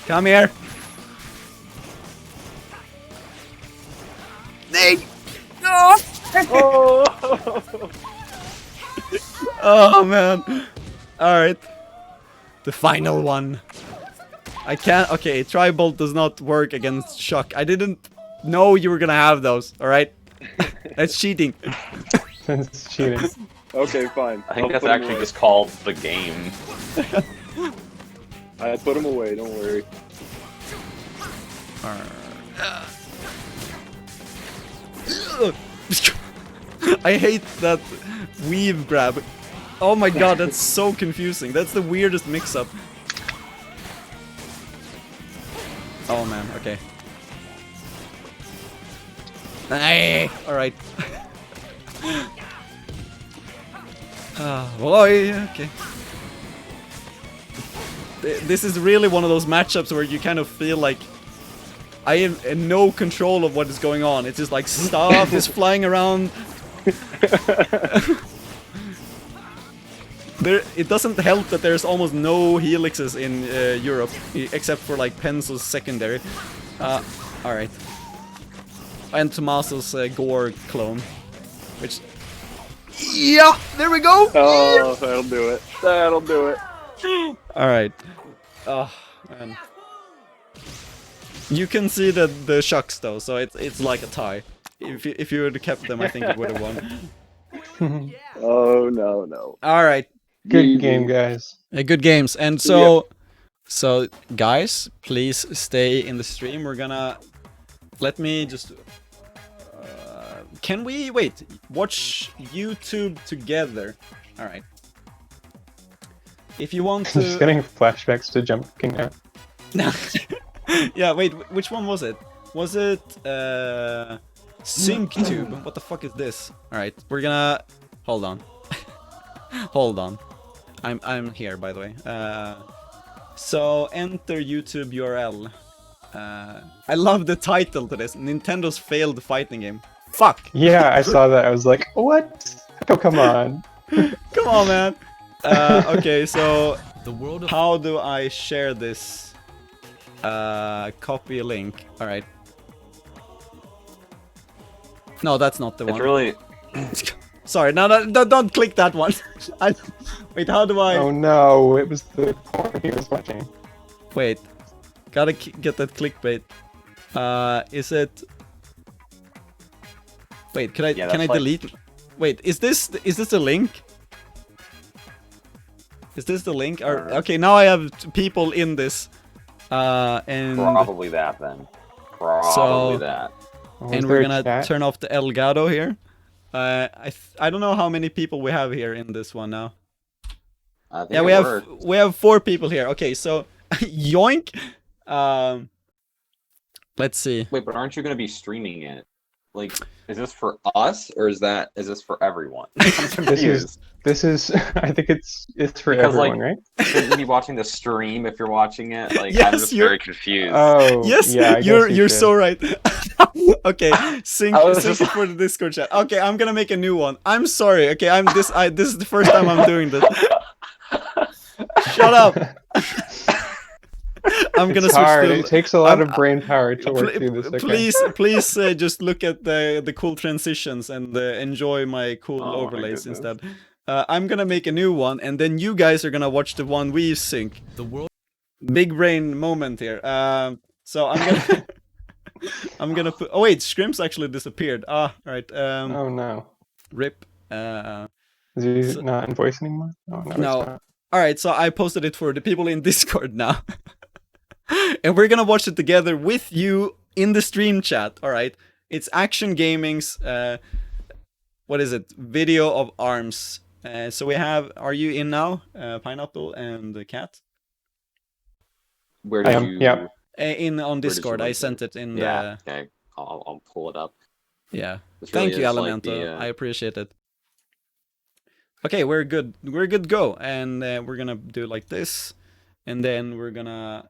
Come here. Nate! No! Oh man. Alright. The final one. I can't. Okay, tribal does not work against shock. I didn't know you were gonna have those, alright? That's cheating. It's cheating. Okay, fine. I think I'll that's put 'em actually away. just called the game. I put him away, don't worry. I hate that weave grab. Oh my god, that's so confusing. That's the weirdest mix-up. Oh man, okay. Hey, alright. Boy, okay. This is really one of those matchups where you kind of feel like I have no control of what is going on. It's just like stuff is flying around. It doesn't help that there's almost no helixes in Europe, except for like Pencil's secondary. Alright. And Tommaso's Gore clone. Which... Yeah! There we go! Oh, that'll do it. That'll do it. Alright. Oh, man. You can see the shocks though, so it's like a tie. If you would have kept them, I think you would have won. Oh, no. Alright. Good game, guys. Good games. And so guys, please stay in the stream. We're gonna... Let me just... can we... Wait. Watch YouTube together. Alright. If you want to... Just getting flashbacks to Jump King now. Yeah, wait, which one was it? Was it SyncTube? What the fuck is this? Alright, we're gonna... Hold on. Hold on. I'm here, by the way. So, enter YouTube URL. I love the title to this. Nintendo failed fighting game. Fuck! Yeah, I saw that. I was like, what? Oh, come on. Come on, man! Okay, so... How do I share this? Copy link. Alright. No, that's not the one. It's really Sorry, no, don't click that one. Wait, how do I... Oh no, it was the porn he was watching. Wait, gotta get that clickbait. Is it... Wait, can I delete? Wait, is this the link? Is this the link? Or, okay, now I have people in this. And Probably that then. Probably that. Oh, and is we're there a gonna chat? turn off the Elgato here. I don't know how many people we have here in this one now. I think Yeah, we have 4 people here. Okay, so yoink. Let's see. Wait, but aren't you going to be streaming it? Like, is this for us or is this for everyone? I'm confused. This is I think it's for Because, everyone, like, right? Shouldn't you be watching the stream if you're watching it? Like, Yes, I'm just you're- very confused. Oh, Yes, yeah, I guess you're you so should. right. Okay, sync I was it just- for the Discord chat. Okay, I'm gonna make a new one. I'm sorry. Okay, this is the first time I'm doing this. Shut up. I'm gonna It's switch hard. to. It takes a lot of brain power to work Pl- through this. Okay. Please, just look at the cool transitions and enjoy my cool Oh my overlays goodness. instead. I'm gonna make a new one, and then you guys are gonna watch the one we sync. The world Big brain moment here. So I'm gonna I'm gonna put. Oh wait, Schkrimps actually disappeared. Ah, right. Oh no. Rip. Is he So- not in voice anymore? Oh no. No. It's not. All right, so I posted it for the people in Discord now, and we're gonna watch it together with you in the stream chat. All right, it's Akshon Gaming's what is it? Video of arms. So we have. Are you in now? Pineapple and the cat. Where I did am, you? yeah. In on did you Discord, I link sent it in Yeah. the. Okay. I'll pull it up. Yeah. This really Thank you, is like Elemento. the, I appreciate it. Okay, we're good. We're good to go. And we're gonna do like this. And then we're gonna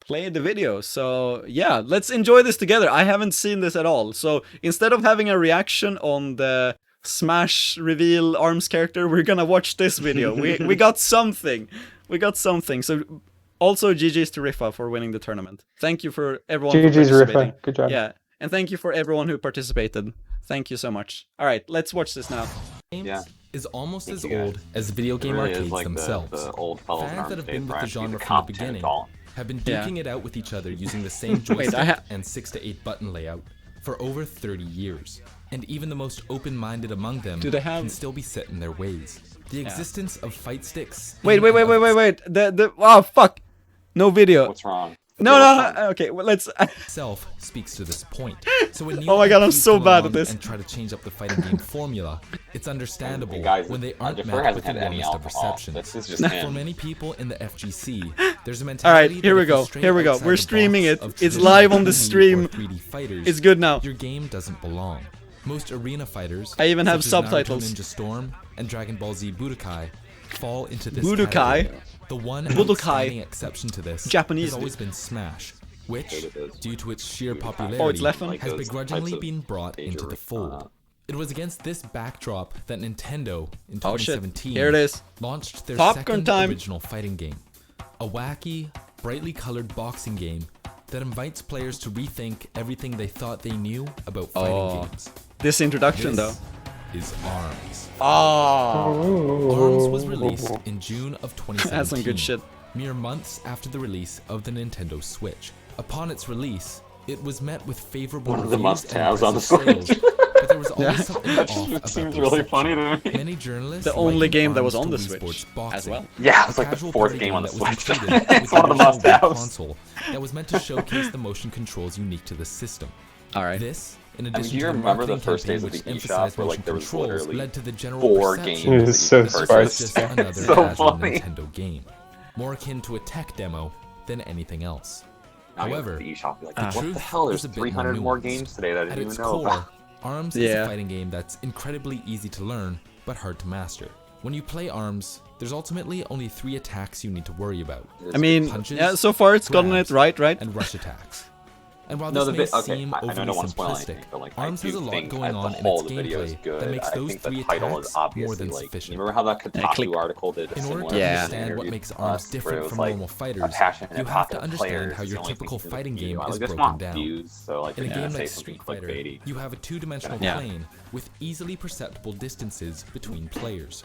play the video. So, yeah, let's enjoy this together. I haven't seen this at all. So, instead of having a reaction on the Smash reveal ARMS character, we're gonna watch this video. We got something. We got something. So, also GG's to Rifa for winning the tournament. Thank you for everyone for GG's participating. Rifa. Good job. Yeah, and thank you for everyone who participated. Thank you so much. All right, let's watch this now. games Yeah. is almost Thank as you, guys. old as video It game really arcades is like themselves. the old fellows in Fans arms that have days been where with I the have to be genre the from the competent beginning adult. have been Yeah. duking it out with each other using the same Wait, joystick and 6 to 8 button layout for over 30 years. And even the most open-minded among them Do they have- can still be set in their ways. The existence of fight sticks. Wait. in and of The oh fuck, no video. What's wrong? No. What's wrong? Okay, well, let's. itself speaks to this point. So when Oh my God, I'm new so IPs bad come at this. along and try to change up the fighting game formula, it's understandable Hey, guys, when they aren't Defur met hasn't with the had any warmest of alcohol. receptions. This is just For him. many people in the FGC, there's a All mentality right, here that we if you go. stray Here we go. outside We're the streaming box it. of It's traditional live on the 2D or stream. 3D fighters, It's good now. your game doesn't belong. Most arena fighters, I even have such as Naruto subtitles. Ninja Storm and Dragon Ball Z Budokai, fall into this Budokai? category. The one Budokai. outstanding exception to this Japanese, has always been Smash, which, Hated this. due to its sheer Oh, it's popularity, Leffen? Like has those begrudgingly types of been brought into major, the fold. It was against this backdrop that Nintendo, in Oh shit. 2017, Here it is. launched their Popcorn second time. original fighting game. A wacky, brightly colored boxing game that invites players to rethink everything they thought they knew about fighting Oh. games. This introduction This though. is ARMS. Oh, ARMS was released in June of 2017. that's some good shit. Mere months after the release of the Nintendo Switch. Upon its release, it was met with favorable One of the reviews and must-haves on the impressive Switch. sales, but there was always something off It about seems the really reception. funny to me. Many journalists The only likened game that ARMS was on to the Wii Switch Sports as Boxing, well. Yeah, it's a like the casual fourth party game on the that was Switch. included It's with one of the the original Wii must-haves. console that was meant to showcase the motion controls unique to the system. All right. This, in I addition mean, do you to the remember the marketing first days of campaign the which eShop emphasized where motion like there was controls, literally led to the general 4 perception games? It that is so you could this was purchase? just sparse. another So casual funny. Nintendo game, more akin to a tech demo than anything else. Now you go However, to the eShop, you're like, Ah. what the truth, hell? There's there's a bit 300 more nuanced. games today that I At didn't its even know core, about. ARMS is Yeah. a fighting game that's incredibly easy to learn, but hard to master. When you play ARMS, there's ultimately only 3 attacks you need to worry about. I mean, Punches, yeah. So far it's gotten it grabs, right. and rush attacks. And while No, this the may bit. Okay, seem I don't overly want to spoil simplistic, anything, but like ARMS I has do a lot think going as on the in whole its the video is gameplay good. that makes I those think the three title is attacks more obviously than like. sufficient. You remember how that click. Kotaku article did a In order similar to thing? Yeah. understand what Interviewed makes us, ARMS where it different was from like normal a fighters, passionate, you have to popular understand player how is your the only typical thing to fighting view. game I is was just broken want down. views, so like In a they're gonna game say like something Street Fighter, clickbaity. you have a two-dimensional Yeah. plane with easily perceptible distances between players.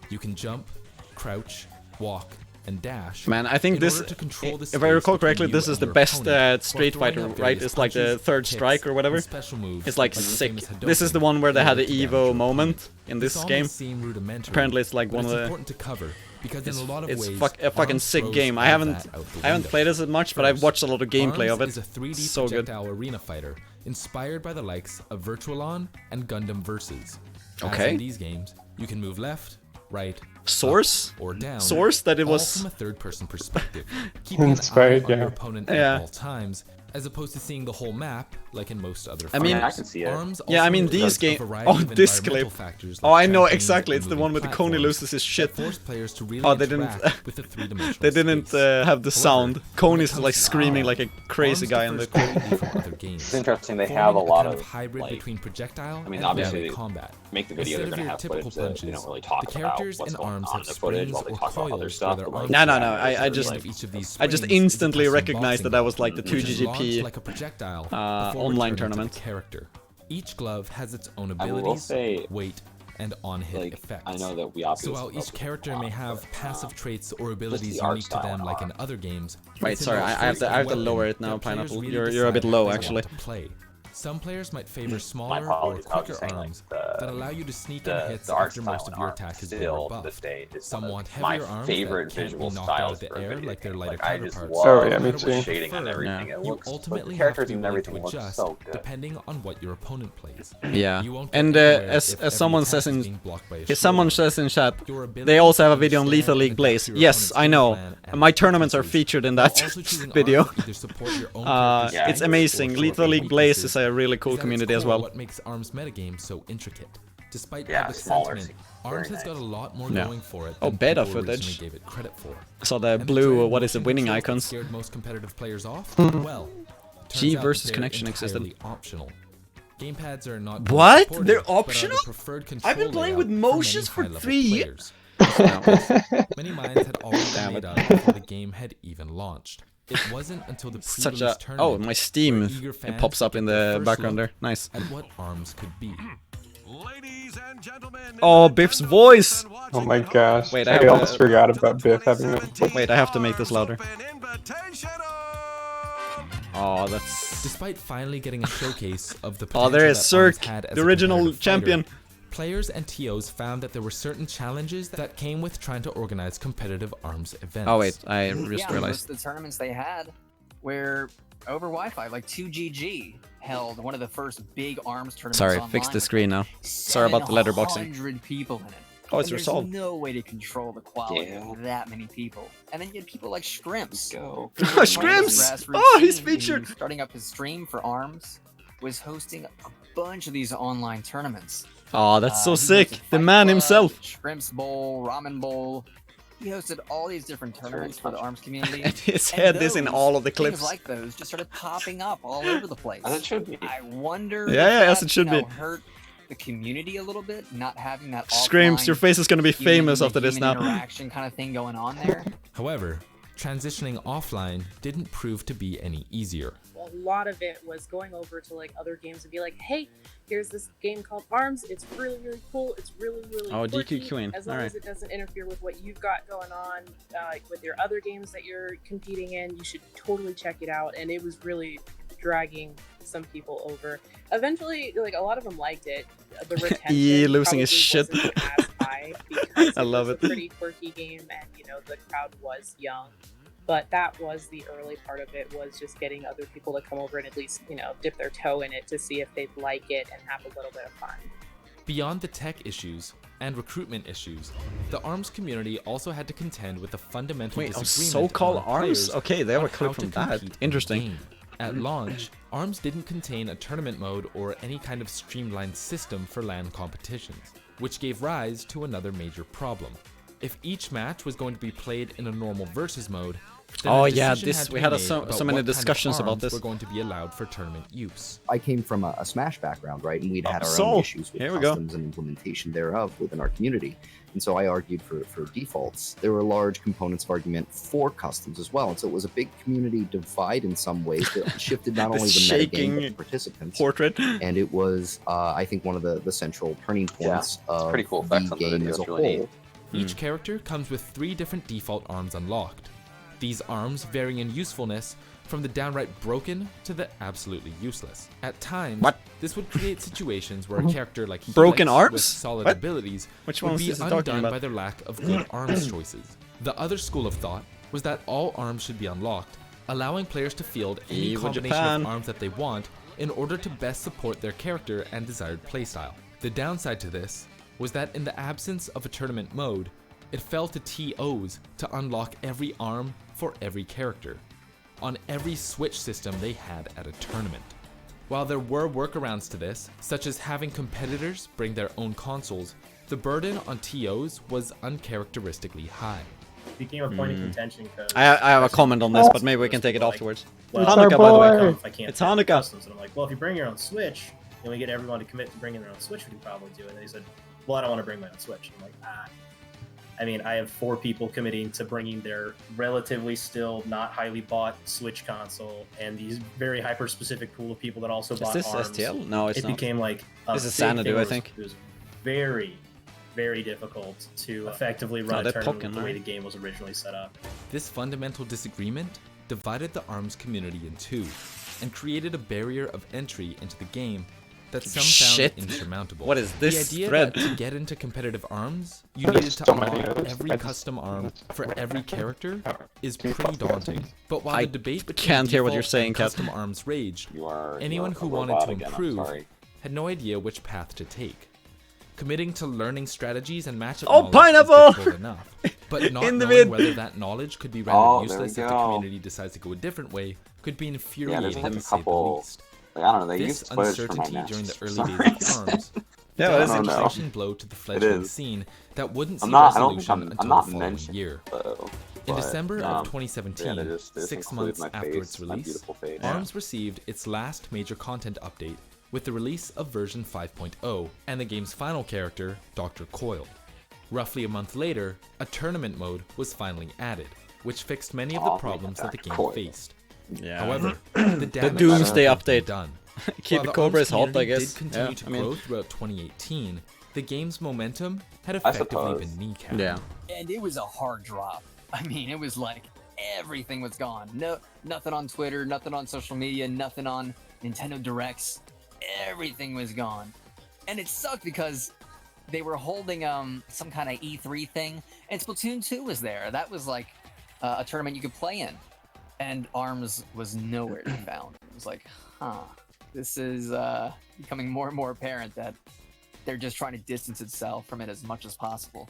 You can jump, crouch, walk, and dash. Man, I think in this, order to control the if I recall space correctly, between this you is the and your best opponent, Street while throwing Fighter, out right? various It's like the punches, third kicks, strike or whatever. and special moves It's like the sick. famous Hadouken This is the one where they in had order the to damage your Evo opponent. moment in this all may game. seem rudimentary, Apparently it's like but one of it's the... important to cover because in a lot of It's ways, a fucking ARMS sick throws game. all I haven't that out the I haven't window. played this as much, but I've First, watched a lot of gameplay of ARMS it. is a 3D So good. projectile arena fighter inspired by the likes of Virtualon and Gundam Versus. As Okay. in these games, you can move left, right, Source? up, or down. Source that it all was... from a third-person perspective, keeping an eye Inspired, on your yeah. opponent Yeah. at all times, as opposed to seeing the whole map like in most other I mean- fighters. I can see it. ARMS Yeah, I also mean, includes these a game- variety oh, of this environmental clip. factors Oh, like I know trampolines exactly. and It's the moving one with the Coney platforms loses his shit. that force players to really Oh, they didn't- interact with the three-dimensional They didn't space. have the However, sound. when it Coney's comes like to screaming style, like a crazy ARMS guy in the differs greatly from other games. It's interesting. They forming have a lot kind of hybrid like, between projectile I mean, and obviously melee they combat. make the video. Instead They're of gonna your have typical footage that punches, they don't really the talk about characters what's in going ARMS on in have the footage springs while they or talk about other coils stuff. for But their like, arms. No. yeah, I it's just- like, Each of these I just springs is a instantly custom recognized that boxing that was like the glove, which is launched 2GGP like a projectile before online returning to the tournament. character. Each glove has its own I will abilities, say, weight, and on-hit like, effects. I know that we So obviously while each love character it, may have but, passive traits or abilities the art unique to style them in like in ARMS. other games, Wait, it's in sorry, those I have traits to and lower weapon it now, that players Pineapple. really You're a bit decide low, how they actually. want to play. Some players might favor smaller or apologies, I was quicker just saying, like, arms the- that allow you to sneak in hits the art after style most in of your ARMS attack is still over to buffed. this day is Some one of want my heavier arms favorite that can't visual be knocked out styles of the for a air video like their game. lighter Like, I just counterparts. love Oh, yeah, No me matter too. what you shading and prefer, everything. It you looks, ultimately the characters have to and be willing everything to look adjust so good. depending on what your opponent plays. Yeah. You won't get And anywhere as if every someone attack says is in being blocked by a if someone shield. says in chat, Your ability they also have a to video on understand Lethal and League adapt Blaze. to your Yes, opponent's I game know. plan and My tournaments are weaknesses, featured in while that also choosing video. arms that either support your own character's Yeah, It's strengths or amazing. short Lethal their League Blaze weaknesses, is a really cool is at its community as core well. What makes ARMS metagame so intricate. Despite Yeah, public smaller sentiment, seems ARMS very has got a nice. lot more Yeah. going for it Oh, than beta people originally footage. gave it credit for. So the And the blue, dreaded what is it, motion winning controls that icons? scared most competitive players off? Well, turns G out versus that they're connection existed. entirely optional. Gamepads are not What? supported, They're but are the optional? preferred I've been control playing layout with for many motions for high-level 3 players. Many minds had already Damn been it. made up before the game had even launched. It wasn't until the Such pre-release a... tournament Oh, my Steam. where eager It fans pops up could in get their the first background look there. Nice. at what ARMS could be. Ladies and gentlemen, Oh, Biff's voice! Oh my gosh. Wait, I I have to- almost forgot about Biff having a voice. Wait, I have to make this louder. Oh, that's... Despite finally getting a showcase of the Oh, potential there is that Cirque, ARMS had as the a original competitive fighter, champion. players and TOs found that there were certain challenges that came with trying to organize competitive ARMS events. Oh wait, I just Yeah, most realized. of the tournaments they had were over Wi-Fi, like 2GG held one of the first big ARMS tournaments Sorry, online fix the with screen now. Sorry about the letterboxing. 700 people in it. Oh, it's And resolved. There's no way to control the quality Yeah. of that many people. And then you had people like Schkrimps. Go. who were part of this Schkrimps! grassroots Oh, he's team who, featured. Starting up his stream for ARMS, was hosting a bunch of these online tournaments. Oh, that's so He sick. hosted The Fight man Club, himself. Schkrimps Bowl, Ramen Bowl. He hosted all these different tournaments for the ARMS community. And his And head is in those, all of the things clips. like those just started popping up all over the place. As it should be. I wonder. Yeah, if as that, it should be. Hurt the community a little bit, not having that. Schkrimps, your offline face is gonna be famous human after this human now. Interaction kind of thing going on there. However, transitioning offline didn't prove to be any easier. A lot of it was going over to like other games and be like, hey, here's this game called ARMS. It's really, really cool. It's really, really Oh, quirky. DQ Queen. As long Alright. as it doesn't interfere with what you've got going on with your other games that you're competing in, you should totally check it out. And it was really dragging some people over. Eventually, like a lot of them liked it. The retention losing his probably shit. wasn't as high because I love was it. a pretty quirky game, and you know the crowd was young. But that was the early part of it, was just getting other people to come over and at least, you know, dip their toe in it to see if they'd like it and have a little bit of fun. Beyond the tech issues and recruitment issues, the ARMS community also had to contend with a fundamental Wait, oh, disagreement so-called among ARMS? players Okay, they have a on clip how to from that. compete in the Interesting. game. At launch, ARMS didn't contain a tournament mode or any kind of streamlined system for LAN competitions, which gave rise to another major problem. If each match was going to be played in a normal versus mode, Then Oh a yeah, decision this to we be had made so about many what kind of discussions about arms this. were going to be allowed for tournament use. I came from a Smash background, right? And we'd had our So, own issues with here we go. customs and implementation thereof within our community. And so I argued for defaults. There were large components of argument for customs as well. And so it was a big community divide in some ways that shifted not only the shaking metagame but the participants. Portrait. And it was, I think, one of the central turning points of pretty cool the effects on the game video, as a it's really whole. Each character comes with 3 different default arms unlocked. These arms varying in usefulness from the downright broken to the absolutely useless. At times, this would create situations where a character like Broken Helix arms? with solid What? abilities Which would one was be this talking undone about? by their lack of good arms choices. The other school of thought was that all arms should be unlocked, allowing players to field any Evil combination Japan. of arms that they want in order to best support their character and desired playstyle. The downside to this was that in the absence of a tournament mode, it fell to TOs to unlock every arm for every character on every Switch system they had at a tournament. While there were workarounds to this, such as having competitors bring their own consoles, the burden on TOs was uncharacteristically high. It became a point of contention because I have a comment on this, but maybe we can take it afterwards. well, Hanukkah, how by the do I way. come if I can't It's fit Hanukkah. customs? And I'm like, well, if you bring your own Switch, and we get everyone to commit to bringing their own Switch, we can probably do it. And they said, well, I don't want to bring my own Switch. I'm like, I mean, I have 4 people committing to bringing their relatively still not highly bought Switch console, and these very hyper-specific pool of people that also bought this ARMS. STL? No, it's it not. became like a This is big Xanadu, thing. I think. It was very, very difficult to effectively run a they're tournament poking, the way right? the game was originally set up. This fundamental disagreement divided the ARMS community in 2 and created a barrier of entry into the game that some Shit. found insurmountable. What is this The idea thread? that to get into competitive ARMS, you There's needed to so many unlock others. every I just- custom arm for every character is pretty daunting. But while I the debate between can't hear what you're default saying, and Cat. custom arms raged, You are anyone a who wanted robot to again, I'm improve sorry. had no idea which path to take. Committing to learning strategies and matchup Oh, knowledge pineapple! is difficult enough, but not In the knowing mid. whether that knowledge could be rendered Oh, there we useless if the go. community decides to go a different way could be Yeah, infuriating there's like to a say the couple. least. Like, I don't know. They This used footage from my uncertainty during the match. early days of ARMS Yeah, dealt that's a I don't know. crushing blow to the fledgling is. scene that wouldn't see I'm not. I don't think resolution I'm until not the following mentioned. year. Though, In but, December of 2017, yeah, they just 6 include months my after face, its my release, beautiful face. ARMS received its last major content update with the release of version 5.0 and the game's final character, Dr. Coyle. Roughly a month later, a tournament mode was finally added, which fixed many of the Oh, problems that the Dr. game Coyle. faced. Yeah. However, the damage Doomsday had been update. done. Keep While it the Cobra ARMS is hot, I community guess. did continue Yeah, to I mean, grow throughout 2018, the game's momentum had I effectively suppose. been kneecapped. yeah. And it was a hard drop. I mean, it was like everything was gone. No, nothing on Twitter, nothing on social media, nothing on Nintendo Directs. Everything was gone, and it sucked because they were holding some kind of E3 thing, and Splatoon 2 was there. That was like a tournament you could play in, and ARMS was nowhere to be found. It was like, this is becoming more and more apparent that they're just trying to distance itself from it as much as possible.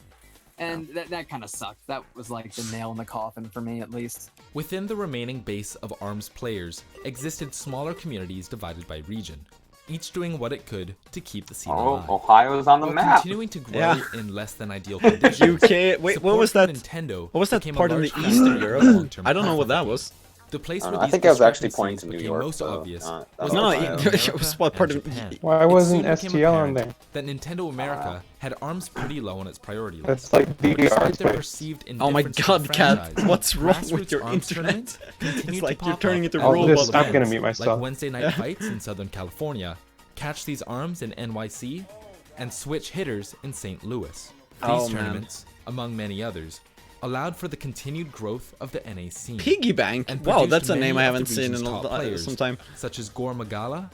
And that kind of sucked. That was like the nail in the coffin for me, at least. Within the remaining base of ARMS players existed smaller communities divided by region, each doing what it could to keep the scene Oh, alive. Ohio's on the While map. continuing to grow Yeah. in less than ideal conditions. UK. Wait, what support was from that? Nintendo What was that became a part in large the factor Eastern in Europe? the long-term I don't know path what of that the game. was. The place I don't where know. I these think I was actually pointing discrepancies to New became York. most though. obvious That was was No, Ohio, Ohio. it was what part of? Japan. Why It wasn't soon became STL on apparent there? that Nintendo America had ARMS pretty low on its priority list. That's like But DDR despite their space. perceived Oh my indifference to the God, Cat! franchise, What's wrong with grassroots your ARMS internet? tournaments continued It's to like you're pop turning up into at robot. local I'm gonna events mute myself. Like Wednesday night fights in Southern California, Catch These ARMS in NYC, and Switch Hitters in St. Louis. These Oh, man. tournaments, among many others, allowed for the continued growth of the NA scene. Piggy Bank. And Wow, produced that's a many name of I the haven't seen region's in top a players, some time. such as Gore Magala,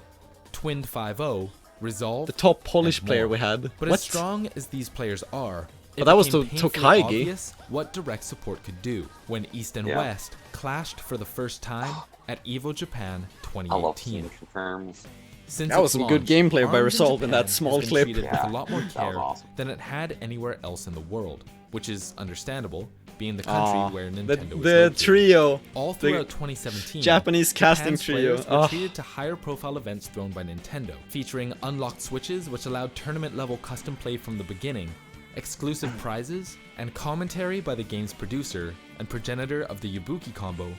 Twinned 5-0, Resolve, The top Polish and player more. we had. But What? as strong as these players are, it that was became to painfully Tokaigi. obvious what direct support could do when East and Yeah. West clashed for the first time at EVO Japan I love 2018. seeing confirms. Since That was its some good launch, gameplay by ARMS in Resolve in that Japan small has been clip. treated with a lot more that was care awesome. than it had anywhere else in the world, which is understandable, being the country Aw, where the Nintendo was the located. trio. All the throughout 2017, Japanese casting Japan's trio. players were Oh. treated to higher profile events thrown by Nintendo, featuring unlocked switches which allowed tournament level custom play from the beginning, exclusive prizes, and commentary by the game's producer and progenitor of the Yabuki combo,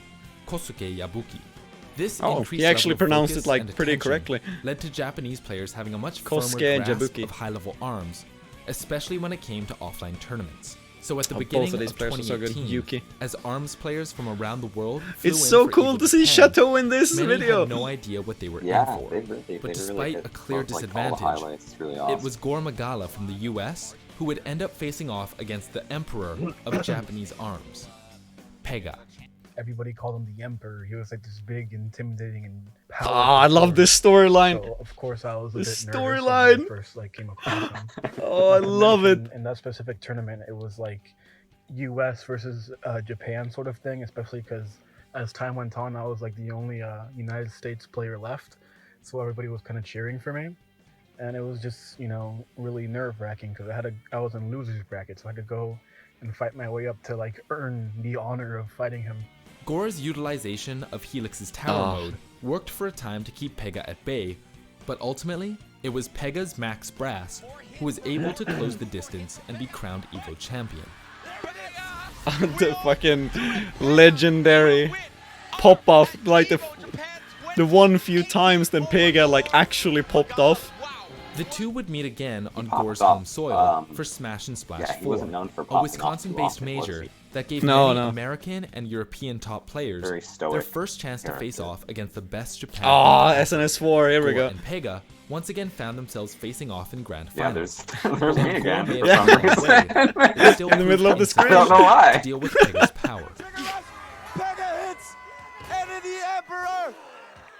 Kosuke Yabuki. This increased he actually level of pronounced focus it like and pretty attention correctly. led to Japanese players having a much firmer Kosuke grasp Yabuki. of high-level ARMS, especially when it came to offline tournaments. So at the Oh, beginning both of these of players are so good. 2018, Yuki. as ARMS players from around the world flew It's in so for cool Evo to see Japan, Chateau in this many video. had no idea what they were Yeah, in for. they But really despite hit a clear both, like, all the disadvantage, highlights. It's really awesome. it was Gore Magala from the US who would end up facing off against the emperor of Japanese ARMS, Pega. Everybody called him the Emperor. He was like this big, intimidating, and powerful. I love this storyline. So of course I was a This bit nervous when storyline. I first came across him. Oh, I Not to love it. mention, in that specific tournament, it was like U.S. versus Japan sort of thing, especially because as time went on, I was like the only United States player left, so everybody was kind of cheering for me, and it was just really nerve-wracking because I was in losers bracket, so I had to go and fight my way up to like earn the honor of fighting him. Gore's utilization of Helix's tower mode worked for a time to keep Pega at bay, but ultimately, it was Pega's Max Brass who was able to close the distance and be crowned Evo champion. The fucking legendary pop-off, like the one few times that Pega like actually popped off. The two would meet again on popped Gore's off, home soil for Smash and Splash yeah, he 4, wasn't known for a popping off Wisconsin-based too often, was major he? that gave No, many no. American and European top players Very their stoic first chance to face character. off against the best Japan. Ah, player. SNS4, here we Gore go. and Pega once again found themselves facing off in grand Yeah, finals. there's me Gore again may for have some found a way, reason. it still In the middle of the proved screen. I don't know why. to deal with Pega's power. Pega hits, and then the Emperor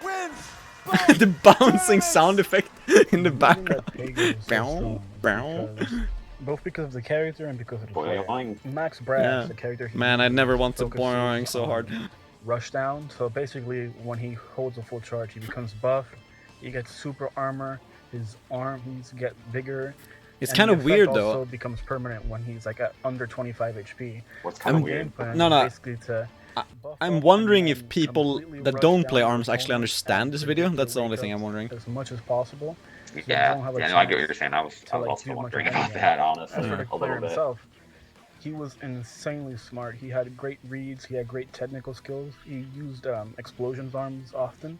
wins. The bouncing sound effect in the The reason background. that Pega was so Bow, strong bow. because- both because of the character and because of the player. Boing. Max Brass, Yeah. the character he Man, I uses, never wanted focuses boing so on hard. Rush down. So basically, when he holds a full charge, he becomes buff. He gets super armor. His arms get bigger. It's and kind the of effect weird also though. becomes permanent when he's like at under 25 HP. What's kind of The game weird? plan No, is no. basically to buff I'm up wondering and if then people completely that rush don't down play your ARMS actually opponent understand and this video. predict That's the their only thing I'm wake-ups wondering. as much as possible. So you Yeah, don't have a yeah, no, I get what chance you're saying. I was to, like, also do much wondering of about anything. that, honestly, As for the a player little bit. himself, he was insanely smart. He had great reads. He had great technical skills. He used explosions arms often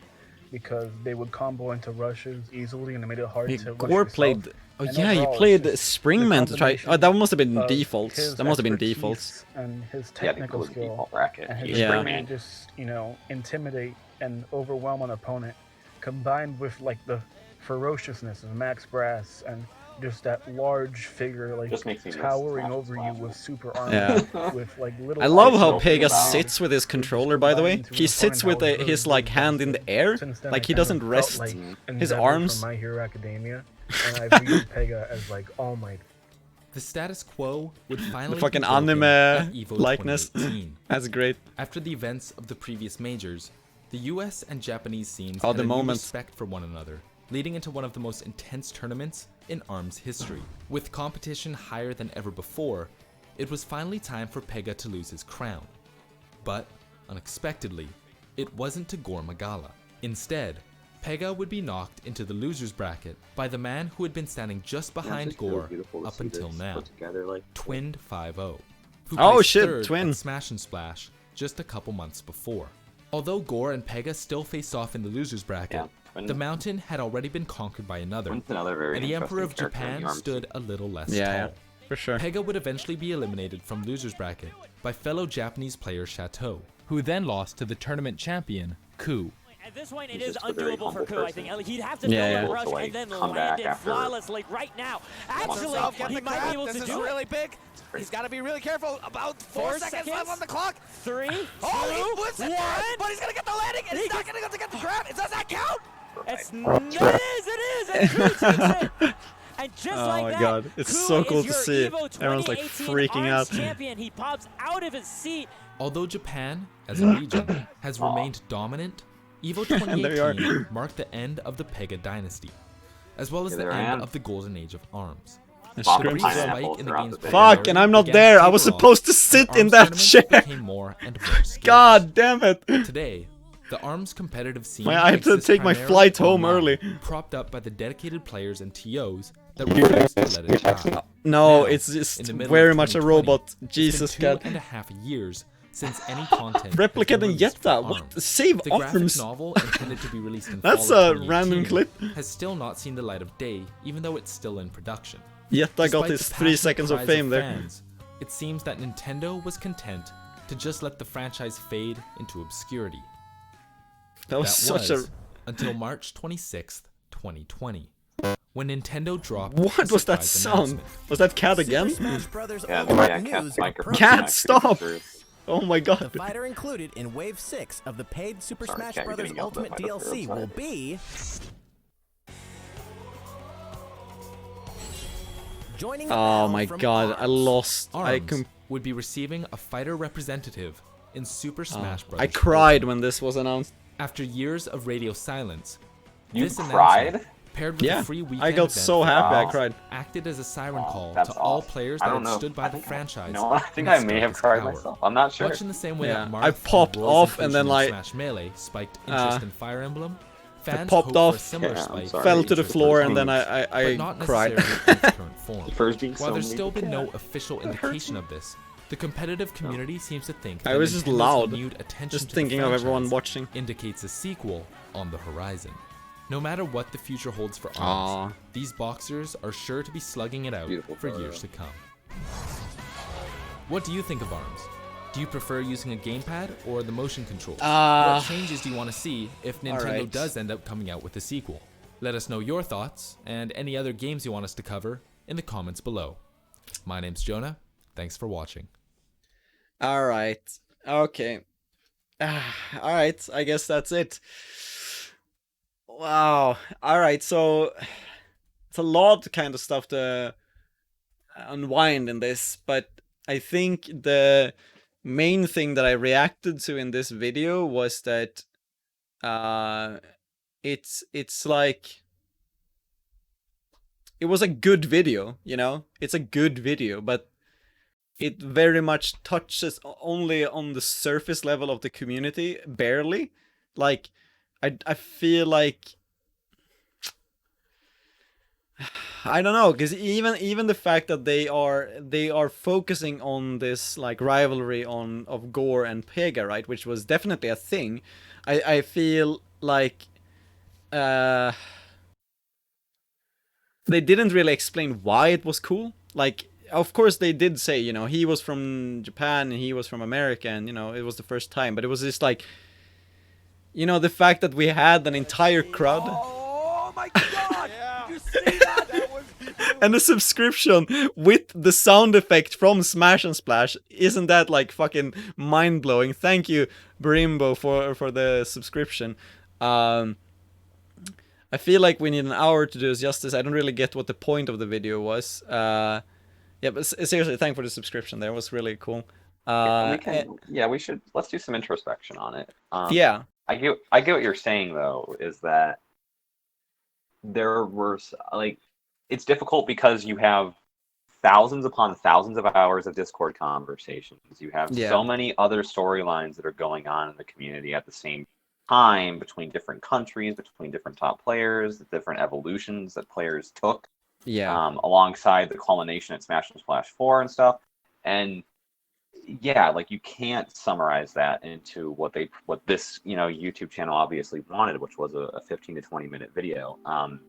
because they would combo into rushes easily, and it made it hard to rush Gore yourself. played. Oh And yeah, he overall, it's played just Springman to try. combination Oh, that must have been of defaults. his That must have been expertise defaults. and his Yeah, technical because of the skill default bracket. and his He's Yeah. ability Springman. to just intimidate and overwhelm an opponent, combined with like the ferociousness of Max Brass and just that large figure like Just makes me miss towering Smash over you Splash. with super armor, Yeah. with like little. I love arcs how all Pega around. sits with his controller. By the way, he sits with his like hand in the air, Since then, like I he kind of doesn't felt rest like his Endeavor arms. From My Hero Academia, and I viewed Pega as like all my. The status quo would finally The fucking be broken anime at Evo likeness. 2018. That's great. After the events of the previous majors, the US and Japanese scenes Oh, had the a new moments. respect for one another, leading into one of the most intense tournaments in ARMS history. With competition higher than ever before, it was finally time for Pega to lose his crown. But, unexpectedly, it wasn't to Gore Magala. Instead, Pega would be knocked into the losers bracket by the man who had been standing just behind it's really Gore beautiful to up see until this now, put together, like, Twinned 5-0, who Oh, placed shit, third Twin. at Smash and Splash just a couple months before. Although Gore and Pega still faced off in the losers bracket, Yeah, Twin- the mountain had already been conquered by another, Twin's another very and the Emperor of interesting character in Japan the ARMS stood a little less Yeah, tall. yeah, for sure. Pega would eventually be eliminated from losers bracket by fellow Japanese player Chateau, who then lost to the tournament champion, Ku. At this point, it He's is just a very undoable for humble Ku. I person. think he'd have to Yeah, throw yeah. a rush To, like, and then come land back it after- flawlessly right now. Actually, Get he the might be grab. able This to is do it. really big. He's got to be really careful. About 4 seconds left on the clock. 3, 2, Oh, he puts it there, 1. but he's gonna get the landing, and he's not gonna go to get the grab. Does that count? It is, and Ku takes it. And just Oh like my that, God, it's Ku so cool is to your see it. Evo Everyone's, like, 2018 freaking ARMS out. champion. He pops out of his seat. Although Japan, as a region, has remained dominant, Evo There you are. 2018 marked the end of the Pega dynasty, as well as Yeah, the there I end am. of the golden age of ARMS. And Bomb A the brief Schkrimps. pineapple spike in the throughout game's the video. Fuck, popularity and I'm not began to there. I was taper off supposed to as sit in ARMS that tournaments chair. became more and more scarce. God damn it. Today, the ARMS competitive scene I had to exists take my primarily flight home online, early. propped up by the dedicated players and TOs that refused to let it die. No, Now, it's in just the middle very of much a 2020, robot. it's Jesus been God. 2.5 years since any content has Replicate been and released Jetta, for what? ARMS. Save The graphic ARMS. novel intended to be released in That's fall of a random 2018 clip. has still not seen the light of day, even though it's still in production. Jetta got Despite his the 3 passionate seconds of cries fame there. fans, it seems that Nintendo was content to just let the franchise fade into obscurity. That was such a... until March 26th, 2020, when Nintendo dropped What a was that surprise sound? announcement. Was that cat again? Cat, stop! Oh my god. The fighter included in Wave 6 of the paid Super Sorry, Smash Cat, you're Bros. getting yelled at Ultimate by the DLC third will side. be... Joining the Oh battle my from god, I lost. ARMS would be receiving a fighter representative in Super Smash Bros. I cried when this was announced. After years of radio silence, You this cried? announcement, paired with Yeah, a free weekend I got event so for happy I ARMS, cried. acted as a siren call that's to all awesome. players I that don't had know. stood by the franchise. No, I think in I its may have darkest cried hour. myself. I'm not sure. Much in the same way Yeah, that I Marth popped from Broly's off and inclusion then, in like, Smash Melee spiked interest in Fire Emblem. Fans popped hope for a off, similar Yeah, I'm spike, sorry. fell to the interest floor, in and then ARMS, I but not cried. necessarily in its current form. First being While so there's mean still to been no Cat. official indication of this, the competitive community seems to think I that was just Nintendo's loud, renewed attention just to thinking the of everyone franchise watching. indicates a sequel on the horizon. No matter what the future holds for Aw. ARMS, these boxers are sure to be slugging it out Beautiful for photo. years to come. What do you think of ARMS? Do you prefer using a gamepad or the motion controls? What changes do you want to see if Nintendo alright. does end up coming out with a sequel? Let us know your thoughts and any other games you want us to cover in the comments below. My name's Jonah. Thanks for watching. Alright. Okay. Alright, I guess that's it. Wow. Alright, so it's a lot kind of stuff to unwind in this, but I think the main thing that I reacted to in this video was that it's like it was a good video, you know? It's a good video, but it very much touches only on the surface level of the community, barely. Like, I feel like I don't know, because even the fact that they are focusing on this like rivalry of Gore and Pega, right, which was definitely a thing. I feel like they didn't really explain why it was cool. Like, of course they did say, you know, he was from Japan and he was from America, and you know, it was the first time, but it was just like, you know, the fact that we had an entire crowd. Oh my god! Did you see that? That was And a subscription with the sound effect from Smash and Splash. Isn't that like fucking mind-blowing? Thank you, Brimbo, for the subscription. I feel like we need an hour to do this justice. I don't really get what the point of the video was. Yeah, but seriously, thank you for the subscription there. It was really cool. We should, let's do some introspection on it. Yeah. I get what you're saying though, is that there were like, it's difficult because you have thousands upon thousands of hours of Discord conversations. You have so many other storylines that are going on in the community at the same time, between different countries, between different top players, the different evolutions that players took. Alongside the culmination at Smash and Splash 4 and stuff. And yeah, like you can't summarize that into what this, you know, YouTube channel obviously wanted, which was a 15 to 20 minute video.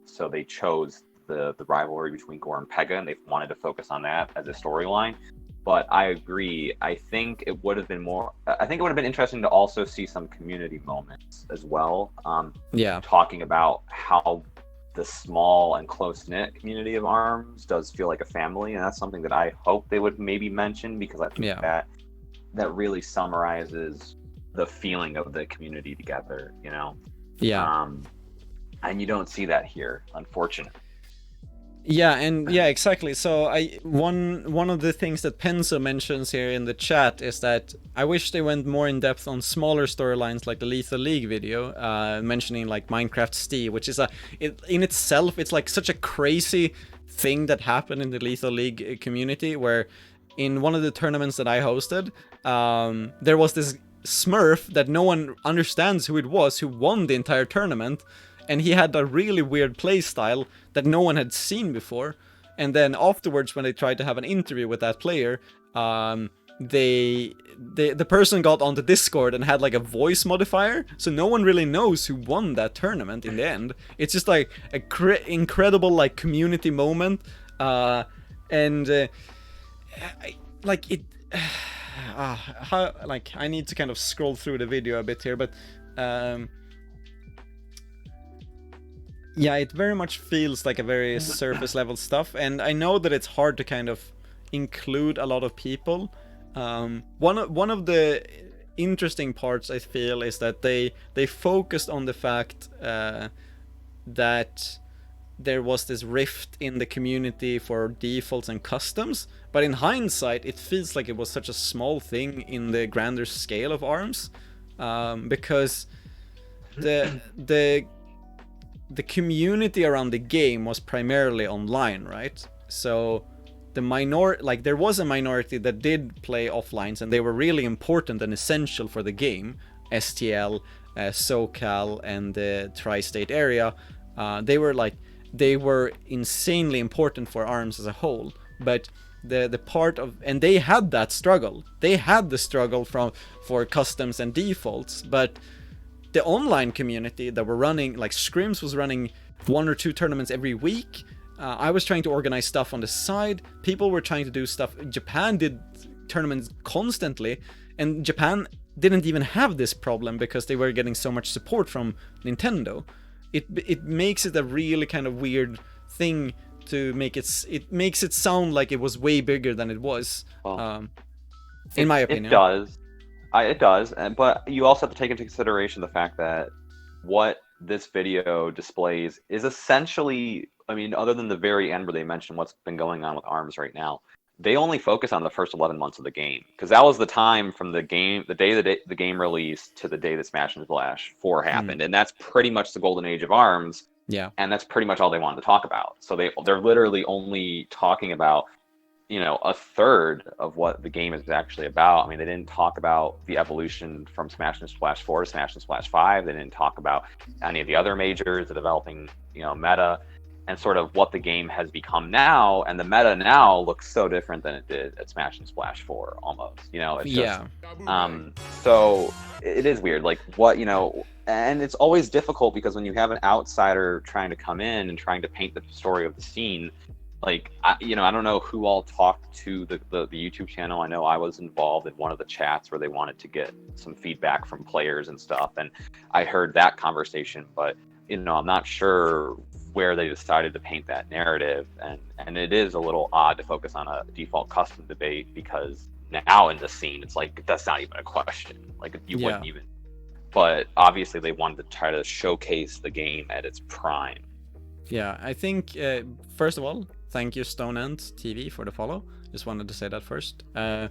So they chose the rivalry between Gore and Pega, and they wanted to focus on that as a storyline. But I agree. I think it would have been interesting to also see some community moments as well. Talking about how the small and close-knit community of ARMS does feel like a family, and that's something that I hope they would maybe mention, because I think that really summarizes the feeling of the community together, you know? And you don't see that here, unfortunately. Exactly. So one of the things that Penso mentions here in the chat is that I wish they went more in depth on smaller storylines like the Lethal League video, mentioning like Minecraft Steve, which is in itself, it's like such a crazy thing that happened in the Lethal League community, where in one of the tournaments that I hosted, there was this Smurf that no one understands who it was, who won the entire tournament. and he had a really weird play style that no one had seen before. And then afterwards, when they tried to have an interview with that player, the person got onto Discord and had like a voice modifier, so no one really knows who won that tournament in the end. It's just like a incredible like community moment, like it. How, like, I need to kind of scroll through the video a bit here, but yeah, it very much feels like a very surface level stuff, and I know that it's hard to kind of include a lot of people. One of the interesting parts I feel is that they focused on the fact that there was this rift in the community for defaults and customs, but in hindsight it feels like it was such a small thing in the grander scale of ARMS, because the community around the game was primarily online, right? So there was a minority that did play offlines, and they were really important and essential for the game. STL, SoCal, and the tri-state area, they were insanely important for ARMS as a whole. But the part of, and they had that struggle. They had the struggle for customs and defaults, but the online community that were running, like Schkrimps was running 1 or 2 tournaments every week. I was trying to organize stuff on the side. People were trying to do stuff. Japan did tournaments constantly, and Japan didn't even have this problem because they were getting so much support from Nintendo. It makes it a really kind of weird thing to make it makes it sound like it was way bigger than it was. In my opinion, it does, but you also have to take into consideration the fact that what this video displays is essentially, I mean, other than the very end where they mention what's been going on with ARMS right now, they only focus on the first 11 months of the game, because that was the time from the day the game released to the day that Smash and Splash 4 happened, and that's pretty much the golden age of ARMS. Yeah, and that's pretty much all they wanted to talk about. So they're literally only talking about, you know, a third of what the game is actually about. I mean, they didn't talk about the evolution from Smash and Splash 4 to Smash and Splash 5. They didn't talk about any of the other majors, the developing, you know, meta, and sort of what the game has become now. And the meta now looks so different than it did at Smash and Splash 4, almost. You know, it's just, so it is weird, like what, you know, and it's always difficult because when you have an outsider trying to come in and trying to paint the story of the scene, like, I don't know who all talked to the YouTube channel. I know I was involved in one of the chats where they wanted to get some feedback from players and stuff, and I heard that conversation, but, you know, I'm not sure where they decided to paint that narrative, and it is a little odd to focus on a default custom debate, because now in the scene it's like that's not even a question, like you wouldn't even, but obviously they wanted to try to showcase the game at its prime. Yeah, I think first of all, thank you Stoneant TV for the follow. Just wanted to say that first. I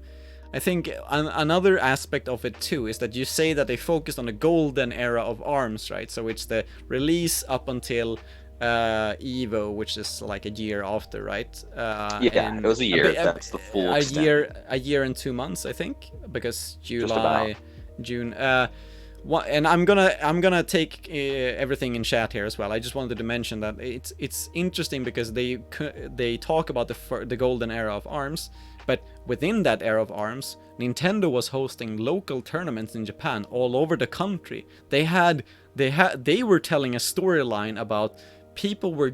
think another aspect of it too is that you say that they focused on the golden era of ARMS, right? So it's the release up until Evo, which is like a year after, right? It was a year. That's the full extent. A year and 2 months, I think, because July, June. And I'm gonna take everything in chat here as well. I just wanted to mention that it's interesting because they talk about the golden era of ARMS, but within that era of ARMS, Nintendo was hosting local tournaments in Japan all over the country. They were telling a storyline about people were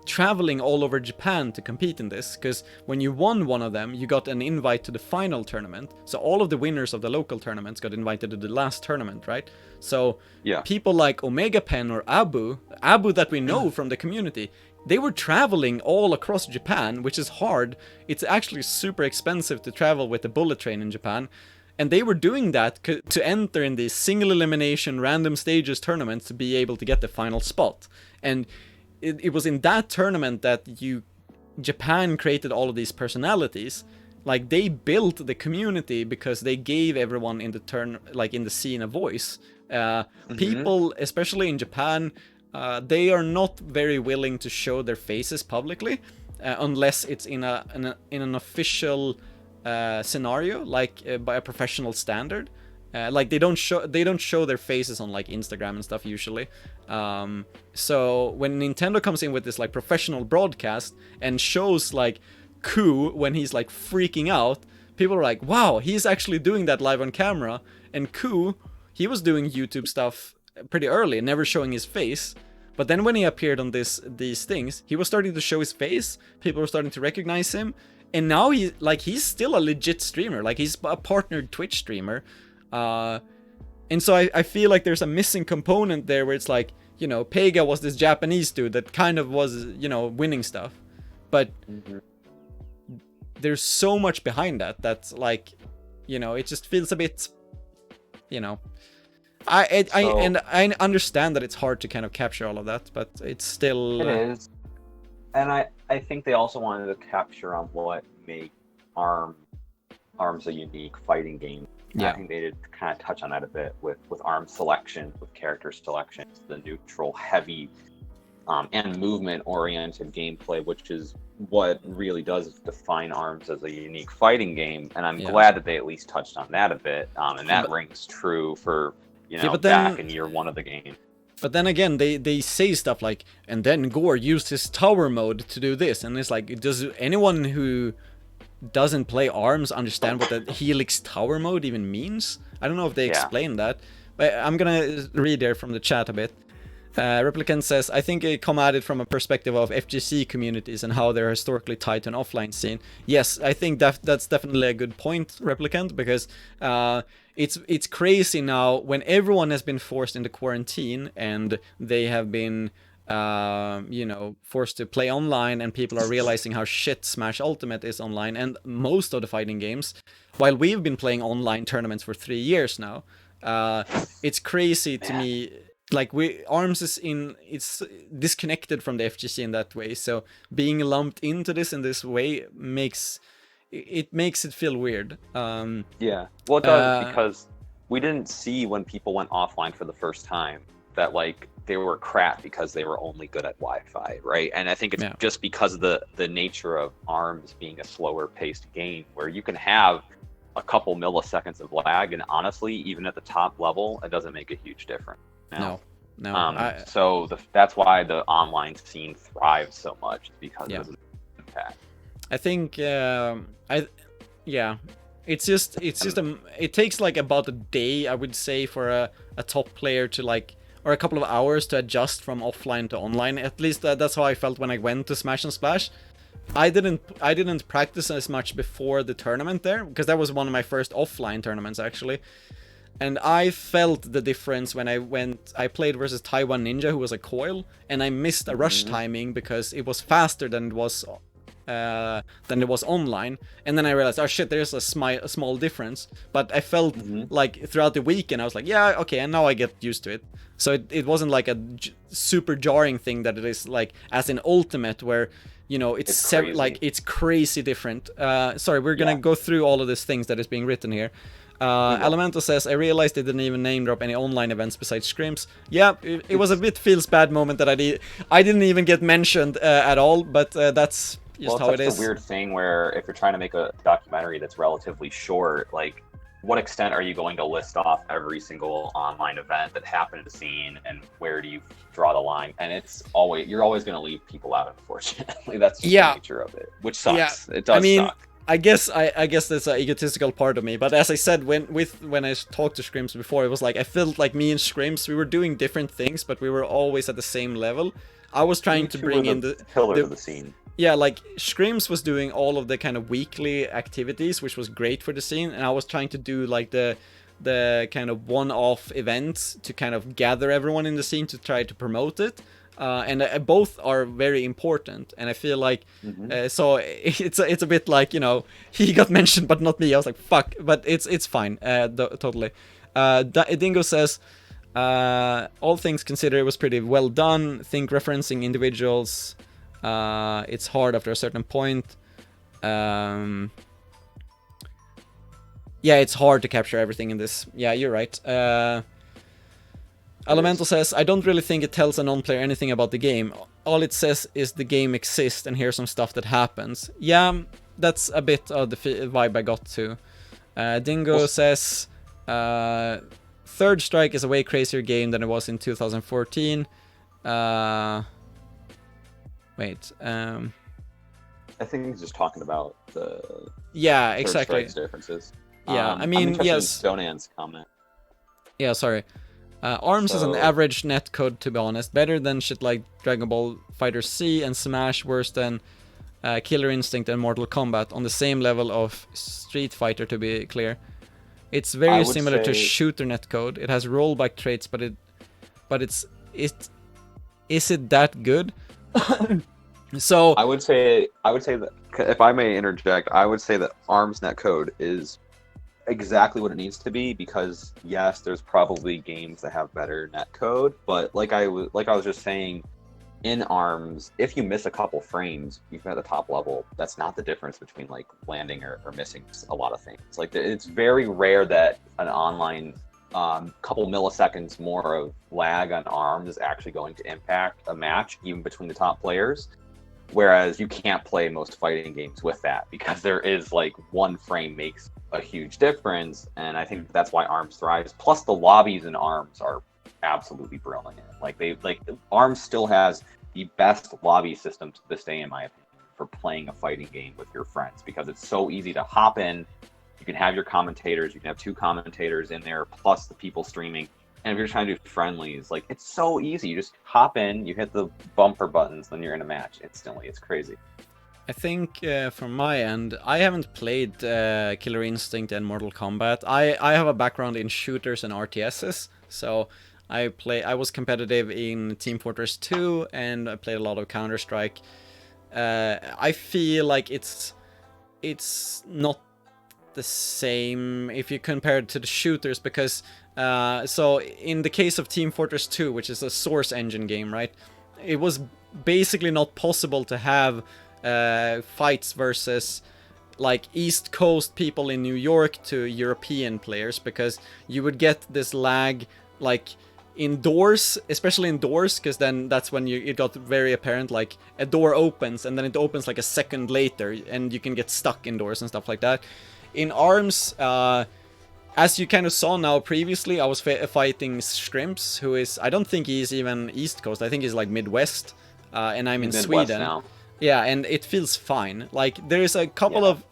traveling all over Japan to compete in this, because when you won one of them, you got an invite to the final tournament. So all of the winners of the local tournaments got invited to the last tournament, right? So people like Omega Pen or Abu that we know from the community, they were traveling all across Japan, which is hard. It's actually super expensive to travel with the bullet train in Japan. And they were doing that to enter in these single elimination random stages tournaments to be able to get the final spot. And it was in that tournament that Japan created all of these personalities. Like, they built the community because they gave everyone in the scene a voice. People, especially in Japan, they are not very willing to show their faces publicly unless it's in an official scenario, like by a professional standard. Like they don't show their faces on like Instagram and stuff usually. So when Nintendo comes in with this like professional broadcast and shows like Ku when he's like freaking out, people are like, wow, he's actually doing that live on camera. And Ku, he was doing YouTube stuff pretty early, never showing his face. But then when he appeared on these things, he was starting to show his face. People were starting to recognize him. And now he's still a legit streamer. Like he's a partnered Twitch streamer. And so I feel like there's a missing component there where it's like, you know, Pega was this Japanese dude that kind of was, you know, winning stuff. But there's so much behind that that's like, you know, it just feels a bit, you know. I understand that it's hard to kind of capture all of that, but it's still... It is. And I think they also wanted to capture on what made ARMS a unique fighting game. Yeah. I think they did kind of touch on that a bit with ARMS selection, with character selection, the neutral, heavy, and movement-oriented gameplay, which is what really does define ARMS as a unique fighting game. And I'm glad that they at least touched on that a bit. And that rings true for, you know, back in year one of the game. But then again, they say stuff like, and then Gore used his tower mode to do this. And it's like, does anyone who doesn't play ARMS understand what the Helix tower mode even means? I don't know if they explain that. But I'm gonna read there from the chat a bit. Replicant says, I think it come at it from a perspective of FGC communities and how they're historically tied to an offline scene. Yes, I think that's definitely a good point, Replicant, because it's crazy now when everyone has been forced into quarantine and they have been you know, forced to play online, and people are realizing how shit Smash Ultimate is online, and most of the fighting games, while we've been playing online tournaments for 3 years now. It's crazy to me. Like ARMS it's disconnected from the FGC in that way. So being lumped into this in this way makes it feel weird. Yeah, well, it does, because we didn't see when people went offline for the first time that like they were crap because they were only good at Wi-Fi, right? And I think it's just because of the nature of ARMS being a slower paced game where you can have a couple milliseconds of lag, and honestly, even at the top level, it doesn't make a huge difference. No. So that's why the online scene thrives so much, because of the impact. I think it takes like about a day, I would say, for a top player to like, or a couple of hours to adjust from offline to online. At least that's how I felt when I went to Smash and Splash. I didn't practice as much before the tournament there, because that was one of my first offline tournaments actually. And I felt the difference when I played versus Taiwan Ninja, who was a coil, and I missed a rush timing because it was faster than it was online. And then I realized, oh shit, there's a small difference. But I felt like throughout the weekend, I was like, yeah, okay, and now I get used to it. So it wasn't like a super jarring thing that it is like as in Ultimate, where, you know, it's crazy different. Sorry, we're gonna go through all of these things that is being written here. Elemento says, I realized they didn't even name drop any online events besides Schkrimps. Yeah, it was a bit feels bad moment that I didn't even get mentioned at all, but that's just how it is. It's a weird thing where if you're trying to make a documentary that's relatively short, like, what extent are you going to list off every single online event that happened to the scene, and where do you draw the line? And you're always going to leave people out, unfortunately. That's just the nature of it, which sucks. It does suck. I guess that's an egotistical part of me, but as I said when I talked to Schkrimps before, it was like I felt like me and Schkrimps, we were doing different things, but we were always at the same level. I was trying to bring in the pillars of the scene. Yeah, like Schkrimps was doing all of the kind of weekly activities, which was great for the scene, and I was trying to do like the kind of one-off events to kind of gather everyone in the scene to try to promote it. And both are very important, and I feel like so it's a bit like, you know, he got mentioned but not me. I was like, fuck, but it's fine, totally. Dingo says, all things considered, it was pretty well done. Think referencing individuals, it's hard after a certain point. Yeah, it's hard to capture everything in this. Yeah, you're right. Elemental says, I don't really think it tells a non-player anything about the game. All it says is the game exists and here's some stuff that happens. Yeah, that's a bit of the vibe I got to. Dingo says, Third Strike is a way crazier game than it was in 2014. Wait. I think he's just talking about the Yeah, Third exactly. Strike's differences. Yeah, I mean, I'm interested yes. in Stonan's comment. Yeah, sorry. ARMS has an So- average netcode, to be honest. Better than shit like Dragon Ball Fighter C and Smash. Worse than Killer Instinct and Mortal Kombat. On the same level of Street Fighter, to be clear. It's I very would similar to say- shooter netcode. It has rollback traits, but is it that good? So I would say that, if I may interject, I would say that ARMS netcode is exactly what it needs to be, because yes, there's probably games that have better netcode, but like I was just saying, in ARMS, if you miss a couple frames, even at the top level, that's not the difference between like landing or missing a lot of things. Like it's very rare that an online couple milliseconds more of lag on ARMS is actually going to impact a match, even between the top players. Whereas you can't play most fighting games with that, because there is like one frame makes a huge difference, and I think that's why ARMS thrives. Plus, the lobbies in ARMS are absolutely brilliant. Like ARMS still has the best lobby system to this day, in my opinion, for playing a fighting game with your friends, because it's so easy to hop in. You can have your commentators. You can have 2 commentators in there, plus the people streaming. And if you're trying to do friendlies, like, it's so easy. You just hop in, you hit the bumper buttons, then you're in a match instantly. It's crazy. I think from my end, I haven't played Killer Instinct and Mortal Kombat. I have a background in shooters and RTSs, so I was competitive in Team Fortress 2, and I played a lot of Counter-Strike. I feel like it's not the same if you compare it to the shooters, because so in the case of Team Fortress 2, which is a Source engine game, right, it was basically not possible to have fights versus like East Coast people in New York to European players, because you would get this lag like indoors, especially indoors, because then that's when it got very apparent, like a door opens and then it opens like a second later and you can get stuck indoors and stuff like that. In ARMS, as you kind of saw now previously, I was fighting Schkrimps, who is, I don't think he's even East Coast, I think he's like Midwest, and I'm in Midwest Sweden. now. Yeah, and it feels fine. Like, there's a couple of,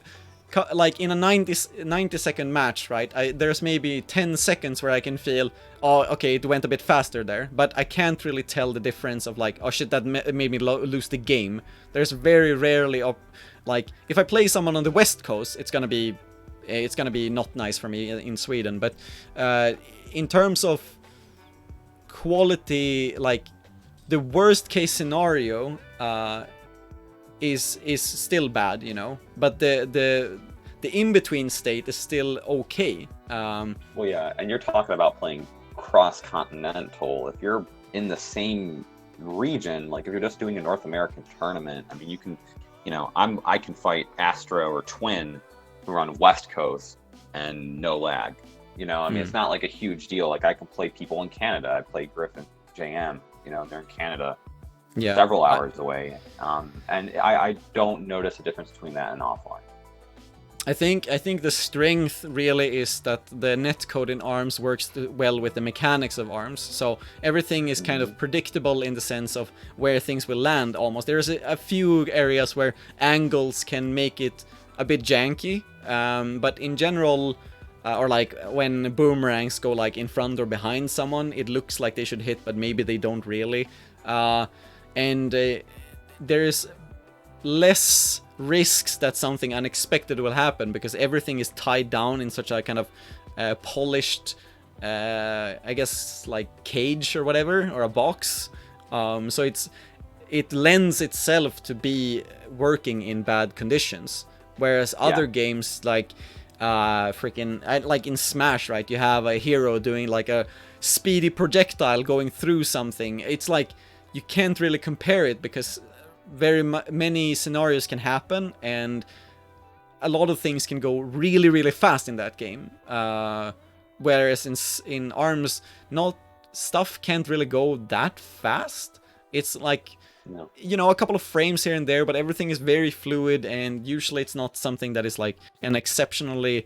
like, in a 90-second match, right, there's maybe 10 seconds where I can feel, oh, okay, it went a bit faster there, but I can't really tell the difference of, like, oh shit, that made me lose the game. There's very rarely, like, if I play someone on the West Coast, it's gonna be not nice for me in Sweden, but in terms of quality, like, the worst case scenario is still bad, you know, but the in-between state is still okay. Well, yeah, and you're talking about playing cross-continental. If you're in the same region, like if you're just doing a North American tournament, I mean, you can, you know, I can fight Astro or Twin who are on West Coast and no lag. You know, I mean, it's not like a huge deal. Like, I can play people in Canada. I play Griffin JM, you know, they're in Canada, several hours away. And I don't notice a difference between that and offline. I think the strength really is that the netcode in ARMS works well with the mechanics of ARMS. So everything is kind of predictable in the sense of where things will land almost. There's a few areas where angles can make it a bit janky, but in general, or like when boomerangs go like in front or behind someone, it looks like they should hit, but maybe they don't really. And there's less risks that something unexpected will happen, because everything is tied down in such a kind of polished, I guess, like cage or whatever, or a box. So it lends itself to be working in bad conditions. Whereas other games like like in Smash, right, you have a hero doing like a speedy projectile going through something. It's like you can't really compare it, because very many scenarios can happen, and a lot of things can go really, really fast in that game. Whereas in ARMS, stuff can't really go that fast. It's like, you know, a couple of frames here and there, but everything is very fluid, and usually it's not something that is like an exceptionally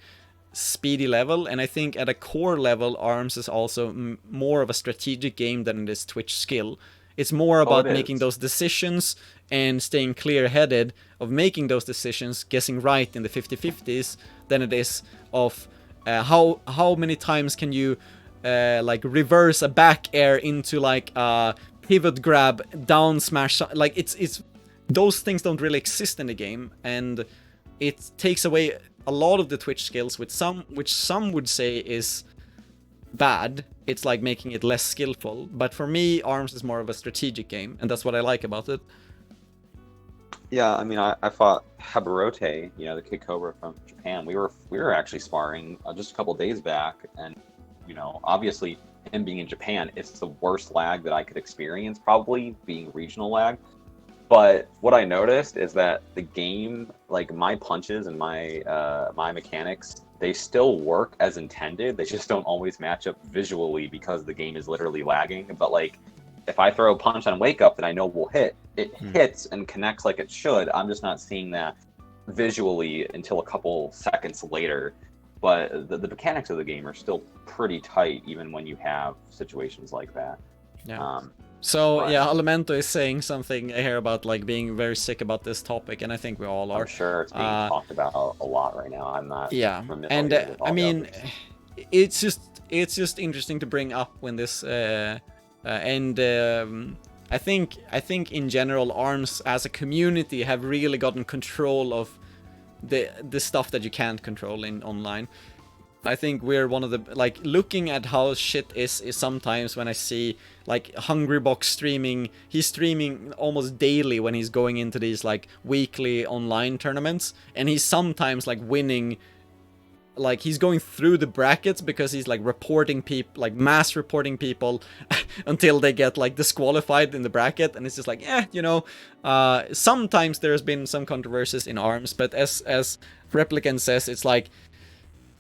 speedy level, and I think at a core level, ARMS is also more of a strategic game than it is Twitch skill. It's more about making those decisions and staying clear-headed of making those decisions, guessing right in the 50-50s, than it is of how many times can you like reverse a back air into like a pivot grab, down smash. Like it's those things don't really exist in the game, and it takes away a lot of the Twitch skills, which some would say is bad. It's like making it less skillful. But for me, ARMS is more of a strategic game, and that's what I like about it. Yeah, I mean, I fought Habarote, you know, the Kid Cobra from Japan. We were actually sparring just a couple days back, and you know, obviously him being in Japan, it's the worst lag that I could experience, probably being regional lag. But what I noticed is that the game, like my punches and my my mechanics, they still work as intended. They just don't always match up visually because the game is literally lagging. But like, if I throw a punch on Wake Up that I know will hit, it hits and connects like it should. I'm just not seeing that visually until a couple seconds later. But the mechanics of the game are still pretty tight, even when you have situations like that. Yeah. So yeah, Elemento is saying something here about like being very sick about this topic, and I think we all are. I'm sure it's being talked about a lot right now. I'm not. Yeah, and I mean, it's just interesting to bring up when this I think in general ARMS as a community have really gotten control of the stuff that you can't control in online. I think we're one of the, like, looking at how shit is sometimes when I see like Hungrybox streaming. He's streaming almost daily when he's going into these like weekly online tournaments, and he's sometimes like winning, like he's going through the brackets because he's like reporting people, like mass reporting people until they get like disqualified in the bracket. And it's just like, yeah, you know, sometimes there's been some controversies in ARMS, but as Replicant says, it's like,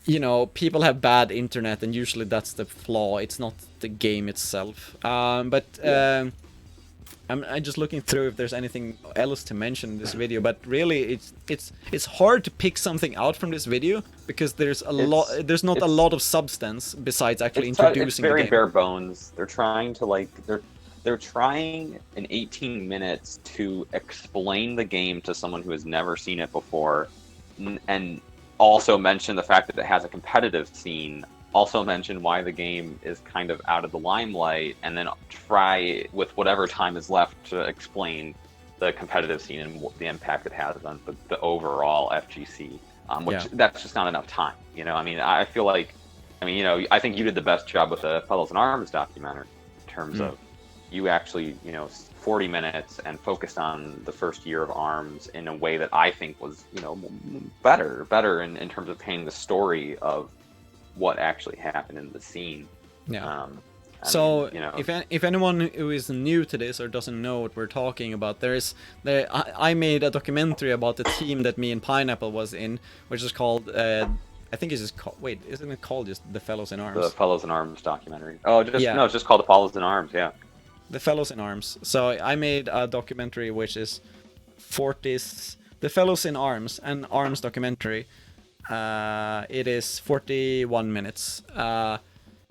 you know, people have bad internet, and usually that's the flaw. It's not the game itself. I'm just looking through if there's anything else to mention in this video, but really it's hard to pick something out from this video because there's not a lot of substance besides actually introducing it's very the game. bare bones. They're trying to like they're trying in 18 minutes to explain the game to someone who has never seen it before, and also mention the fact that it has a competitive scene, also mention why the game is kind of out of the limelight, and then try with whatever time is left to explain the competitive scene and the impact it has on the overall FGC, which that's just not enough time. You know, I mean, I feel like, I mean, you know, I think you did the best job with the Fellows in ARMS documentary in terms of you actually, you know, 40 minutes and focused on the first year of ARMS in a way that I think was, you know, better in terms of painting the story of what actually happened in the scene. Yeah. So, you know, if anyone who is new to this or doesn't know what we're talking about, I made a documentary about the team that me and Pineapple was in, which is called I think it's just called, wait, isn't it called just The Fellows in ARMS? The Fellows in ARMS documentary. Oh, just no, it's just called The Fellows in ARMS. Yeah. The Fellows in ARMS. So I made a documentary which is The Fellows in ARMS, an ARMS documentary. It is 41 minutes.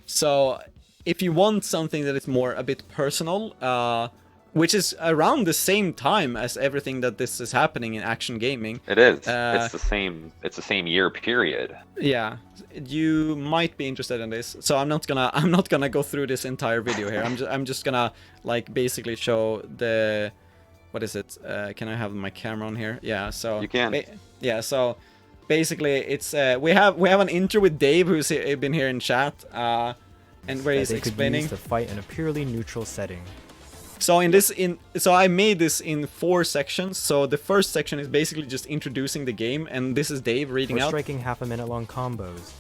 So if you want something that is more a bit personal, which is around the same time as everything that this is happening in Akshon Gaming. It is. It's the same year period. Yeah, you might be interested in this. So I'm not gonna go through this entire video here. I'm just gonna like basically show the, what is it? Can I have my camera on here? Yeah. So you can. Yeah. So basically, it's we have an intro with Dave, who's been here in chat, and where he's explaining to fight in a purely neutral setting. So so I made this in 4 sections. So the first section is basically just introducing the game, and this is Dave reading out. Striking half-a-minute-long combos.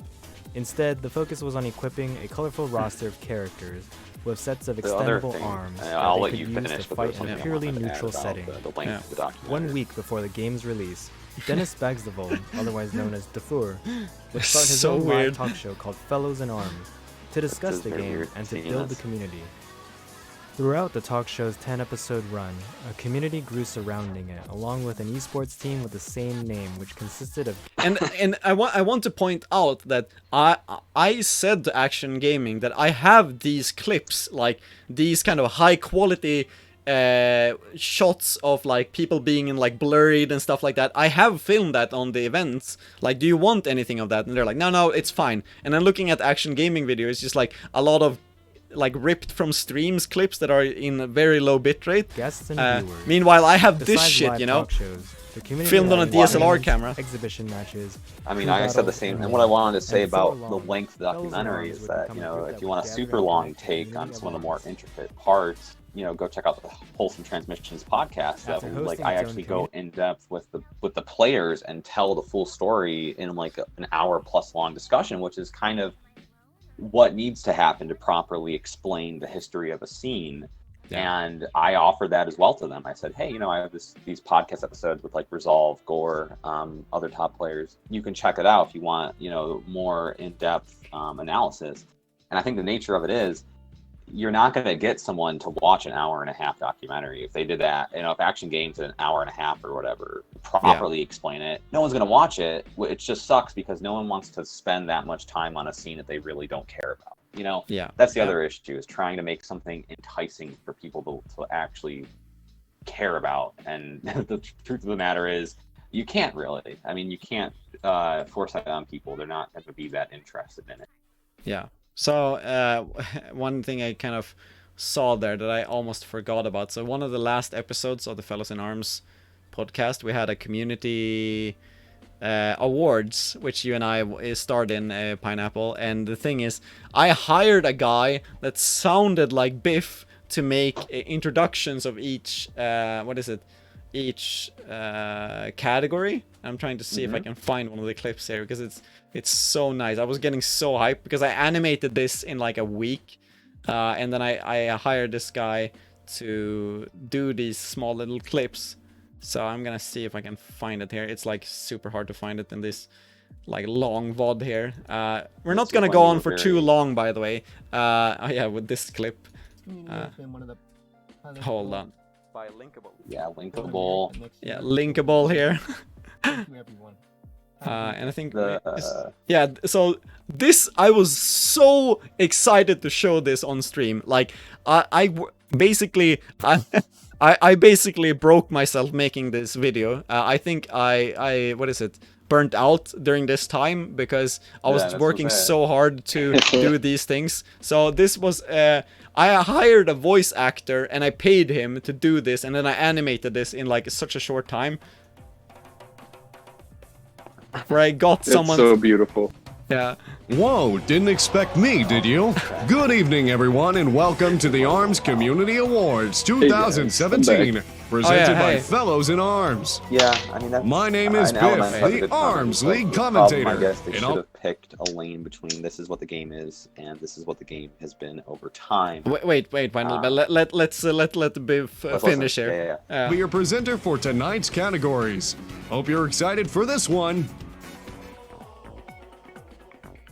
Instead, the focus was on equipping a colorful roster of characters with sets of extendable arms that they could use to fight in a purely neutral setting. 1 week before the game's release, Dennis Bagstavold, otherwise known as Defur, would start his own live talk show called Fellows in ARMS to discuss the game and to build the community. Throughout the talk show's 10-episode run, a community grew surrounding it, along with an esports team with the same name, which consisted of... And I want to point out that I said to Akshon Gaming that I have these clips, like these kind of high quality shots of like people being in like blurred and stuff like that. I have filmed that on the events. Like, do you want anything of that? And they're like, no, it's fine. And then looking at Akshon Gaming video, it's just like a lot of like ripped from streams clips that are in a very low bitrate. Guests and viewers. Meanwhile, I have this Besides shit, live you know, talk shows, the community filmed on a had DSLR events, camera. Exhibition matches. I mean, crew I said the battles, same. And what I wanted to say and before about the long, length of the Fellows in documentary Arms is would that, become you a know, group if that you would want a gather super and long connect to take on community some of the more events. intricate parts, you know, go check out the Wholesome Transmissions podcast. After That hosting like I its own actually go in depth with the players and tell the full story in like an hour plus long discussion, which is kind of what needs to happen to properly explain the history of a scene. Yeah. And I offered that as well to them. I said, hey, you know, I have these podcast episodes with like Resolve, Gore, other top players. You can check it out if you want, you know, more in-depth analysis. And I think the nature of it is, you're not going to get someone to watch an hour and a half documentary. If they did that, you know, if Akshon Games did an hour and a half or whatever, properly explain it, no one's going to watch it. It just sucks because no one wants to spend that much time on a scene that they really don't care about. You know, that's the other issue, is trying to make something enticing for people to actually care about. And the truth of the matter is, you can't really. I mean, you can't force that on people. They're not going to be that interested in it. Yeah. So one thing I kind of saw there that I almost forgot about. So one of the last episodes of the Fellows in Arms podcast, we had a community awards, which you and I starred in, Pineapple. And the thing is, I hired a guy that sounded like Biff to make introductions of each each category. I'm trying to see if I can find one of the clips here, because it's so nice. I was getting so hyped because I animated this in like a week, and then I hired this guy to do these small little clips. So I'm gonna see if I can find it here. It's like super hard to find it in this like long VOD here. We're not gonna go on for too long, by the way. Oh yeah, with this clip. Hold on. By Linkable. Yeah, Linkable. Yeah, Linkable here. And I think so this, I was so excited to show this on stream. Like I basically broke myself making this video. I think I burnt out during this time because I was working so hard to do these things. So this was I hired a voice actor and I paid him to do this, and then I animated this in like such a short time. Where I got someone. It's so beautiful. Yeah. Whoa, didn't expect me, did you? Good evening, everyone, and welcome to the ARMS Community Awards 2017, presented by Fellows in Arms. Yeah, I mean, my name is Biff, the ARMS League commentator. I guess they should have picked a lane between this is what the game is and this is what the game has been over time. Wait, let's let Biff finish here. Be your presenter for tonight's categories. Hope you're excited for this one.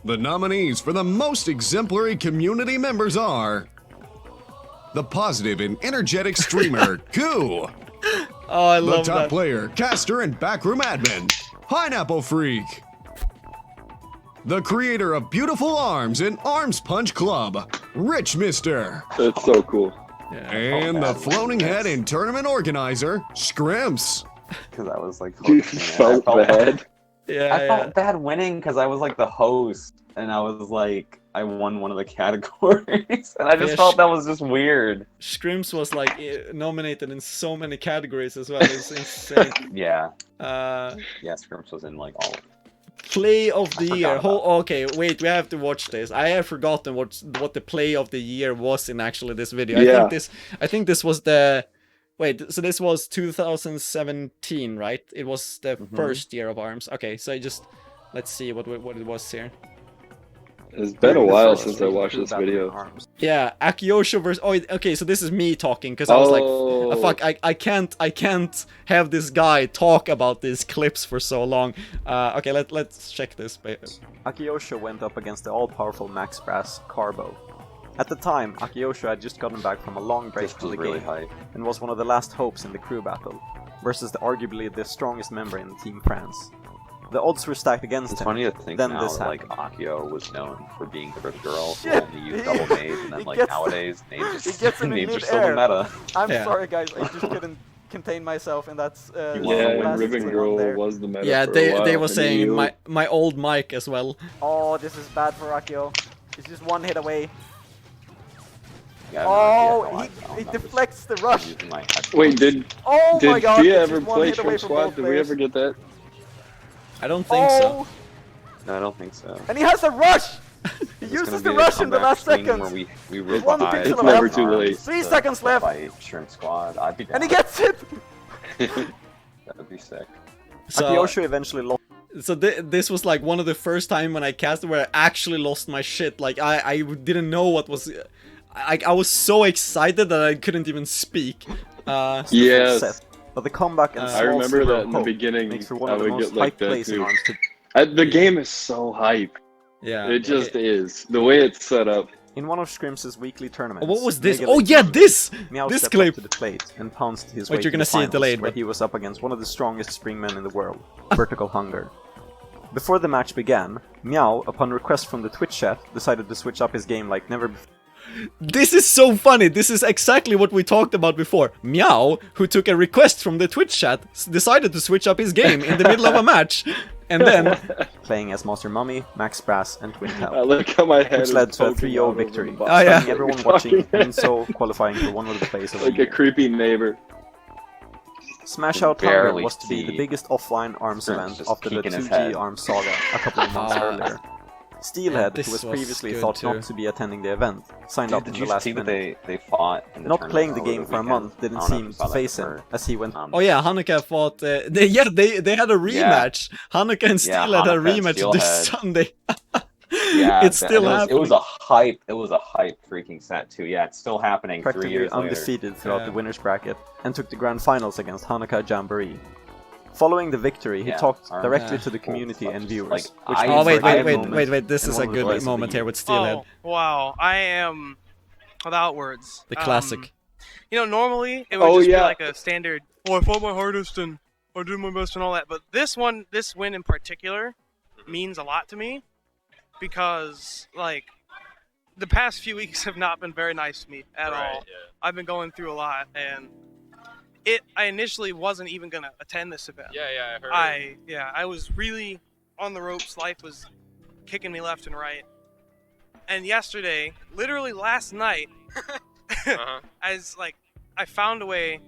The nominees for the most exemplary community members are the positive and energetic streamer, Goo. Oh, I love that. The top player, caster, and backroom admin, Pineapple Freak. The creator of Beautiful Arms and Arms Punch Club, Rich Mister. That's so cool. And the floating head and tournament organizer, Schkrimps. Because I was like, you felt bad. Yeah, I felt bad winning because I was like the host, and I was like, I won one of the categories, and I just felt that was just weird. Schkrimps was like nominated in so many categories as well. It's insane. Yeah. Schkrimps was in like all of them. Play of the year. Okay, wait, we have to watch this. I have forgotten what the play of the year was in actually this video. Yeah. I think this was the. Wait, so this was 2017, right? It was the first year of ARMS. Okay, so let's see what it was here. It's been a while since I watched this video. Yeah, Akiyosho versus. Oh, okay, so this is me talking because I was like, oh, fuck, I can't have this guy talk about these clips for so long. Okay, let's check this. Akiyosho went up against the all-powerful Max Brass Carbo. At the time, Akiyosho had just gotten back from a long break from the game and was one of the last hopes in the crew battle, versus arguably the strongest member in Team France. The odds were stacked against him. It's funny to think then now this that, happened. like, Akio was known for being the rip girl, who Shit! only used double mage, and then, He like, gets- nowadays, he names gets him in names are still the mid-air. meta. I'm Yeah. sorry guys, I just couldn't contain myself, and that's Yeah, Ribbon Girl was the meta Yeah, for a they while, were and saying you- my old mic as well. Oh, this is bad for Akio. He's just one hit away. Yeah, Oh, he deflects the rush. Wait, did Oh did my God, Fia he's ever just one play hit away Shrimp from Squad? both Did we players. ever get that? I don't think so. No, I don't think so. And he has a rush! He It's uses gonna the be a rush in the comeback last screen second. Where we There's one revive pixel It's never left. too late. 3 seconds left. Fight Shrimp Squad. I'd be down. And he gets it! That would be sick. So, Akiyosho eventually lost. so this was like one of the first time when I casted where I actually lost my shit. Like I didn't know what was. I was so excited that I couldn't even speak. Yes. But the comeback and I small remember sliver that of in the hope beginning. makes for one I of the would most get like hyped that plays in too. ARMS. The game is so hype. Yeah, it just is. The way it's set up. In one of Schkrimps' weekly tournaments, What was this? Mega Oh League yeah, Tournament, this! Meow This stepped clip! up to the plate and pounced his Wait, way you're to gonna the see it finals, delayed, where but- he was up against one of the strongest springmen in the world, Vertical Hunger. Before the match began, Meow, upon request from the Twitch chat, decided to switch up his game like never before. This is so funny. This is exactly what we talked about before. Meow, who took a request from the Twitch chat, decided to switch up his game in the middle of a match. And then... Playing as Master Mummy, Max Brass, and Twin I Hell. like how my head Which is led to a poking 3-0 out over victory, the box. Oh, yeah. stunning everyone watching, and so qualifying for one of the plays of the Like a year. creepy neighbor. Smash Out Hunger barely was to be the see biggest offline ARMS Schkrimps event just after the peeking his 2G head. ARMS saga a couple of months earlier. Steelhead, This who was was previously good thought too. not to be attending the event, signed Dude, up in did the you last see that minute. they fought in the Not tournament playing the over game for a weekend? month I didn't don't know if seem you to saw that face him for, as he went. Oh yeah, Hanukkah fought... they had a rematch. Hanukkah and Yeah, Steelhead had a Hanukkah and rematch this Steelhead. Sunday. Yeah, It's still happening. It was a hype. It was a hype freaking set too. Yeah, it's still happening 3 Practically years later. undefeated throughout Yeah. the winners bracket and took the grand finals against Hanukkah Jamboree. Following the victory, he Yeah, talked ARMS directly is to the cool. community and Like, viewers. I- which Oh made wait, for a good wait, moment this and is one a of the plays good of the moment year. here with Steelhead. Oh, wow. I am without words. The classic. You know, normally it would Oh, just yeah. be like a standard, oh, I fought my hardest and I did my best and all that. But this win in particular, means a lot to me because, like, the past few weeks have not been very nice to me at all. I've been going through a lot, and I initially wasn't even gonna attend this event. Yeah, I heard. I was really on the ropes. Life was kicking me left and right. And yesterday, literally last night, as like I found a way,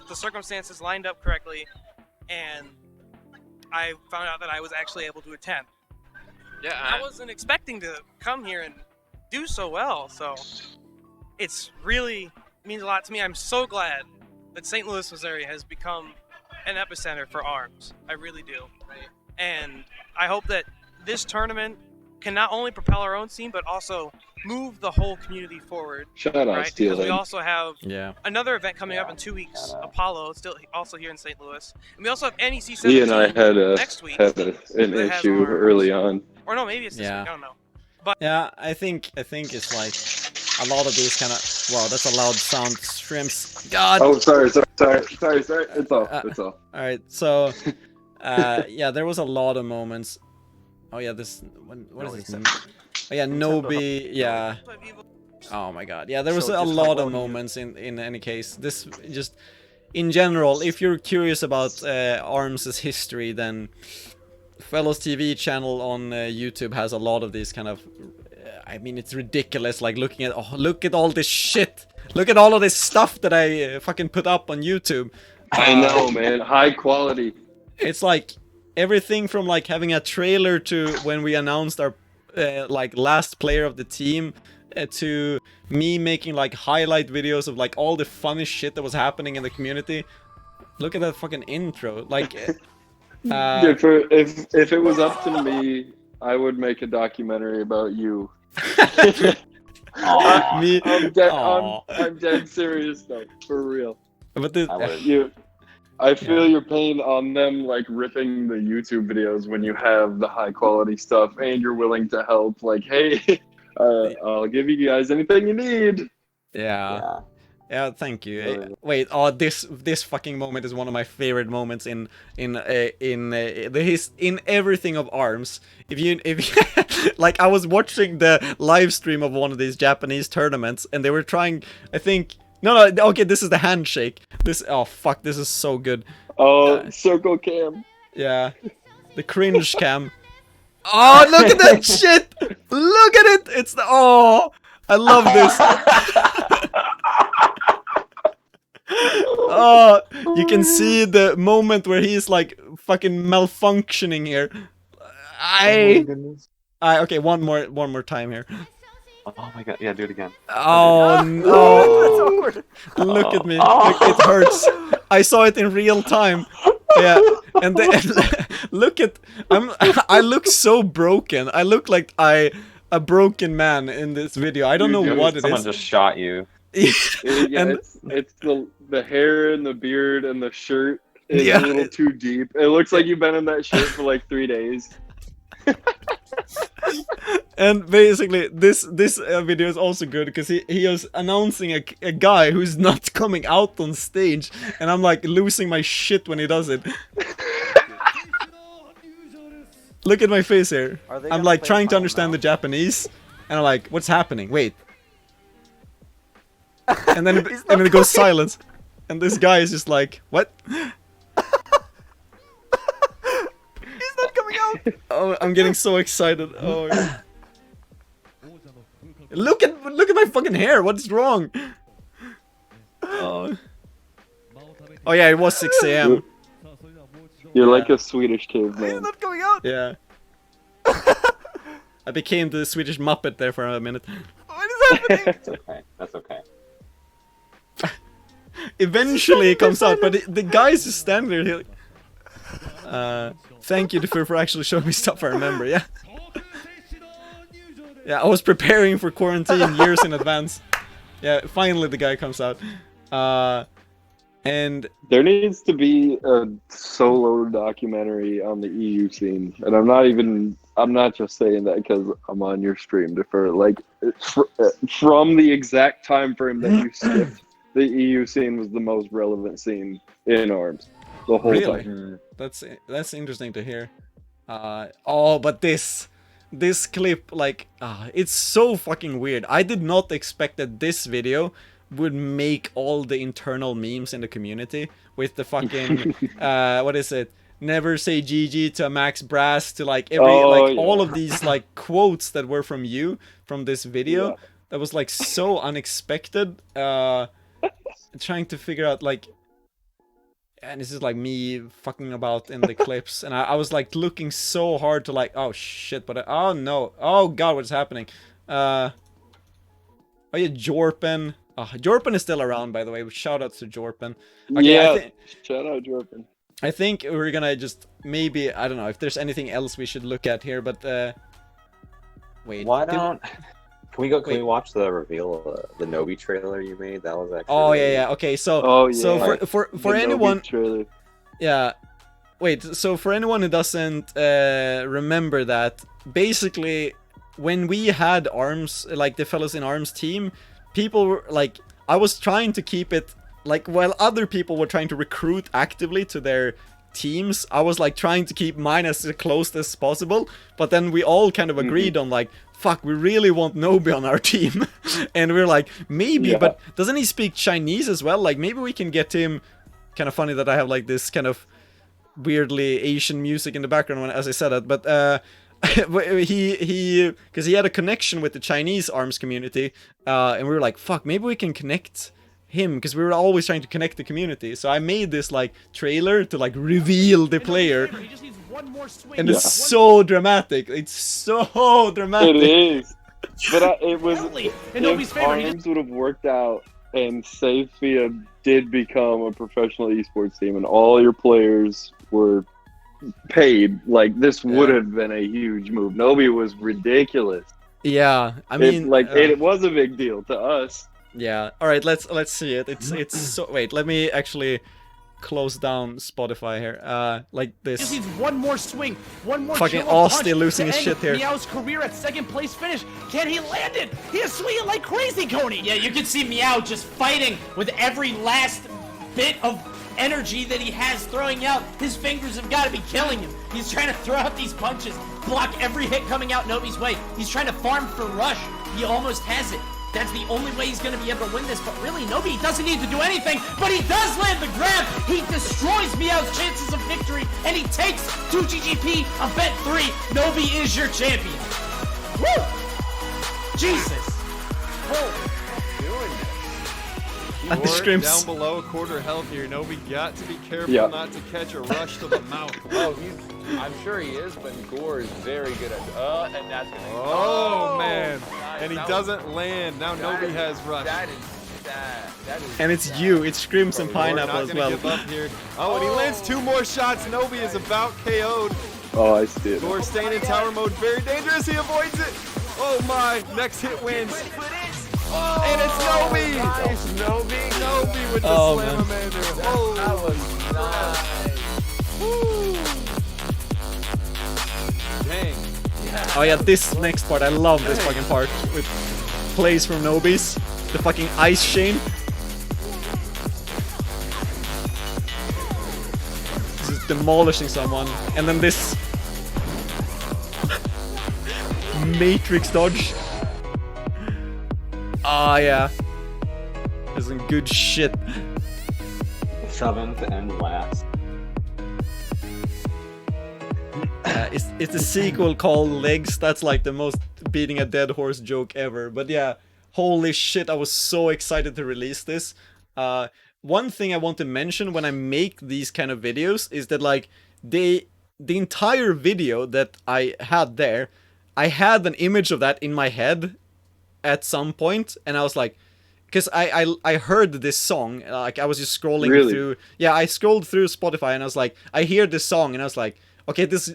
the circumstances lined up correctly, and I found out that I was actually able to attend. Yeah, I wasn't expecting to come here and do so well, so it's really means a lot to me. I'm so glad that St. Louis, Missouri has become an epicenter for ARMS. I really do. And I hope that this tournament can not only propel our own scene, but also move the whole community forward. Shout out right? Because Steelhead. we also have Yeah. another event coming up in 2 weeks, Apollo, still also here in St. Louis. And we also have NEC He and I 17 next week. had an that has issue ARMS. early on. Or no, maybe it's this Yeah. week, I don't know. But Yeah, I think it's like a lot of these kind of... Wow, that's a loud sound. Shrimps. God! Oh, sorry. It's off. It's off. Alright, so... yeah, there was a lot of moments. Oh yeah, this... What is this name? Oh yeah, Nobi... Yeah. Oh my god. Yeah, there was So a just lot like of moments in any case. This just... In general, if you're curious about ARMS' history, then... Fellows TV channel on YouTube has a lot of these kind of... I mean, it's ridiculous, like looking at... Oh, look at all this shit! Look at all of this stuff that I fucking put up on YouTube! I know, man. High quality. It's like everything from like having a trailer to when we announced our like last player of the team to me making like highlight videos of like all the funny shit that was happening in the community. Look at that fucking intro. Like... if it was up to me, I would make a documentary about you. Me? I'm dead serious though, for real. But this, I feel your pain on them like ripping the YouTube videos when you have the high quality stuff and you're willing to help. Like, hey, I'll give you guys anything you need. Yeah. Yeah, thank you. Wait, oh, this fucking moment is one of my favorite moments in everything of ARMS. If you like, I was watching the live stream of one of these Japanese tournaments, and they were trying. I think no, okay, this is the handshake. Oh fuck, this is so good. Oh, circle cam. Yeah, the cringe cam. Oh, look at that shit! Look at it! It's the I love this. Oh, you can see the moment where he's like fucking malfunctioning here. Okay, one more time here. Oh my god, yeah, do it again. Oh no! Look at me. Look, it hurts. I saw it in real time. Yeah, and then look at I look so broken. I look like a broken man in this video. I don't know what it is. Someone just shot you. Yeah, it's the hair and the beard and the shirt is a little too deep. It looks like you've been in that shirt for like 3 days. And basically, this video is also good because he was announcing a guy who's not coming out on stage, and I'm like losing my shit when he does it. Look at my face here. I'm like trying to understand the Japanese, and I'm like, what's happening? Wait. And then it goes silence, and this guy is just like, what? He's not coming out. Oh, I'm getting so excited. Oh, yeah. Look at my fucking hair. What's wrong? Oh yeah, it was 6 a.m. You're like a Swedish caveman. He's not coming out. Yeah. I became the Swedish Muppet there for a minute. What is happening? That's okay. That's okay. Eventually it comes out, but the guy's just standing there. Like, thank you, Defur, for actually showing me stuff I remember. Yeah. Yeah, I was preparing for quarantine years in advance. Yeah, finally the guy comes out. And there needs to be a solo documentary on the EU scene, and I'm not just saying that because I'm on your stream, Defur. Like from the exact time frame that you skipped, the EU scene was the most relevant scene in ARMS the whole time. That's interesting to hear. But this clip, like, it's so fucking weird. I did not expect that this video would make all the internal memes in the community with the fucking what is it? Never say GG to a Max Brass, to like every all of these like quotes that were from you from this video. Yeah. That was like so unexpected. Trying to figure out like, and this is like me fucking about in the clips, and I was like looking so hard to like, oh shit, but oh no, oh god, what's happening? Oh yeah, Jorpen. Jorpen is still around, by the way. Shout out to Jorpen. Okay, yeah, shout out Jorpen. I think we're gonna just maybe, I don't know if there's anything else we should look at here, but wait. Why don't? Can we watch the reveal, the Nobi trailer you made? That was actually. Oh yeah. Okay, so for anyone. Trailer. Yeah. Wait. So for anyone who doesn't remember that, basically, when we had ARMS, like the fellows in ARMS team, people were like, I was trying to keep it like, while other people were trying to recruit actively to their teams, I was like trying to keep mine as close as possible, but then we all kind of agreed on like, fuck, we really want Nobi on our team. And we we're like, maybe, but doesn't he speak Chinese as well? Like, maybe we can get him. Kind of funny that I have like this kind of weirdly Asian music in the background when, as I said it, but because he had a connection with the Chinese ARMS community, and we were like, fuck, maybe we can connect him, because we were always trying to connect the community. So I made this like trailer to like reveal the player, and it's so dramatic. It's so dramatic. It is, but it was. If ARMS would have worked out and Safia did become a professional esports team, and all your players were paid, like, this would have been a huge move. Nobi was ridiculous. Yeah, I mean, it was a big deal to us. Yeah. All right, let's see it. It's so. Wait, let me actually close down Spotify here. Like this. Just needs one more swing, one more Fucking chill punch Austin losing to his end shit here. Meow's career at second place finish. Can he land it? He is swinging like crazy, Coney. Yeah, you can see Meow just fighting with every last bit of energy that he has throwing out. His fingers have got to be killing him. He's trying to throw out these punches, block every hit coming out Nobi's way. He's trying to farm for Rush. He almost has it. That's the only way he's going to be able to win this, but really, Nobi doesn't need to do anything, but he does land the grab! He destroys Meow's chances of victory, and he takes 2GGP a bet 3. Nobi is your champion. Woo! Jesus! And the Schkrimps. Down below, quarter health here. Nobi got to be careful not to catch a rush to the mouth. Oh, I'm sure he is, but Gore is very good at. And that's gonna. Oh man! Nice. And he That doesn't land. Now Nobi has rush. That is sad. That is. And it's you. It's Schkrimps and Gore Pineapple not as gonna well. give up here. Oh, and he lands 2 more shots. Nobi is about KO'd. Oh, I see it. Gore staying in tower mode, very dangerous. He avoids it. Oh my! Next hit wins. Oh, and it's Nobi. Nice, Nobi. Nobi with the Slamamander. Oh, that was nice. Dang. Oh yeah, this next part, I love this fucking part with plays from Nobis. The fucking ice chain. This is demolishing someone. And then this Matrix dodge. Ah yeah. This is good shit. 7th and last. It's a sequel called Legs. That's like the most beating a dead horse joke ever. But yeah, holy shit, I was so excited to release this. One thing I want to mention when I make these kind of videos is that like the entire video that I had there, I had an image of that in my head at some point, and I was like, because I heard this song, like I was just scrolling through. Yeah, I scrolled through Spotify and I was like, I hear this song and I was like, okay, this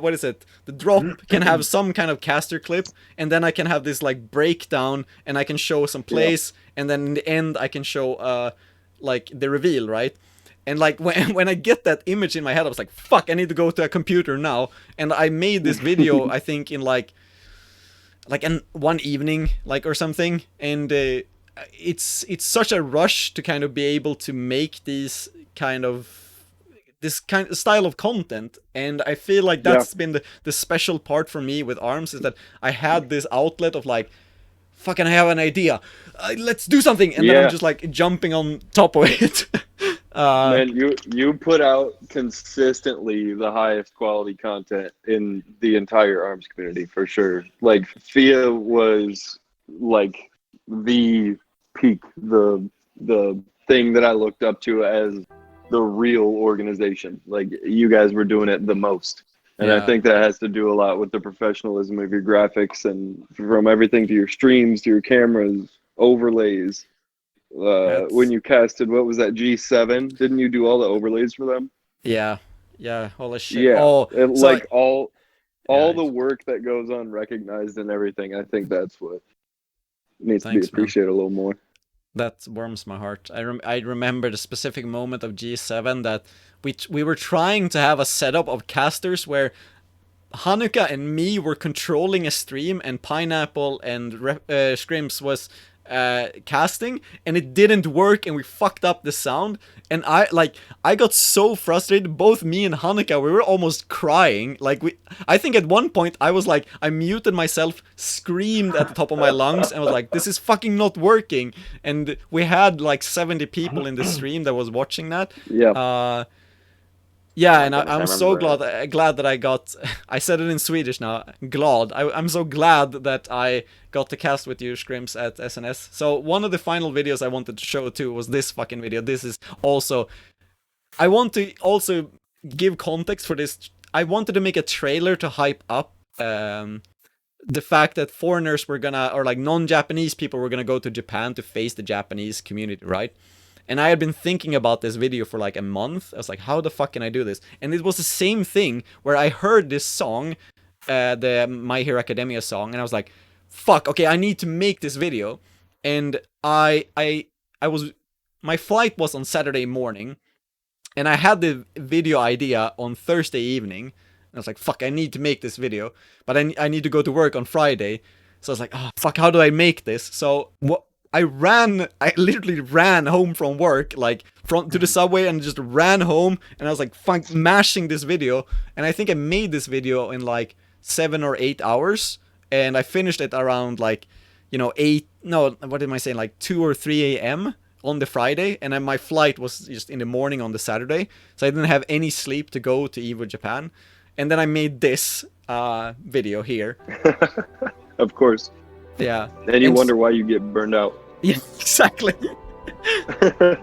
what is it? The drop can have some kind of caster clip, and then I can have this like breakdown, and I can show some plays, and then in the end I can show like the reveal, right? And like when I get that image in my head, I was like, fuck, I need to go to a computer now, and I made this video I think in like one evening, like or something, and it's such a rush to kind of be able to make this kind of style of content, and I feel like that's been the special part for me with ARMS, is that I had this outlet of like, fucking I have an idea, let's do something, and then I'm just like jumping on top of it. Man, you put out consistently the highest quality content in the entire ARMS community for sure. Like Thea was like the peak, the thing that I looked up to as the real organization. Like you guys were doing it the most, and I think that has to do a lot with the professionalism of your graphics, and from everything to your streams to your cameras, overlays. When you casted, what was that, G7? Didn't you do all the overlays for them? Yeah, holy shit. Yeah, all the work that goes unrecognized and everything. I think that's what needs to be appreciated a little more. That warms my heart. I remember the specific moment of G7 that we were trying to have a setup of casters where Hanukkah and me were controlling a stream, and Pineapple and Schkrimps was casting, and it didn't work, and we fucked up the sound, and I got so frustrated. Both me and Hanukkah, we were almost crying. Like I think at one point I was like, I muted myself, screamed at the top of my lungs, and was like, this is fucking not working. And we had like 70 people in the stream that was watching that. Yeah, and I'm so glad that I got. I said it in Swedish now. Glad. I'm so glad that I got to cast with you, Schkrimps, at SNS. So one of the final videos I wanted to show too was this fucking video. This is also. I want to also give context for this. I wanted to make a trailer to hype up the fact that foreigners were gonna, or like non-Japanese people were gonna go to Japan to face the Japanese community, right? And I had been thinking about this video for like a month. I was like, how the fuck can I do this? And it was the same thing where I heard this song, the My Hero Academia song, and I was like, fuck, okay, I need to make this video. And I was my flight was on Saturday morning, and I had the video idea on Thursday evening. I was like, fuck, I need to make this video, but I need to go to work on Friday. So I was like, oh, fuck, how do I make this? So I literally ran home from work, like, to the subway, and just ran home, and I was like, fuck, mashing this video, and I think I made this video in, like, 7 or 8 hours, and I finished it around, like, you know, 2 or 3 a.m. on the Friday, and then my flight was just in the morning on the Saturday, so I didn't have any sleep to go to EVO Japan. And then I made this video here. Of course. Yeah. And you wonder why you get burned out. Yeah, exactly.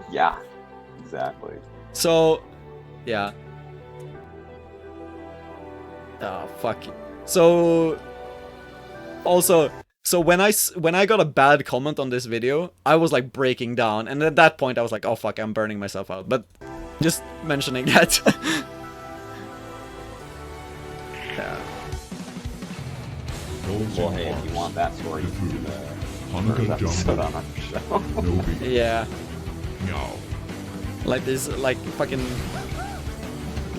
Yeah, exactly. So, yeah. Oh, fuck. So, also, so when I got a bad comment on this video, I was like breaking down, and at that point I was like, oh fuck, I'm burning myself out. But just mentioning that. Yeah. Well, hey, if you want that story, you can do the episode on our show. Yeah. Like this, like fucking.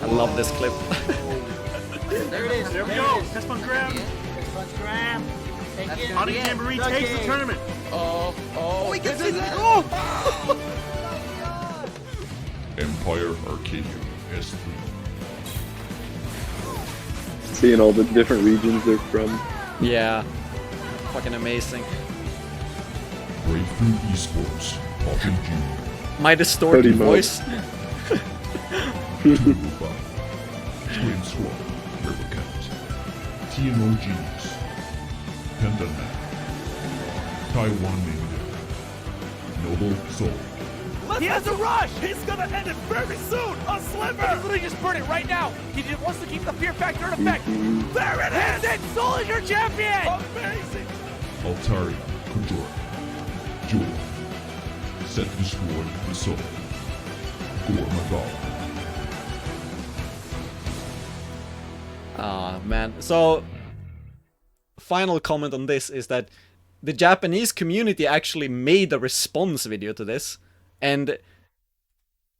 I love this clip. There it is. There we go. Test punch grab. Test punch grab. Take it. Honey Jamboree takes the tournament. Oh, he gets it. Empire Arcadium S3. Seeing all the different regions they're from. Yeah. Fucking amazing. Breakthrough Esports, Poppy Jr. My distorted voice. Turuba. Twin Squad, Rivercat. TNO Genius. Pendaman. Taiwan Ninja. Noble Soul. He has a rush! He's gonna end it very soon! A sliver! He's literally just burn it right now! He just wants to keep the fear factor in effect! There it is! That's it! Soul is your champion! Amazing! Altari, Kujora. Joy. Set destroy the soul. Gormagal. Ah, man. So, final comment on this is that the Japanese community actually made a response video to this. And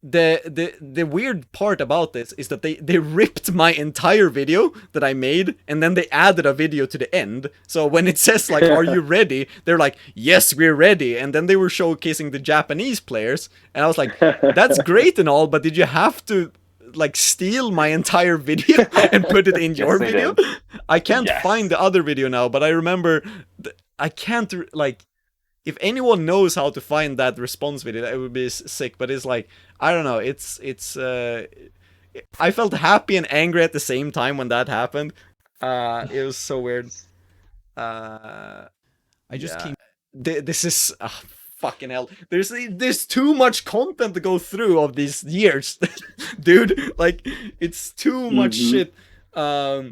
the weird part about this is that they ripped my entire video that I made, and then they added a video to the end. So when it says like, are you ready? They're like, yes, we're ready. And then they were showcasing the Japanese players. And I was like, that's great and all, but did you have to like steal my entire video and put it in your video? I can't find the other video now, but I remember I can't like, if anyone knows how to find that response video, that would be sick. But it's like, I don't know. I felt happy and angry at the same time when that happened. It was so weird. I just keep. This is fucking hell. There's too much content to go through of these years, dude. Like it's too much shit. Yeah,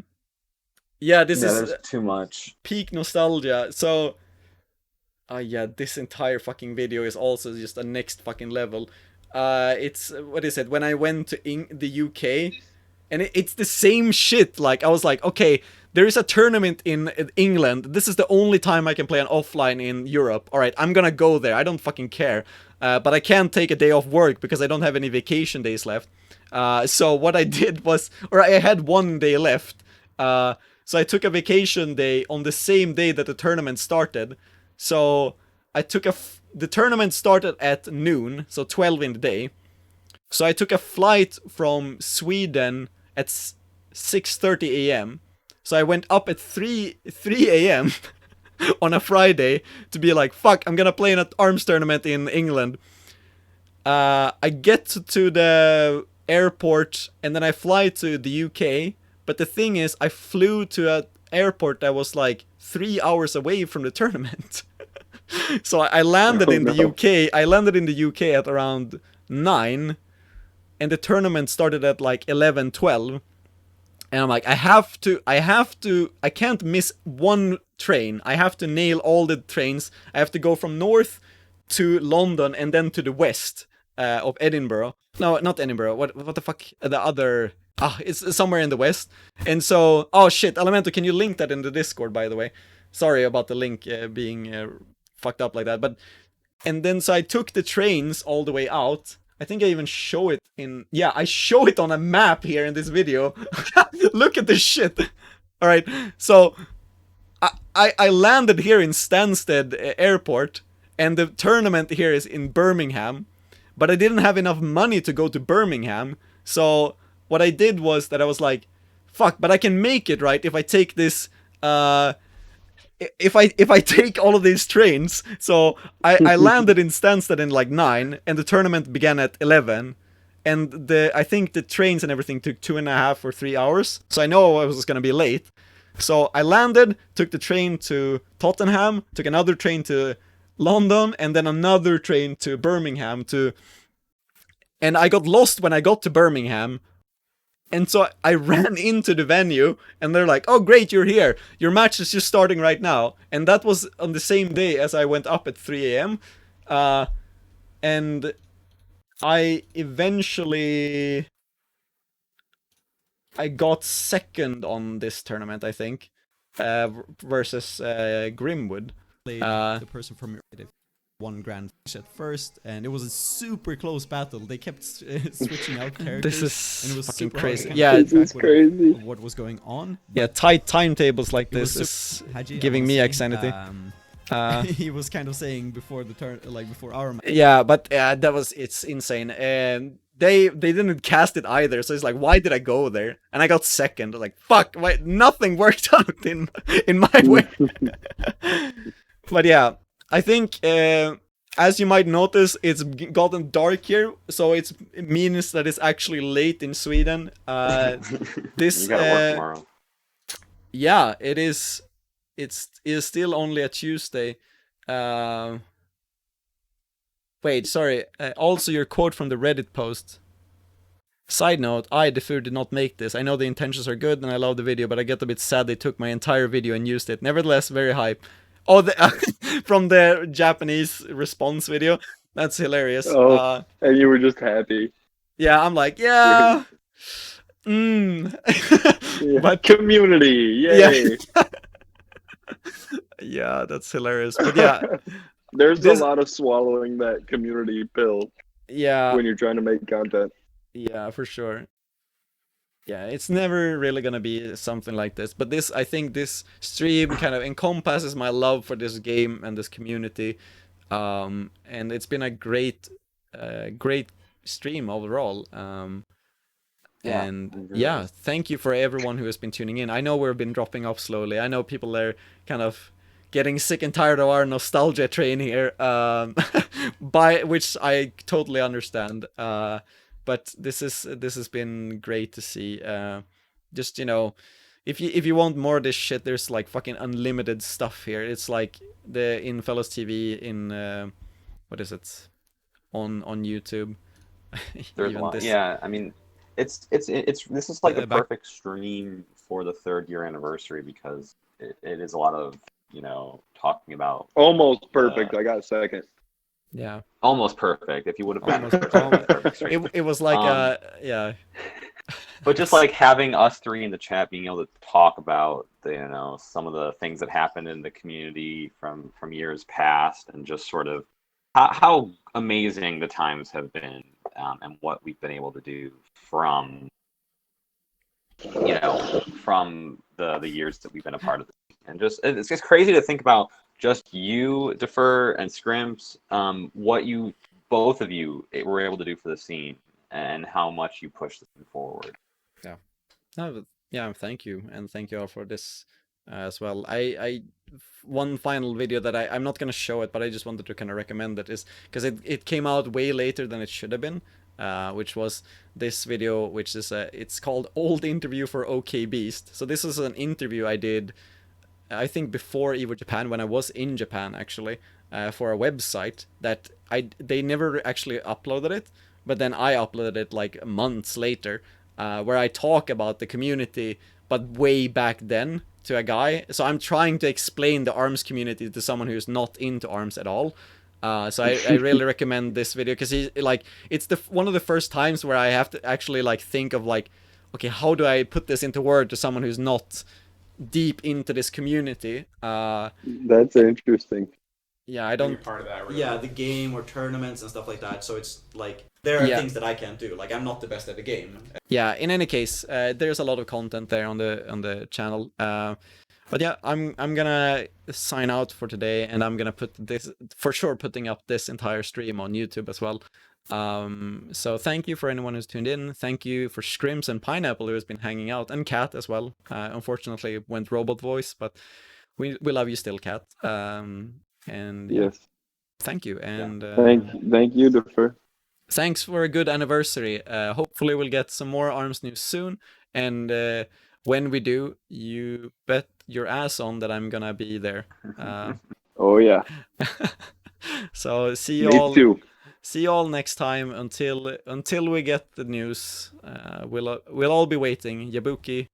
this is too much peak nostalgia. So. Yeah, this entire fucking video is also just a next fucking level. It's, what is it, when I went to the UK, and it's the same shit. Like, I was like, okay, there is a tournament in England. This is the only time I can play an offline in Europe. Alright, I'm gonna go there. I don't fucking care. But I can't take a day off work because I don't have any vacation days left. So what I did was, or I had 1 day left. So I took a vacation day on the same day that the tournament started. So I took the tournament started at noon, so 12 in the day. So I took a flight from Sweden at 6:30 a.m. So I went up at 3 a.m. on a Friday to be like, fuck, I'm gonna play in an ARMS tournament in England. I get to the airport and then I fly to the UK. But the thing is, I flew to an airport that was like 3 hours away from the tournament. So I landed in the UK. I landed in the UK at around 9, and the tournament started at like 11:12. And I'm like, I can't miss one train. I have to nail all the trains. I have to go from north to London and then to the west of Edinburgh. No, not Edinburgh. What the fuck? The other. It's somewhere in the west. And so, oh shit, Elemento, can you link that in the Discord, by the way? Sorry about the link being fucked up like that. But And then so I took the trains all the way out. I think I even show it in... Yeah, I show it on a map here in this video. Look at this shit. Alright, so... I landed here in Stansted Airport. And the tournament here is in Birmingham. But I didn't have enough money to go to Birmingham. So what I did was that I was like... Fuck, but I can make it, right? If I take this... If I take all of these trains, so I landed in Stansted in like 9, and the tournament began at 11, and I think the trains and everything took 2.5 or 3 hours, so I know I was gonna be late. So I landed, took the train to Tottenham, took another train to London, and then another train to Birmingham and I got lost when I got to Birmingham. And so I ran into the venue, and they're like, oh great, you're here, your match is just starting right now. And that was on the same day as I went up at 3 a.m. And I eventually... I got second on this tournament, I think, versus Grimwood. The person from your one grand at first, and it was a super close battle. They kept switching out characters. This is and it was fucking super crazy. hard to Yeah, keep track it's crazy. Of what was going on. Yeah, tight timetables like It was this is super- Haji, I giving wanna me say, anxiety. He was kind of saying before the turn, like before our match. Yeah, but it's insane. And they didn't cast it either, so it's like, why did I go there? And I got second. Like, fuck, why nothing worked out in my way. But yeah, I think as you might notice, it's gotten dark here, so it means that it's actually late in Sweden. This You gotta work tomorrow. Yeah, it is. It is still only a Tuesday. Wait, sorry. Also, your quote from the Reddit post. Side note, Defur did not make this. I know the intentions are good and I love the video, but I get a bit sad they took my entire video and used it. Nevertheless, very hype. Oh, from the Japanese response video. That's hilarious. Oh, and you were just happy. Yeah, I'm like, yeah. Yeah. But community, yay. Yeah. Yeah, that's hilarious. But yeah, there's a lot of swallowing that community pill. Yeah. When you're trying to make content. Yeah, for sure. Yeah, it's never really gonna be something like this. But I think this stream kind of encompasses my love for this game and this community. And it's been a great stream overall. And yeah, thank you for everyone who has been tuning in. I know we've been dropping off slowly. I know people are kind of getting sick and tired of our nostalgia train here, by which I totally understand. But this has been great to see. Just, you know, if you want more of this shit, there's like fucking unlimited stuff here. It's like in Fellows TV in what is it, on YouTube. There's a lot. Yeah, I mean, it's this is like the perfect stream for the 3rd year anniversary because it is a lot of, you know, talking about almost perfect. I got a second. Yeah, almost perfect. If you would have been perfect stream. It was like yeah. But just like having us three in the chat, being able to talk about the, you know, some of the things that happened in the community from years past, and just sort of how amazing the times have been, and what we've been able to do from, you know, from the years that we've been a part of it. And just it's just crazy to think about just you, Defur, and Schkrimps, what you both of you were able to do for the scene and how much you pushed the scene forward. Yeah. No, yeah, thank you, and thank you all for this as well. One final video that I'm not gonna show it, but I just wanted to kind of recommend it, is because it came out way later than it should have been, which was this video, which is it's called Old Interview for OK Beast. So this is an interview I did, I think before Evo Japan, when I was in Japan actually, for a website that they never actually uploaded it, but then I uploaded it like months later, where I talk about the community, but way back then, to a guy. So I'm trying to explain the ARMS community to someone who's not into ARMS at all. So I really recommend this video, because it's one of the first times where I have to actually like think of like, okay, how do I put this into word to someone who's not deep into this community? That's interesting. Yeah, I don't. Part of that, really. Yeah, the game or tournaments and stuff like that. So it's like there are things that I can't do. Like I'm not the best at the game. Yeah. In any case, there's a lot of content there on the channel. But yeah, I'm gonna sign out for today, and I'm gonna put this for sure, putting up this entire stream on YouTube as well. So thank you for anyone who's tuned in. Thank you for Schkrimps and Pineapple who has been hanging out, and Cat as well. Unfortunately, it went robot voice, but we love you still, Cat. And yes, thank you, and thank you, Defur. Thanks for a good anniversary. Hopefully we'll get some more ARMS news soon, and when we do, you bet your ass on that I'm gonna be there. Oh yeah. So see you Me all. too. See you all next time. Until we get the news, we'll all be waiting. Yabuki,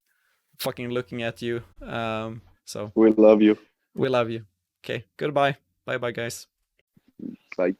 fucking looking at you. So we love you. We love you. Okay, goodbye. Bye bye, guys. Bye.